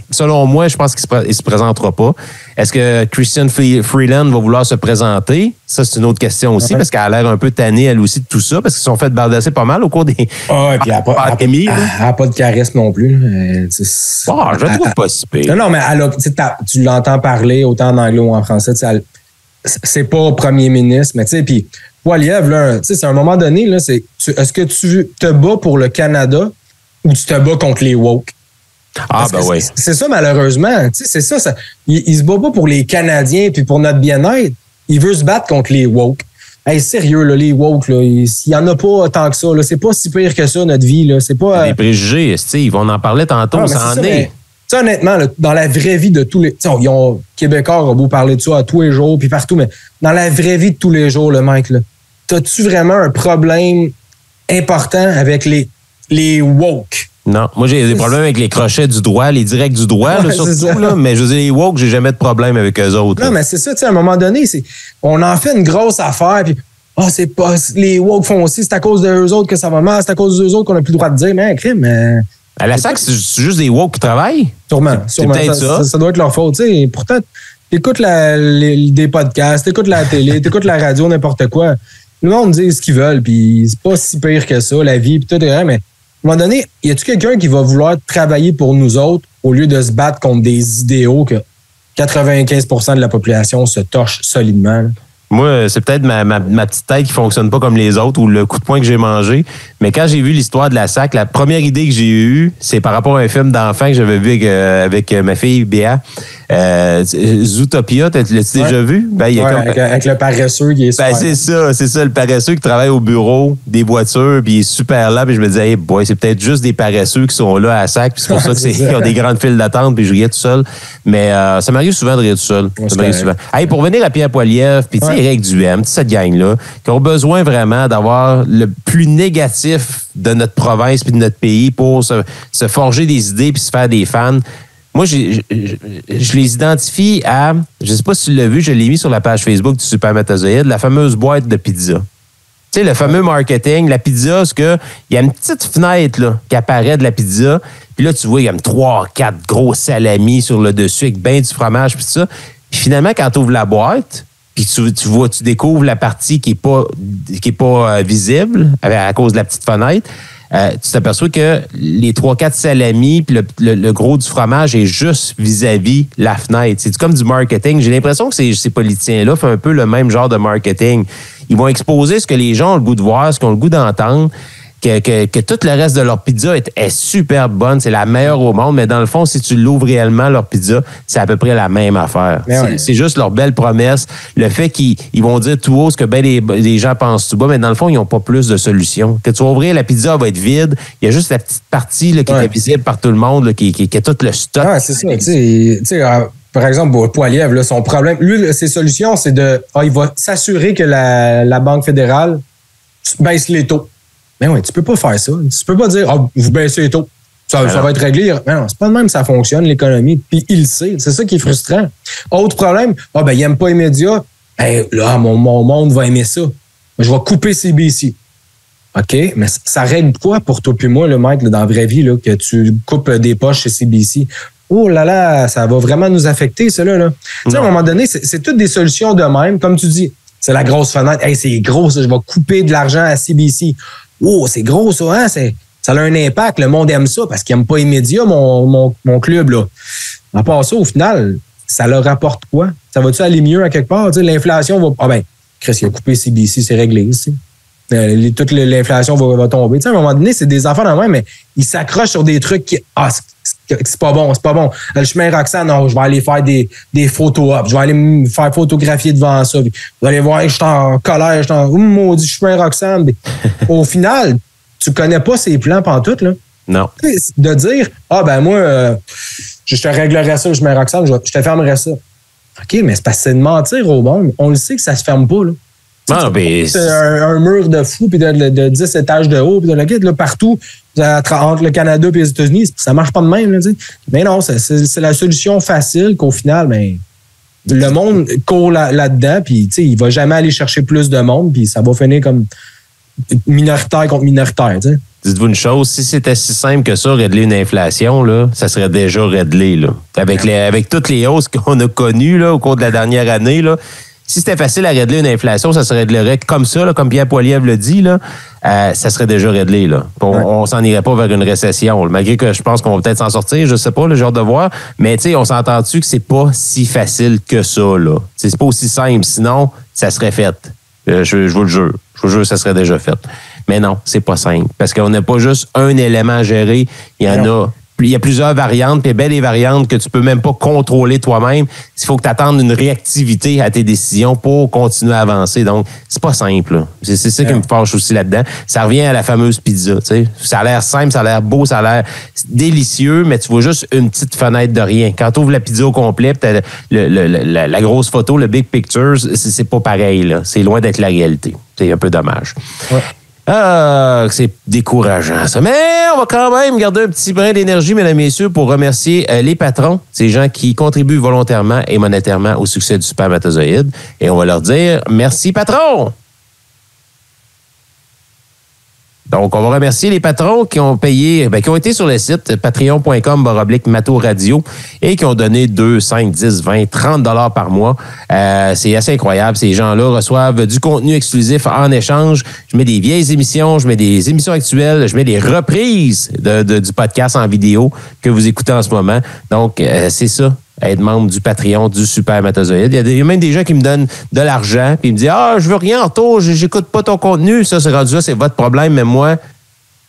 Selon moi, je pense qu'il ne se présentera pas. Est-ce que Christian Freeland va vouloir se présenter? Ça, c'est une autre question aussi, parce qu'elle a l'air un peu tannée, elle aussi, de tout ça, parce qu'ils se sont fait bardasser pas mal au cours des... et puis elle n'a pas de charisme non plus. Je ne trouve pas si pire. Non, mais tu l'entends parler autant en anglais ou en français. C'est pas premier ministre, mais tu sais, puis Poilievre, là, c'est à un moment donné, là, est-ce que tu te bats pour le Canada ou tu te bats contre les woke? Oui. C'est ça, malheureusement. C'est ça. Il se bat pas pour les Canadiens puis pour notre bien-être. Il veut se battre contre les woke. Hey, sérieux, là, les woke, là, il y en a pas tant que ça. Là. C'est pas si pire que ça, notre vie. Là. C'est pas. Des préjugés, Steve. On en parlait tantôt, ça en est. Honnêtement, là, dans la vraie vie de tous les... Québécois ont beau parler de ça à tous les jours, puis partout, mais dans la vraie vie de tous les jours, le mec, là, t'as-tu vraiment un problème important avec les woke? Non. Moi, j'ai des problèmes avec les crochets du droit, les directs du droit, là, surtout. Là, mais je veux dire, les woke, j'ai jamais de problème avec eux autres. Non, mais c'est ça, tu sais, à un moment donné, on en fait une grosse affaire, puis c'est pas... Les woke font aussi, c'est à cause d'eux autres que ça va mal, c'est à cause d'eux autres qu'on n'a plus le droit de dire, mais crime, mais... À la SAC, c'est juste des woke qui travaillent? Sûrement. C'est peut-être ça. Ça doit être leur faute. T'sais. Pourtant, t'écoutes des podcasts, t'écoutes la télé, t'écoutes la radio, n'importe quoi. Le monde dit ce qu'ils veulent, puis c'est pas si pire que ça, la vie, puis tout est vrai, mais à un moment donné, y a-tu quelqu'un qui va vouloir travailler pour nous autres au lieu de se battre contre des idéaux que 95% de la population se torche solidement? Là? Moi, c'est peut-être ma petite tête qui fonctionne pas comme les autres ou le coup de poing que j'ai mangé. Mais quand j'ai vu l'histoire de la SAC, la première idée que j'ai eue, c'est par rapport à un film d'enfant que j'avais vu avec ma fille Béa. Zootopia, l'as-tu déjà vu? Avec le paresseux qui est super. C'est ça, le paresseux qui travaille au bureau des voitures, puis il est super là, puis je me disais, c'est peut-être juste des paresseux qui sont là à SAC, puis c'est pour ça qu'ils ont des grandes files d'attente, puis je riais tout seul. Mais ça m'arrive souvent de rire tout seul. Ça m'arrive souvent. Hey, pour venir à Pierre Poilievre, puis Éric Duhem, cette gang-là, qui ont besoin vraiment d'avoir le plus négatif de notre province puis de notre pays pour se forger des idées puis se faire des fans. Moi, je les identifie je ne sais pas si tu l'as vu, je l'ai mis sur la page Facebook du Supermatozoïde, la fameuse boîte de pizza. Tu sais, le fameux marketing, la pizza, c'est qu'il y a une petite fenêtre là, qui apparaît de la pizza. Puis là, tu vois, il y a 3, 4 gros salamis sur le dessus avec ben du fromage, puis ça. Puis finalement, quand tu ouvres la boîte, puis tu découvres la partie qui est pas visible à cause de la petite fenêtre, tu t'aperçois que les 3-4 salamis puis le gros du fromage est juste vis-à-vis la fenêtre. C'est comme du marketing. J'ai l'impression que ces politiciens-là font un peu le même genre de marketing. Ils vont exposer ce que les gens ont le goût de voir, ce qu'ils ont le goût d'entendre, que tout le reste de leur pizza est super bonne, c'est la meilleure au monde, mais dans le fond, si tu l'ouvres réellement, leur pizza, c'est à peu près la même affaire. C'est juste leur belle promesse. Le fait qu'ils vont dire tout haut ce que ben les gens pensent tout bas, mais dans le fond, ils n'ont pas plus de solutions. Que tu vas ouvrir, la pizza va être vide. Il y a juste la petite partie là, qui est visible par tout le monde, là, qui a tout le stock. Ouais, c'est ça. Tu sais, par exemple, pour Poilievre, là, son problème, lui, ses solutions, c'est il va s'assurer que la Banque fédérale baisse les taux. Mais oui, tu peux pas faire ça. Tu peux pas dire, vous baissez les taux. Ça va être réglé. Mais non, c'est pas de même que ça fonctionne, l'économie. Puis il le sait. C'est ça qui est frustrant. Autre problème, il aime pas les médias. Là, mon monde va aimer ça. Je vais couper CBC. OK, mais ça règle quoi pour toi puis moi, le mec, là, dans la vraie vie, là, que tu coupes des poches chez CBC? Oh là là, ça va vraiment nous affecter, cela. Là. Tu sais, à un moment donné, c'est toutes des solutions de même. Comme tu dis, c'est la grosse fenêtre. Hey, c'est gros, ça, je vais couper de l'argent à CBC. Oh, c'est gros, ça, hein? Ça a un impact. Le monde aime ça parce qu'il n'aime pas les médias, mon club, là. À part ça, au final, ça leur rapporte quoi? Ça va-tu aller mieux à quelque part? Tu sais, l'inflation va... Chris, il a coupé CBC, c'est réglé ici. Toute l'inflation va tomber. Tu sais, à un moment donné, c'est des affaires dans le même, mais ils s'accrochent sur des trucs qui... c'est pas bon, c'est pas bon. Le chemin Roxane, non, je vais aller faire des photos-up. Je vais aller me faire photographier devant ça. Vous allez voir, je suis en colère, maudit chemin Roxane. Au final, tu connais pas ses plans pantoute, là. Non. De dire, moi, je te réglerais ça, le chemin Roxane, je te fermerais ça. OK, mais c'est parce que c'est de mentir au monde. On le sait que ça se ferme pas, là. C'est un mur de fou, puis de 10 étages de haut, puis de la guide, là, partout, entre le Canada et les États-Unis, ça marche pas de même. Là, mais non, c'est la solution facile qu'au final, le monde court là-dedans, puis il va jamais aller chercher plus de monde, puis ça va finir comme minoritaire contre minoritaire. T'sais. Dites-vous une chose, si c'était si simple que ça, régler une inflation, là, ça serait déjà réglé. Là. Avec toutes les hausses qu'on a connues là, au cours de la dernière année, là, si c'était facile à régler une inflation, ça se réglerait comme ça, là, comme Pierre Poilievre le dit, là, ça serait déjà réglé. Là. On s'en irait pas vers une récession. Là. Malgré que je pense qu'on va peut-être s'en sortir, je sais pas, le genre de voir. Mais on s'entend-tu que c'est pas si facile que ça. Là. C'est pas aussi simple. Sinon, ça serait fait. Je vous le jure. Je vous le jure, ça serait déjà fait. Mais non, c'est pas simple. Parce qu'on n'a pas juste un élément à gérer. Il y a plusieurs variantes, puis des variantes que tu peux même pas contrôler toi-même. Il faut que tu attendes une réactivité à tes décisions pour continuer à avancer. Donc, c'est pas simple. Là. C'est ça qui me fâche aussi là-dedans. Ça revient à la fameuse pizza. T'sais. Ça a l'air simple, ça a l'air beau, ça a l'air délicieux, mais tu vois juste une petite fenêtre de rien. Quand tu ouvres la pizza au complet, t'as la grosse photo, le big picture, c'est pas pareil. Là. C'est loin d'être la réalité. C'est un peu dommage. Ouais. C'est décourageant, ça. Mais on va quand même garder un petit brin d'énergie, mesdames et messieurs, pour remercier les patrons, ces gens qui contribuent volontairement et monétairement au succès du Spermatozoïde. Et on va leur dire merci, patrons! Donc, on va remercier les patrons qui ont payé, qui ont été sur le site patreon.com/Mato-Radio et qui ont donné 2, 5, 10, 20, 30 $ par mois. C'est assez incroyable. Ces gens-là reçoivent du contenu exclusif en échange. Je mets des vieilles émissions, je mets des émissions actuelles, je mets des reprises du podcast en vidéo que vous écoutez en ce moment. Donc, c'est ça. Être membre du Patreon du Spermatozoïde. Il y a même des gens qui me donnent de l'argent puis ils me disent je veux rien en retour, j'écoute pas ton contenu. Ça, c'est rendu là, c'est votre problème. Mais moi,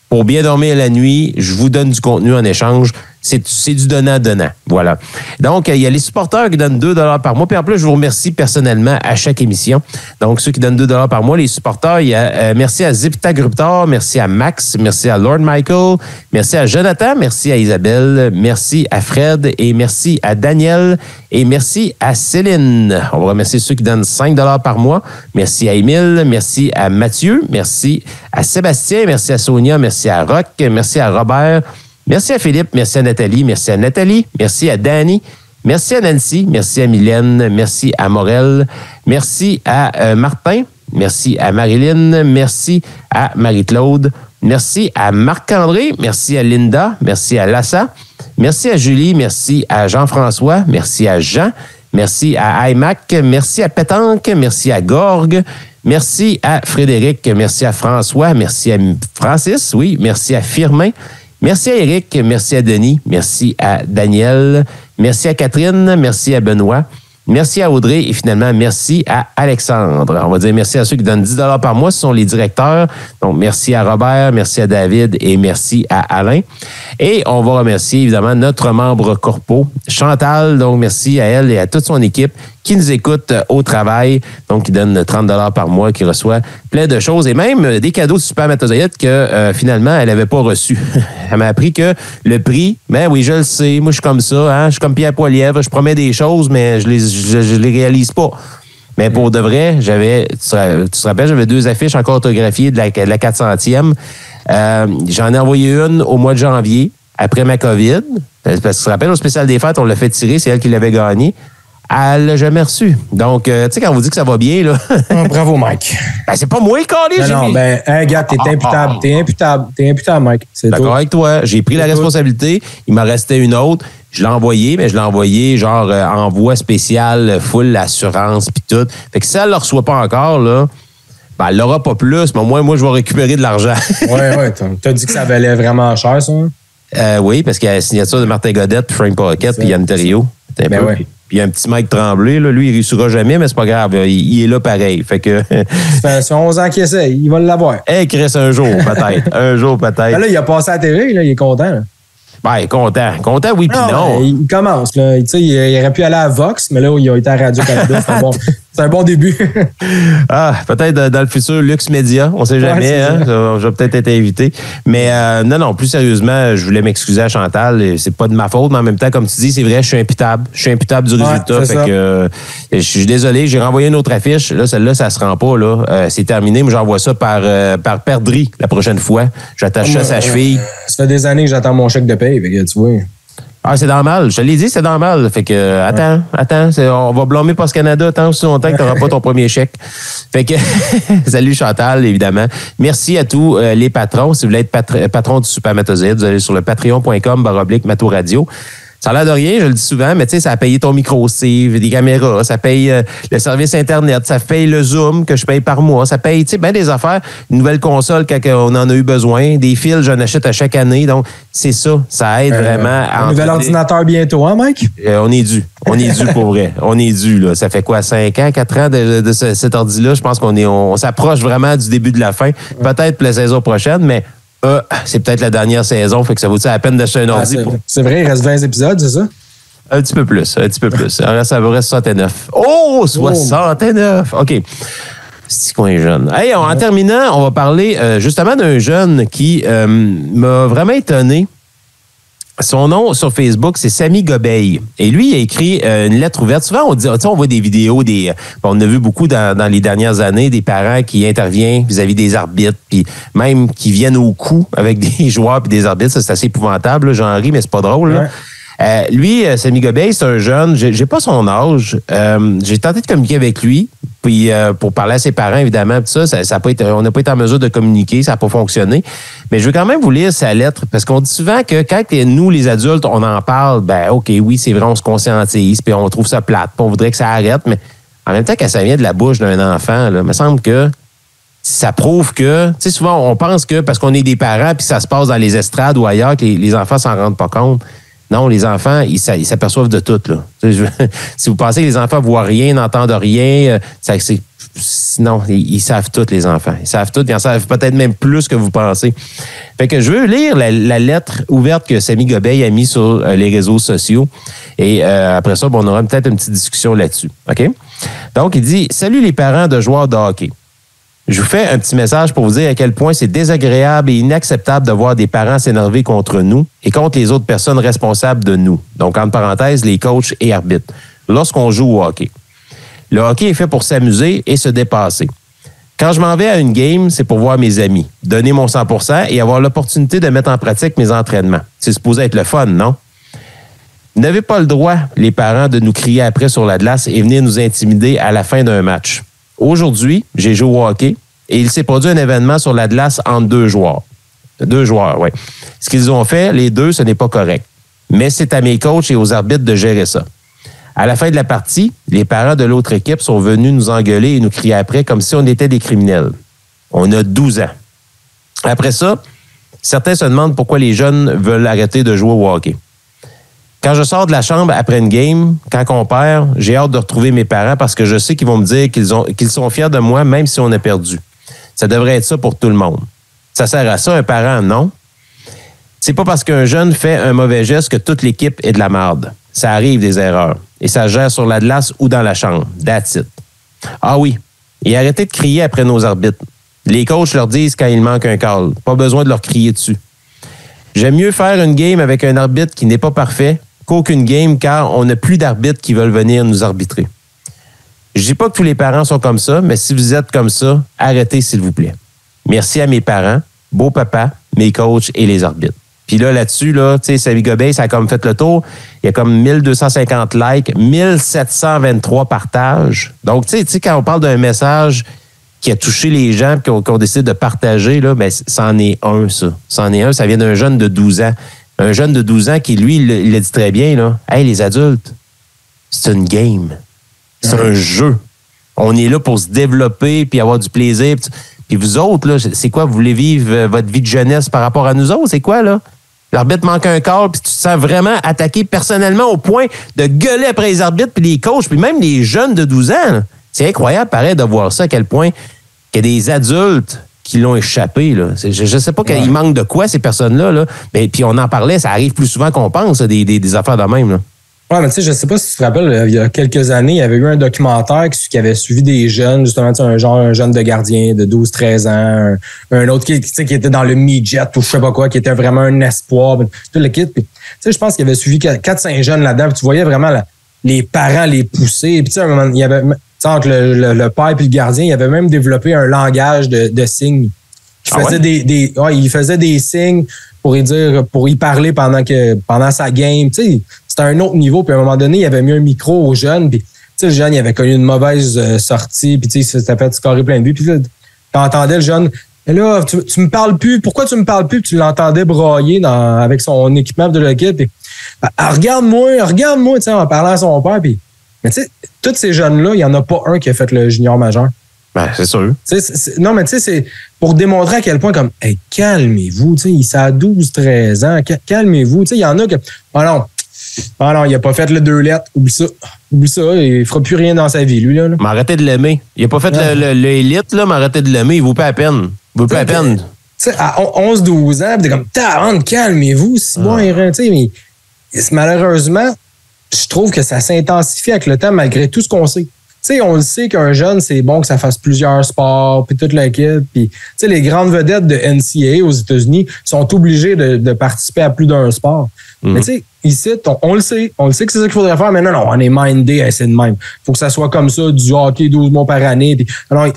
pour bien dormir la nuit, je vous donne du contenu en échange. C'est du donnant-donnant. Voilà. Donc, il y a les supporters qui donnent 2 $ par mois. Puis en plus, je vous remercie personnellement à chaque émission. Donc, ceux qui donnent 2 $ par mois, les supporters, il y a merci à Zipta Gruptar, merci à Max, merci à Lord Michael, merci à Jonathan, merci à Isabelle, merci à Fred et merci à Daniel et merci à Céline. On va remercier ceux qui donnent 5 $ par mois. Merci à Émile, merci à Mathieu, merci à Sébastien, merci à Sonia, merci à Roch, merci à Robert. Merci à Philippe, merci à Nathalie, merci à Danny, merci à Nancy, merci à Mylène, merci à Morel, merci à Martin, Merci à Marilyn. Merci à Marie-Claude. Merci à Marc-André. Merci à Linda. Merci à Lassa. Merci à Julie. Merci à Jean-François. Merci à Jean. Merci à iMac. Merci à Pétanque. Merci à Gorgue. Merci à Frédéric. Merci à François. Merci à Francis. Oui. Merci à Firmin. Merci à Eric. Merci à Denis. Merci à Daniel. Merci à Catherine. Merci à Benoît. Merci à Audrey et finalement, merci à Alexandre. On va dire merci à ceux qui donnent 10 $ par mois. Ce sont les directeurs. Donc, merci à Robert, merci à David et merci à Alain. Et on va remercier évidemment notre membre corpo, Chantal. Donc, merci à elle et à toute son équipe qui nous écoute au travail. Donc, qui donne 30 $ par mois, qui reçoit plein de choses et même des cadeaux de Supermatozoïdes que finalement, elle n'avait pas reçus. Elle m'a appris que le prix, ben oui, je le sais. Moi, je suis comme ça. Hein? Je suis comme Pierre Poilievre. Je promets des choses, mais je les réalise pas. Mais pour de vrai, tu te rappelles, j'avais 2 affiches encore autographiées de la 400e. J'en ai envoyé une au mois de janvier, après ma COVID. Parce que tu te rappelles, au spécial des fêtes, on l'a fait tirer, c'est elle qui l'avait gagné. Elle l'a jamais reçu. Donc, tu sais, quand on vous dit que ça va bien, là. Bravo, Mike. Ben, c'est pas moi, Carly. Non, gars, t'es imputable. T'es imputable, Mike. C'est d'accord avec toi. J'ai pris la responsabilité. Il m'en restait une autre. Je l'ai envoyé, mais je l'ai envoyé genre envoi spécial, full assurance puis tout. Fait que si elle ne le reçoit pas encore, là, ben, elle l'aura pas plus, mais au moins, moi, je vais récupérer de l'argent. Ouais. T'as dit que ça valait vraiment cher, ça? Oui, parce qu'il y a la signature de Martin Godette, Frank Pocket puis Yann Terriot. Ouais. Puis il y a un petit Mike Tremblay, là, lui, il réussira jamais, mais c'est pas grave. Il est là pareil. Fait que. Ça fait 11 ans qu'il essaie, il va l'avoir. Chris, un jour, peut-être. Un jour, peut-être. Ben là, il a passé à la TV, là, il est content. Là. Ben, content. Content, oui, puis non. Il commence. Là. Il aurait pu aller à Vox, mais là, il a été à Radio-Canada. C'est un bon début. Peut-être dans le futur, Lux Média. On sait jamais. Hein? Je vais peut-être être invité. Mais non, plus sérieusement, je voulais m'excuser à Chantal. C'est pas de ma faute, mais en même temps, comme tu dis, c'est vrai, je suis imputable. Je suis imputable du résultat. Fait que je suis désolé. J'ai renvoyé une autre affiche. Là, celle-là, ça se rend pas. Là. C'est terminé, mais j'envoie ça par perdrix la prochaine fois. J'attache ça à sa cheville. Ça fait des années que j'attends mon chèque de paye. Fait que, tu vois. C'est normal. Je te l'ai dit, c'est normal. Fait que, attends. On va blâmer Post Canada tant aussi longtemps que tu n'auras pas ton premier chèque. Fait que, salut Chantal, évidemment. Merci à tous les patrons. Si vous voulez être patron du Supermatozoïde, vous allez sur le patreon.com/Mato Radio. Ça a l'air de rien, je le dis souvent, mais tu sais, ça a payé ton micro, Steve, des caméras, ça paye le service Internet, ça paye le Zoom que je paye par mois, ça paye, tu sais, bien des affaires, une nouvelle console quand on en a eu besoin, des fils, j'en achète à chaque année, donc c'est ça aide vraiment à... Un nouvel ordinateur bientôt, hein, Mike? On est dû pour vrai, on est dû, là. Ça fait quoi, 5 ans, 4 ans de cet ordi-là, je pense on s'approche vraiment du début de la fin, peut-être pour la saison prochaine, mais... c'est peut-être la dernière saison, fait que ça vaut la peine d'acheter un ordi. C'est vrai, il reste 20 épisodes, c'est ça? Un petit peu plus. Ça reste 69. Oh, 69! OK. C'est quoi un jeune? Hey, en terminant, on va parler justement d'un jeune qui m'a vraiment étonné. Son nom sur Facebook, c'est Samy Gobeil. Et lui, il a écrit une lettre ouverte. Souvent, on voit des vidéos, on a vu beaucoup dans les dernières années, des parents qui interviennent vis-à-vis des arbitres, puis même qui viennent au coup avec des joueurs puis des arbitres. Ça, c'est assez épouvantable. Là. J'en ris, mais c'est pas drôle. Là. Lui, Samy Gobeil, c'est un jeune. J'ai pas son âge. J'ai tenté de communiquer avec lui. Puis pour parler à ses parents, évidemment, tout ça a pas été, on n'a pas été en mesure de communiquer, ça n'a pas fonctionné. Mais je veux quand même vous lire sa lettre, parce qu'on dit souvent que quand nous, les adultes, on en parle, ben OK, oui, c'est vrai, on se conscientise, puis on trouve ça plate, puis on voudrait que ça arrête, mais en même temps, quand ça vient de la bouche d'un enfant, là, il me semble que ça prouve que, tu sais, souvent, on pense que parce qu'on est des parents, puis ça se passe dans les estrades ou ailleurs, que les enfants s'en rendent pas compte. Non, les enfants, ils s'aperçoivent de tout, là. Si vous pensez que les enfants voient rien, n'entendent rien, non, ils savent tout, les enfants. Ils savent tout, ils en savent peut-être même plus que vous pensez. Fait que je veux lire la lettre ouverte que Samy Gobeil a mise sur les réseaux sociaux. Et après ça, on aura peut-être une petite discussion là-dessus. OK? Donc, il dit « Salut les parents de joueurs de hockey. Je vous fais un petit message pour vous dire à quel point c'est désagréable et inacceptable de voir des parents s'énerver contre nous et contre les autres personnes responsables de nous. Donc, entre parenthèses, les coachs et arbitres. Lorsqu'on joue au hockey. Le hockey est fait pour s'amuser et se dépasser. Quand je m'en vais à une game, c'est pour voir mes amis, donner mon 100% et avoir l'opportunité de mettre en pratique mes entraînements. C'est supposé être le fun, non? Vous n'avez pas le droit, les parents, de nous crier après sur la glace et venir nous intimider à la fin d'un match. Aujourd'hui, j'ai joué au hockey et il s'est produit un événement sur la glace entre deux joueurs. Deux joueurs, oui. Ce qu'ils ont fait, les deux, ce n'est pas correct. Mais c'est à mes coachs et aux arbitres de gérer ça. À la fin de la partie, les parents de l'autre équipe sont venus nous engueuler et nous crier après comme si on était des criminels. On a 12 ans. Après ça, certains se demandent pourquoi les jeunes veulent arrêter de jouer au hockey. Quand je sors de la chambre après une game, quand on perd, j'ai hâte de retrouver mes parents parce que je sais qu'ils vont me dire qu'ils sont fiers de moi même si on a perdu. Ça devrait être ça pour tout le monde. Ça sert à ça, un parent, non? C'est pas parce qu'un jeune fait un mauvais geste que toute l'équipe est de la merde. Ça arrive des erreurs. Et ça se gère sur la glace ou dans la chambre. That's it. Ah oui. Et arrêtez de crier après nos arbitres. Les coachs leur disent quand il manque un call. Pas besoin de leur crier dessus. J'aime mieux faire une game avec un arbitre qui n'est pas parfait qu'aucune game car on n'a plus d'arbitres qui veulent venir nous arbitrer. Je dis pas que tous les parents sont comme ça, mais si vous êtes comme ça, arrêtez s'il vous plaît. Merci à mes parents, beau-papa, mes coachs et les arbitres. Puis là-dessus, tu sais, Savvy Gobeil, ça a comme fait le tour. Il y a comme 1250 likes, 1723 partages. Donc, tu sais, quand on parle d'un message qui a touché les gens et qu'on décide de partager, là, ben, c'en est un, ça. C'en est un, ça vient d'un jeune de 12 ans. Un jeune de 12 ans qui, lui, il le dit très bien, là. Hey, les adultes, c'est une game. C'est un jeu. On est là pour se développer puis avoir du plaisir. Puis vous autres, là, c'est quoi? Vous voulez vivre votre vie de jeunesse par rapport à nous autres? C'est quoi, là? L'arbitre manque un call, puis tu te sens vraiment attaqué personnellement au point de gueuler après les arbitres, puis les coachs, puis même les jeunes de 12 ans. Là. C'est incroyable, pareil, de voir ça, à quel point qu'il y a des adultes qui l'ont échappé. Là. Je ne sais pas qu'il manque de quoi, ces personnes-là. Là. Mais puis on en parlait, ça arrive plus souvent qu'on pense, des affaires de même. Là. Ouais, mais tu sais, je sais pas si tu te rappelles, il y a quelques années, il y avait eu un documentaire qui avait suivi des jeunes, justement, un jeune de gardien de 12-13 ans, un autre qui était dans le midget ou je sais pas quoi, qui était vraiment un espoir. Tout le kit. Puis, tu sais, je pense qu'il y avait suivi 4-5 jeunes là-dedans, puis tu voyais vraiment les parents les pousser. Puis, tu sais, à un moment, il y avait, entre le père et le gardien, il avait même développé un langage de signes. Il faisait des signes pour y parler pendant sa game. Tu sais, c'était un autre niveau. Puis à un moment donné, il avait mis un micro au jeune. Puis, tu sais, le jeune, il avait connu une mauvaise sortie. Puis, tu sais, il s'était fait scorer plein de buts. Puis là, t'entendais le jeune. Et là, tu me parles plus. Pourquoi tu me parles plus? Puis tu l'entendais brailler avec son équipement de l'équipe. Puis, regarde-moi, tu sais, en parlant à son père. Puis, mais tu sais, tous ces jeunes-là, il n'y en a pas un qui a fait le junior majeur. Ben, c'est sûr. Non, mais tu sais, c'est pour démontrer à quel point, comme, hey, calmez-vous, tu sais, il a 12-13 ans, calmez-vous. Tu sais, il y en a que, non, il a pas fait le 2 lettres, oublie ça, il fera plus rien dans sa vie, lui, là. Mais arrêtez de l'aimer. Il a pas fait l'élite, là, mais arrêtez de l'aimer, il vaut pas la peine. Tu sais, à 11-12 ans, t'es comme, calmez-vous, c'est bon, tu sais, mais malheureusement, je trouve que ça s'intensifie avec le temps, malgré tout ce qu'on sait. Tu sais, on le sait qu'un jeune, c'est bon que ça fasse plusieurs sports, puis toute l'équipe. Puis, tu sais, les grandes vedettes de NCAA aux États-Unis sont obligées de participer à plus d'un sport. Mm-hmm. Mais tu sais, ici, on le sait que c'est ça qu'il faudrait faire, mais non, on est mindé à essayer de même. Faut que ça soit comme ça, du hockey 12 mois par année. Puis, non,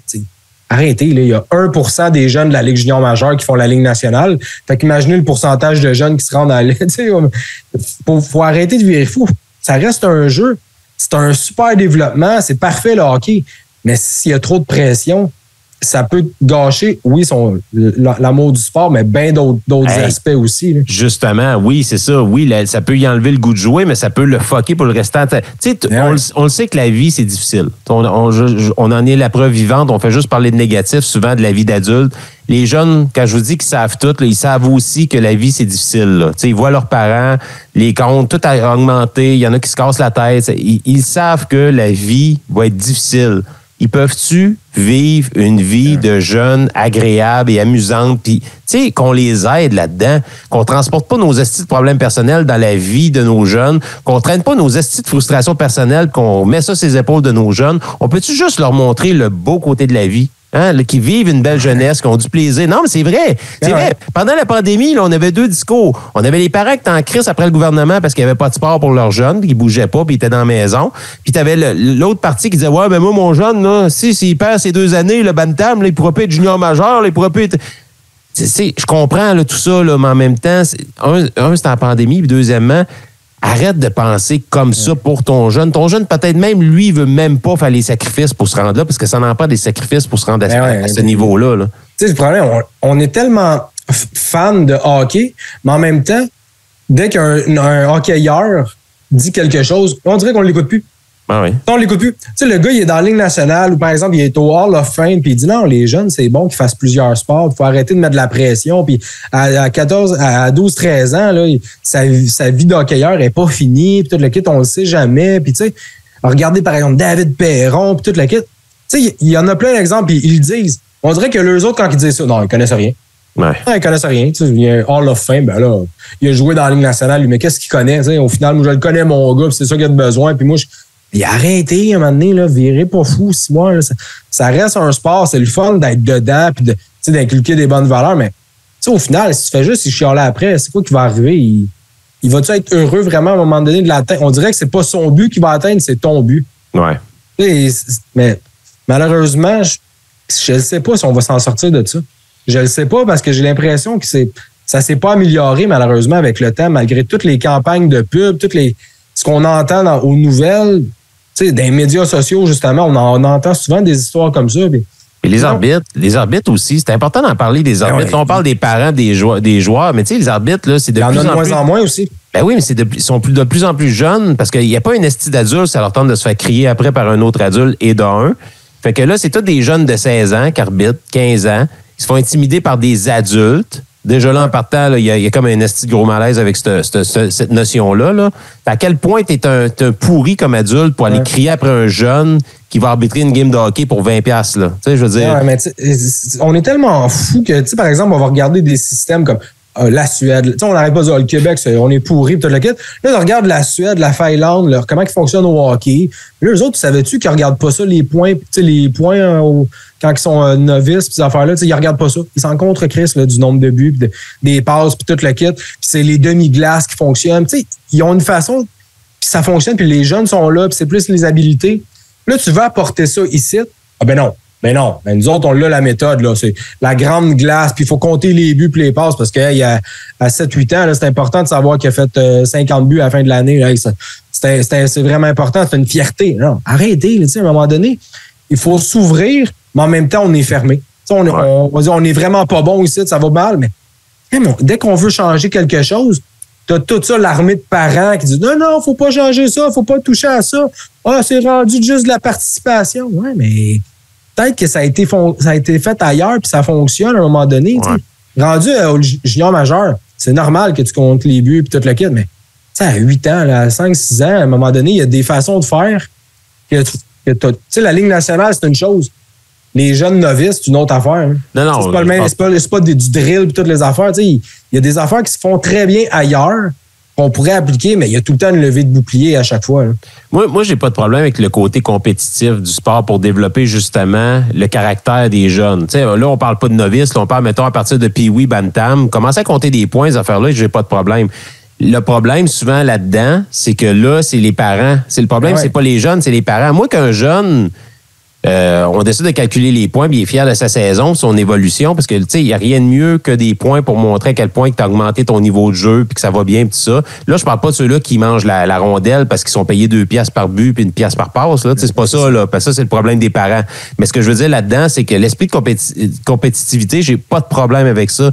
arrêtez, là, il y a 1% des jeunes de la Ligue junior majeure qui font la Ligue nationale. Fait qu'imaginez le pourcentage de jeunes qui se rendent à la Ligue. Tu sais, faut arrêter de virer fou. Ça reste un jeu. C'est un super développement, c'est parfait le hockey. Mais s'il y a trop de pression, ça peut gâcher, oui, l'amour du sport, mais bien d'autres aspects aussi. Là. Justement, oui, c'est ça. Oui, ça peut y enlever le goût de jouer, mais ça peut le fucker pour le restant. Tu sais, on le sait que la vie, c'est difficile. On en est la preuve vivante. On fait juste parler de négatif, souvent de la vie d'adulte. Les jeunes, quand je vous dis qu'ils savent tout, là, ils savent aussi que la vie, c'est difficile. Là. Ils voient leurs parents, les comptes, tout a augmenté. Il y en a qui se cassent la tête. Ils savent que la vie va être difficile. Ils peuvent-tu vivre une vie de jeunes agréable et amusante, puis tu sais, qu'on les aide là-dedans, qu'on transporte pas nos estis de problèmes personnels dans la vie de nos jeunes, qu'on traîne pas nos estis de frustrations personnelles, qu'on met ça sur les épaules de nos jeunes. On peut-tu juste leur montrer le beau côté de la vie? Hein, qui vivent une belle jeunesse, qui ont du plaisir. Non, mais c'est vrai. C'est vrai. Pendant la pandémie, là, on avait 2 discours. On avait les parents qui étaient en crise après le gouvernement parce qu'il n'y avait pas de sport pour leurs jeunes, qui ne bougeaient pas, puis ils étaient dans la maison. Puis tu avais l'autre partie qui disait, ouais, mais moi, mon jeune, là, s'il perd ces 2 années, le bantam, là, il ne pourra pas être junior majeur, là, il ne pourra pas être... Je comprends là, tout ça, là, mais en même temps, c'est en pandémie, puis deuxièmement, arrête de penser comme ça pour ton jeune. Ton jeune, peut-être même, lui, il veut même pas faire les sacrifices pour se rendre là, parce que ça n'en prend des sacrifices pour se rendre à ce niveau-là. Là. Tu sais, le problème, on est tellement fan de hockey, mais en même temps, dès qu'un hockeyeur dit quelque chose, on dirait qu'on ne l'écoute plus. Ah oui. On l'écoute plus. Tu sais, le gars, il est dans la Ligue nationale ou par exemple, il est au Hall of Fame puis il dit non, les jeunes, c'est bon qu'ils fassent plusieurs sports. Il faut arrêter de mettre de la pression. Puis à 12, 13 ans, là, sa vie d'hockeyeur n'est pas finie. Puis tout le kit, on le sait jamais. Puis tu sais, regardez par exemple David Perron puis tout le kit. Tu sais, il y en a plein d'exemples puis ils le disent. On dirait que les autres, quand ils disent ça, non, ils connaissent rien. Ouais. Non, ils connaissent rien. Tu sais, il y a un Hall of Fame, ben là, il a joué dans la Ligue nationale, lui, mais qu'est-ce qu'il connaît? Tu sais, au final, moi, je le connais, mon gars, puis c'est ça qu'il a de besoin. Puis moi, il a arrêté à un moment donné, là, virez pas fou, 6 mois. Là, ça reste un sport, c'est le fun d'être dedans puis d'inculquer des bonnes valeurs, mais au final, si tu fais juste chialer après, c'est quoi qui va arriver? Il va-tu être heureux vraiment à un moment donné de l'atteindre? On dirait que c'est pas son but qu'il va atteindre, c'est ton but. Ouais. Mais malheureusement, je ne sais pas si on va s'en sortir de ça. Je le sais pas parce que j'ai l'impression que ça s'est pas amélioré malheureusement avec le temps, malgré toutes les campagnes de pub, ce qu'on entend aux nouvelles. Tu sais, dans les médias sociaux, justement, on entend souvent des histoires comme ça. Et les arbitres aussi, c'est important d'en parler des arbitres. Là, on parle des parents des joueurs, mais tu sais, les arbitres, là, c'est de plus en plus... Il y en a de moins en moins aussi. Ben oui, mais ils sont de plus en plus jeunes parce qu'il n'y a pas une esti d'adulte, ça leur tente de se faire crier après par un autre adulte et d'un. Fait que là, c'est tous des jeunes de 16 ans qui arbitrent, 15 ans. Ils se font intimider par des adultes. Déjà là, en partant, il y a comme un esti de gros malaise avec cette notion-là. Là. À quel point tu es un pourri comme adulte pour aller crier après un jeune qui va arbitrer une game de hockey pour 20$. Là. Tu sais, je veux dire... Ouais, mais on est tellement fous que, tu sais, par exemple, on va regarder des systèmes comme la Suède. Tu sais, on n'arrête pas de dire le Québec, on est pourri, tout le kit. Là, on regarde la Suède, la Finlande, comment ils fonctionnent au hockey. Là, eux autres, savais-tu qu'ils ne regardent pas ça, les points, tu sais, les points quand ils sont novices, puis ces affaires-là, tu sais, ils ne regardent pas ça. Ils s'en contre Chris du nombre de buts, puis des passes, puis tout le kit. Puis c'est les demi-glaces qui fonctionnent. Tu sais, ils ont une façon, puis ça fonctionne, puis les jeunes sont là, puis c'est plus les habiletés. Là, tu veux apporter ça ici? Ah ben non. Mais non, ben nous autres, on l'a la méthode, là. C'est la grande glace, puis il faut compter les buts puis les passes parce qu'à 7-8 ans, là, c'est important de savoir qu'il a fait 50 buts à la fin de l'année. Là. C'est vraiment important, c'est une fierté. Non, arrêtez, là, à un moment donné, il faut s'ouvrir, mais en même temps, on est fermé. On va dire, on est vraiment pas bon ici, ça va mal, mais dès qu'on veut changer quelque chose, t'as tout ça, l'armée de parents qui disent non, faut pas changer ça, faut pas toucher à ça. Ah, c'est rendu juste de la participation. Ouais, mais peut-être que ça a été fait ailleurs puis ça fonctionne à un moment donné. Ouais. Rendu au junior majeur, c'est normal que tu comptes les buts puis tout le kit, mais à 8 ans, à 5-6 ans, à un moment donné, il y a des façons de faire que tu sais, la Ligue nationale, c'est une chose. Les jeunes novices, c'est une autre affaire. Hein. Non, c'est pas le même, c'est pas du drill et toutes les affaires. Il y a des affaires qui se font très bien ailleurs qu'on pourrait appliquer, mais il y a tout le temps une levée de bouclier à chaque fois. Hein. Moi, j'ai pas de problème avec le côté compétitif du sport pour développer justement le caractère des jeunes. T'sais, là, on parle pas de novices, là, on parle, mettons, à partir de Pee-Wee, Bantam. Commencer à compter des points, ces affaires-là, j'ai pas de problème. Le problème, souvent, là-dedans, c'est que là, c'est les parents. C'est le problème, c'est pas les jeunes, c'est les parents. Moi, qu'un jeune... on décide de calculer les points, puis il est fier de sa saison, de son évolution, parce que tu sais, il n'y a rien de mieux que des points pour montrer à quel point tu as augmenté ton niveau de jeu, puis que ça va bien, puis tout ça. Là, je parle pas de ceux-là qui mangent la rondelle parce qu'ils sont payés 2$ par but puis 1$ par passe. Là, c'est pas ça, là. Parce que ça, c'est le problème des parents. Mais ce que je veux dire là-dedans, c'est que l'esprit de compétitivité, j'ai pas de problème avec ça.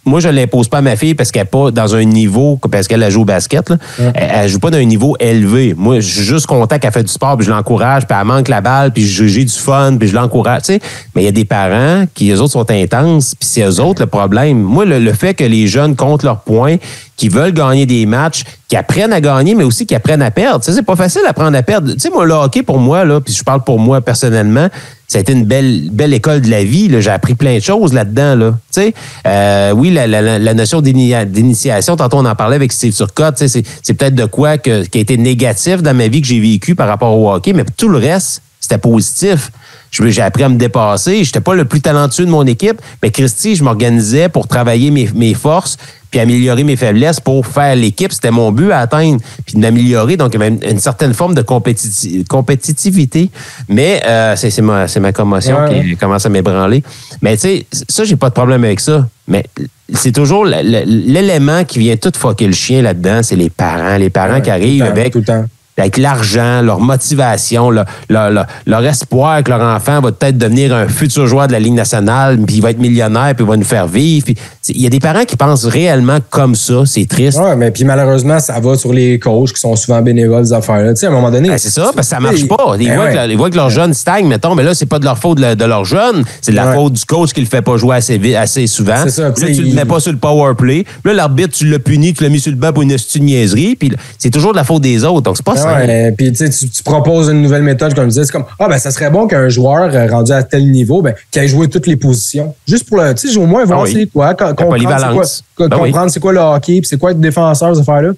Moi, je ne l'impose pas à ma fille parce qu'elle n'est pas dans un niveau, parce qu'elle joue au basket. Là. Elle ne joue pas dans un niveau élevé. Moi, je suis juste content qu'elle fait du sport, puis je l'encourage, puis elle manque la balle, puis j'ai du fun, puis je l'encourage. Tu sais. Mais il y a des parents qui, eux autres, sont intenses, puis c'est eux autres le problème. Moi, le fait que les jeunes comptent leurs points, qui veulent gagner des matchs, qui apprennent à gagner, mais aussi qui apprennent à perdre. Tu sais, c'est pas facile d'apprendre à perdre. Tu sais, moi, le hockey, pour moi, là, puis je parle pour moi personnellement, ça a été une belle école de la vie. Là. J'ai appris plein de choses là-dedans. Là. Tu sais, oui, la notion d'initiation, tantôt on en parlait avec Steve Turcotte, tu sais, c'est peut-être de quoi qui a été négatif dans ma vie que j'ai vécu par rapport au hockey, mais tout le reste, c'était positif. j'ai appris à me dépasser. J'étais pas le plus talentueux de mon équipe, mais Christy, je m'organisais pour travailler mes forces puis améliorer mes faiblesses pour faire l'équipe. C'était mon but à atteindre, puis de m'améliorer. Donc, il y avait une certaine forme de compétitivité. Mais c'est ma commotion qui commence à m'ébranler. Mais tu sais, ça, j'ai pas de problème avec ça. Mais c'est toujours l'élément qui vient tout fucker le chien là-dedans, c'est les parents. Les parents qui arrivent avec l'argent, leur motivation, leur espoir que leur enfant va peut-être devenir un futur joueur de la Ligue nationale, puis il va être millionnaire, puis il va nous faire vivre. Il y a des parents qui pensent réellement comme ça. C'est triste. Oui, mais puis malheureusement, ça va sur les coachs qui sont souvent bénévoles des affaires-là. Tu sais, à un moment donné... c'est ça, parce que ça marche pas. Ils voient que leurs jeunes stagnent, mettons, mais là, c'est pas de leur faute de leurs jeunes. C'est de la faute du coach qui le fait pas jouer assez souvent. C'est ça. Là, tu le mets pas sur le power play. Là, l'arbitre, tu l'as puni, tu l'as mis sur le banc pour une niaiserie. Puis c'est toujours de la faute des autres. Donc, c'est pas ça. Puis tu proposes une nouvelle méthode, comme je disais, c'est comme ça serait bon qu'un joueur rendu à tel niveau, qu'il ait joué toutes les positions. Juste pour au moins voir c'est quoi, comprendre c'est quoi le hockey, puis c'est quoi être défenseur, ces affaires-là.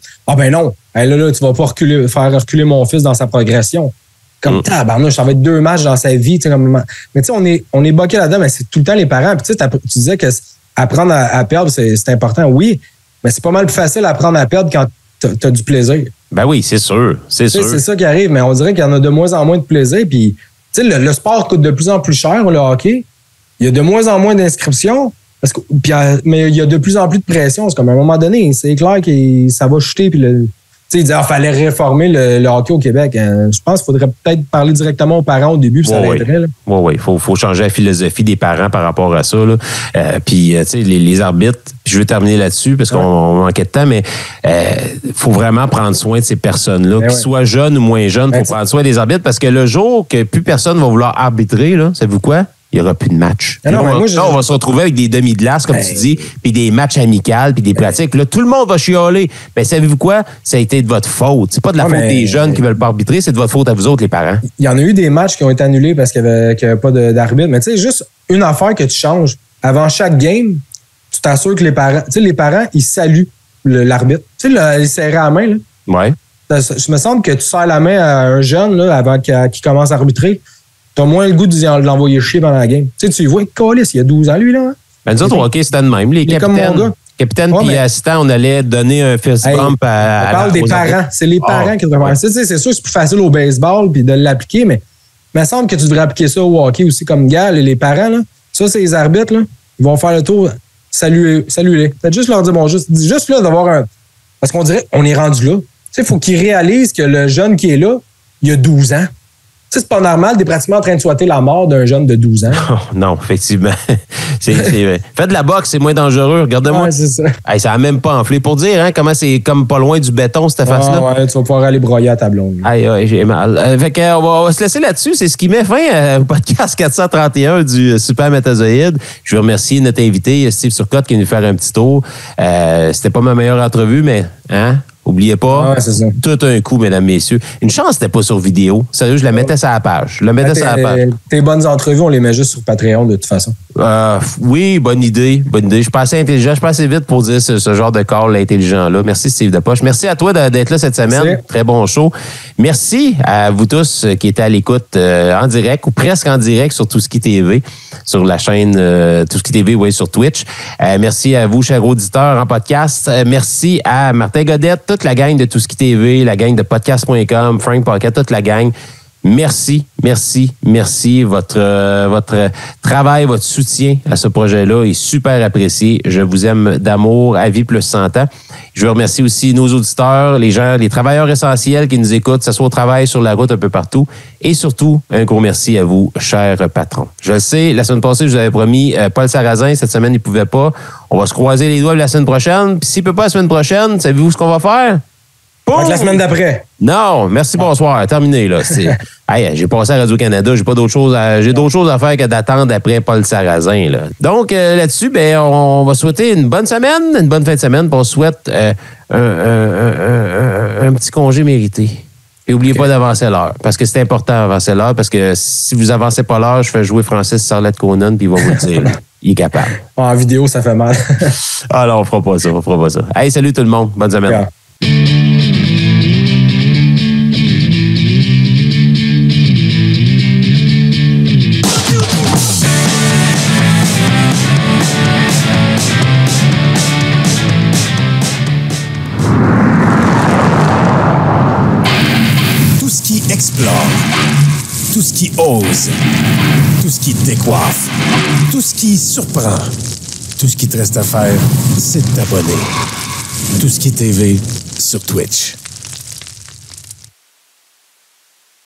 Non. Là, tu vas pas faire reculer mon fils dans sa progression. Comme tabarnouche, ça va être 2 matchs dans sa vie. Mais tu sais, on est boqué là-dedans, mais c'est tout le temps les parents. Puis tu disais que apprendre à perdre, c'est important. Oui, mais c'est pas mal plus facile d'apprendre à perdre quand t'as du plaisir. Ben oui, c'est sûr. C'est ça qui arrive, mais on dirait qu'il y en a de moins en moins de plaisir. Puis, tu sais, le sport coûte de plus en plus cher, le hockey. Il y a de moins en moins d'inscriptions, mais il y a de plus en plus de pression. C'est comme à un moment donné, c'est clair que ça va chuter. Puis, il disait qu'il fallait réformer le hockey au Québec. Je pense qu'il faudrait peut-être parler directement aux parents au début, puis ça l'aiderait. Oui. Il faut changer la philosophie des parents par rapport à ça. Puis, tu sais, les arbitres, je vais terminer là-dessus parce qu'on manquait de temps, mais il faut vraiment prendre soin de ces personnes-là, qu'ils soient jeunes ou moins jeunes, il faut prendre soin des arbitres parce que le jour que plus personne va vouloir arbitrer, savez-vous quoi? Il n'y aura plus de match. On va se retrouver avec des demi-glaces, comme tu dis, puis des matchs amicaux, puis des pratiques. Là, tout le monde va chialer. Mais savez-vous quoi? Ça a été de votre faute. C'est pas de la faute des jeunes qui veulent pas arbitrer, c'est de votre faute à vous autres, les parents. Il y en a eu des matchs qui ont été annulés parce qu'il n'y avait pas d'arbitre. Mais tu sais, juste une affaire que tu changes. Avant chaque game, tu t'assures que les parents, ils saluent l'arbitre. Tu sais, ils serraient la main. Là. Ouais. Je me semble que tu serres la main à un jeune là, avant qu'il commence à arbitrer. T'as moins le goût de l'envoyer chier pendant la game. Tu sais, tu y vois, Colis, il y a 12 ans, lui, là. Ben, nous autres, au hockey, c'était de même. Les capitaines puis assistants, on allait donner un fist bump à... On parle des parents. C'est les parents qui devraient faire ça. C'est sûr que c'est plus facile au baseball puis de l'appliquer, mais il me semble que tu devrais appliquer ça au hockey aussi comme gars. Les parents, là, ça, c'est les arbitres, là. Ils vont faire le tour. Salut-les. Peut-être juste leur dire bonjour. Juste là, d'avoir un... Parce qu'on dirait, on est rendu là. Tu sais, il faut qu'ils réalisent que le jeune qui est là, il a 12 ans. Tu sais, c'est pas normal d'être pratiquement en train de souhaiter la mort d'un jeune de 12 ans. Oh, non, effectivement. Faites de la boxe, c'est moins dangereux. Regardez-moi. Ouais, c'est ça. Hey, ça a même pas enflé. Pour dire comment c'est comme pas loin du béton, cette face-là. Ouais, tu vas pouvoir aller broyer à ta blonde. Aïe, j'ai mal. On va se laisser là-dessus. C'est ce qui met fin au podcast 431 du Super Métazoïde. Je veux remercier notre invité, Steve Turcotte, qui est venu faire un petit tour. C'était pas ma meilleure entrevue, mais... Oubliez pas, tout un coup, mesdames, messieurs. Une chance, c'était pas sur vidéo. Sérieux, je la mettais sur la page. Tes bonnes entrevues, on les met juste sur Patreon, de toute façon. Oui, bonne idée. Je suis pas assez intelligent. Je suis pas assez vite pour dire ce genre de call intelligent-là. Merci, Steve Depoche. Merci à toi d'être là cette semaine. Merci. Très bon show. Merci à vous tous qui étaient à l'écoute en direct ou presque en direct sur Tout-Ce-qui TV, sur la chaîne Tout-Ce-qui TV, oui, sur Twitch. Merci à vous, chers auditeurs en podcast. Merci à Martin Godette, toute la gang de Tout-Ce-qui TV, la gang de podcast.com, Frank Pocket, toute la gang. Merci. Votre travail, votre soutien à ce projet-là est super apprécié. Je vous aime d'amour à vie plus 100 ans. Je veux remercier aussi nos auditeurs, les gens, les travailleurs essentiels qui nous écoutent, que ce soit au travail, sur la route, un peu partout. Et surtout, un gros merci à vous, chers patrons. Je le sais, la semaine passée, je vous avais promis Paul Sarrazin. Cette semaine, il ne pouvait pas. On va se croiser les doigts la semaine prochaine. Puis s'il ne peut pas la semaine prochaine, savez-vous ce qu'on va faire? La semaine d'après. Non, merci, bonsoir. Terminé, là. Hey, j'ai passé à Radio-Canada. J'ai d'autres choses à faire que d'attendre après Paul Sarrazin, là. Donc, là-dessus, on va souhaiter une bonne semaine, une bonne fin de semaine. Puis on souhaite un petit congé mérité. Et n'oubliez pas d'avancer l'heure. Parce que c'est important d'avancer l'heure. Parce que si vous avancez pas l'heure, je fais jouer Francis Sarlette Conan, puis il va vous le dire. Il est capable. En vidéo, ça fait mal. Alors, on fera pas ça. Hey, salut tout le monde. Bonne semaine. Yeah. explore, tout ce qui ose, tout ce qui décoiffe, tout ce qui surprend. Tout ce qui te reste à faire, c'est de t'abonner. Tout ce qui est TV sur Twitch.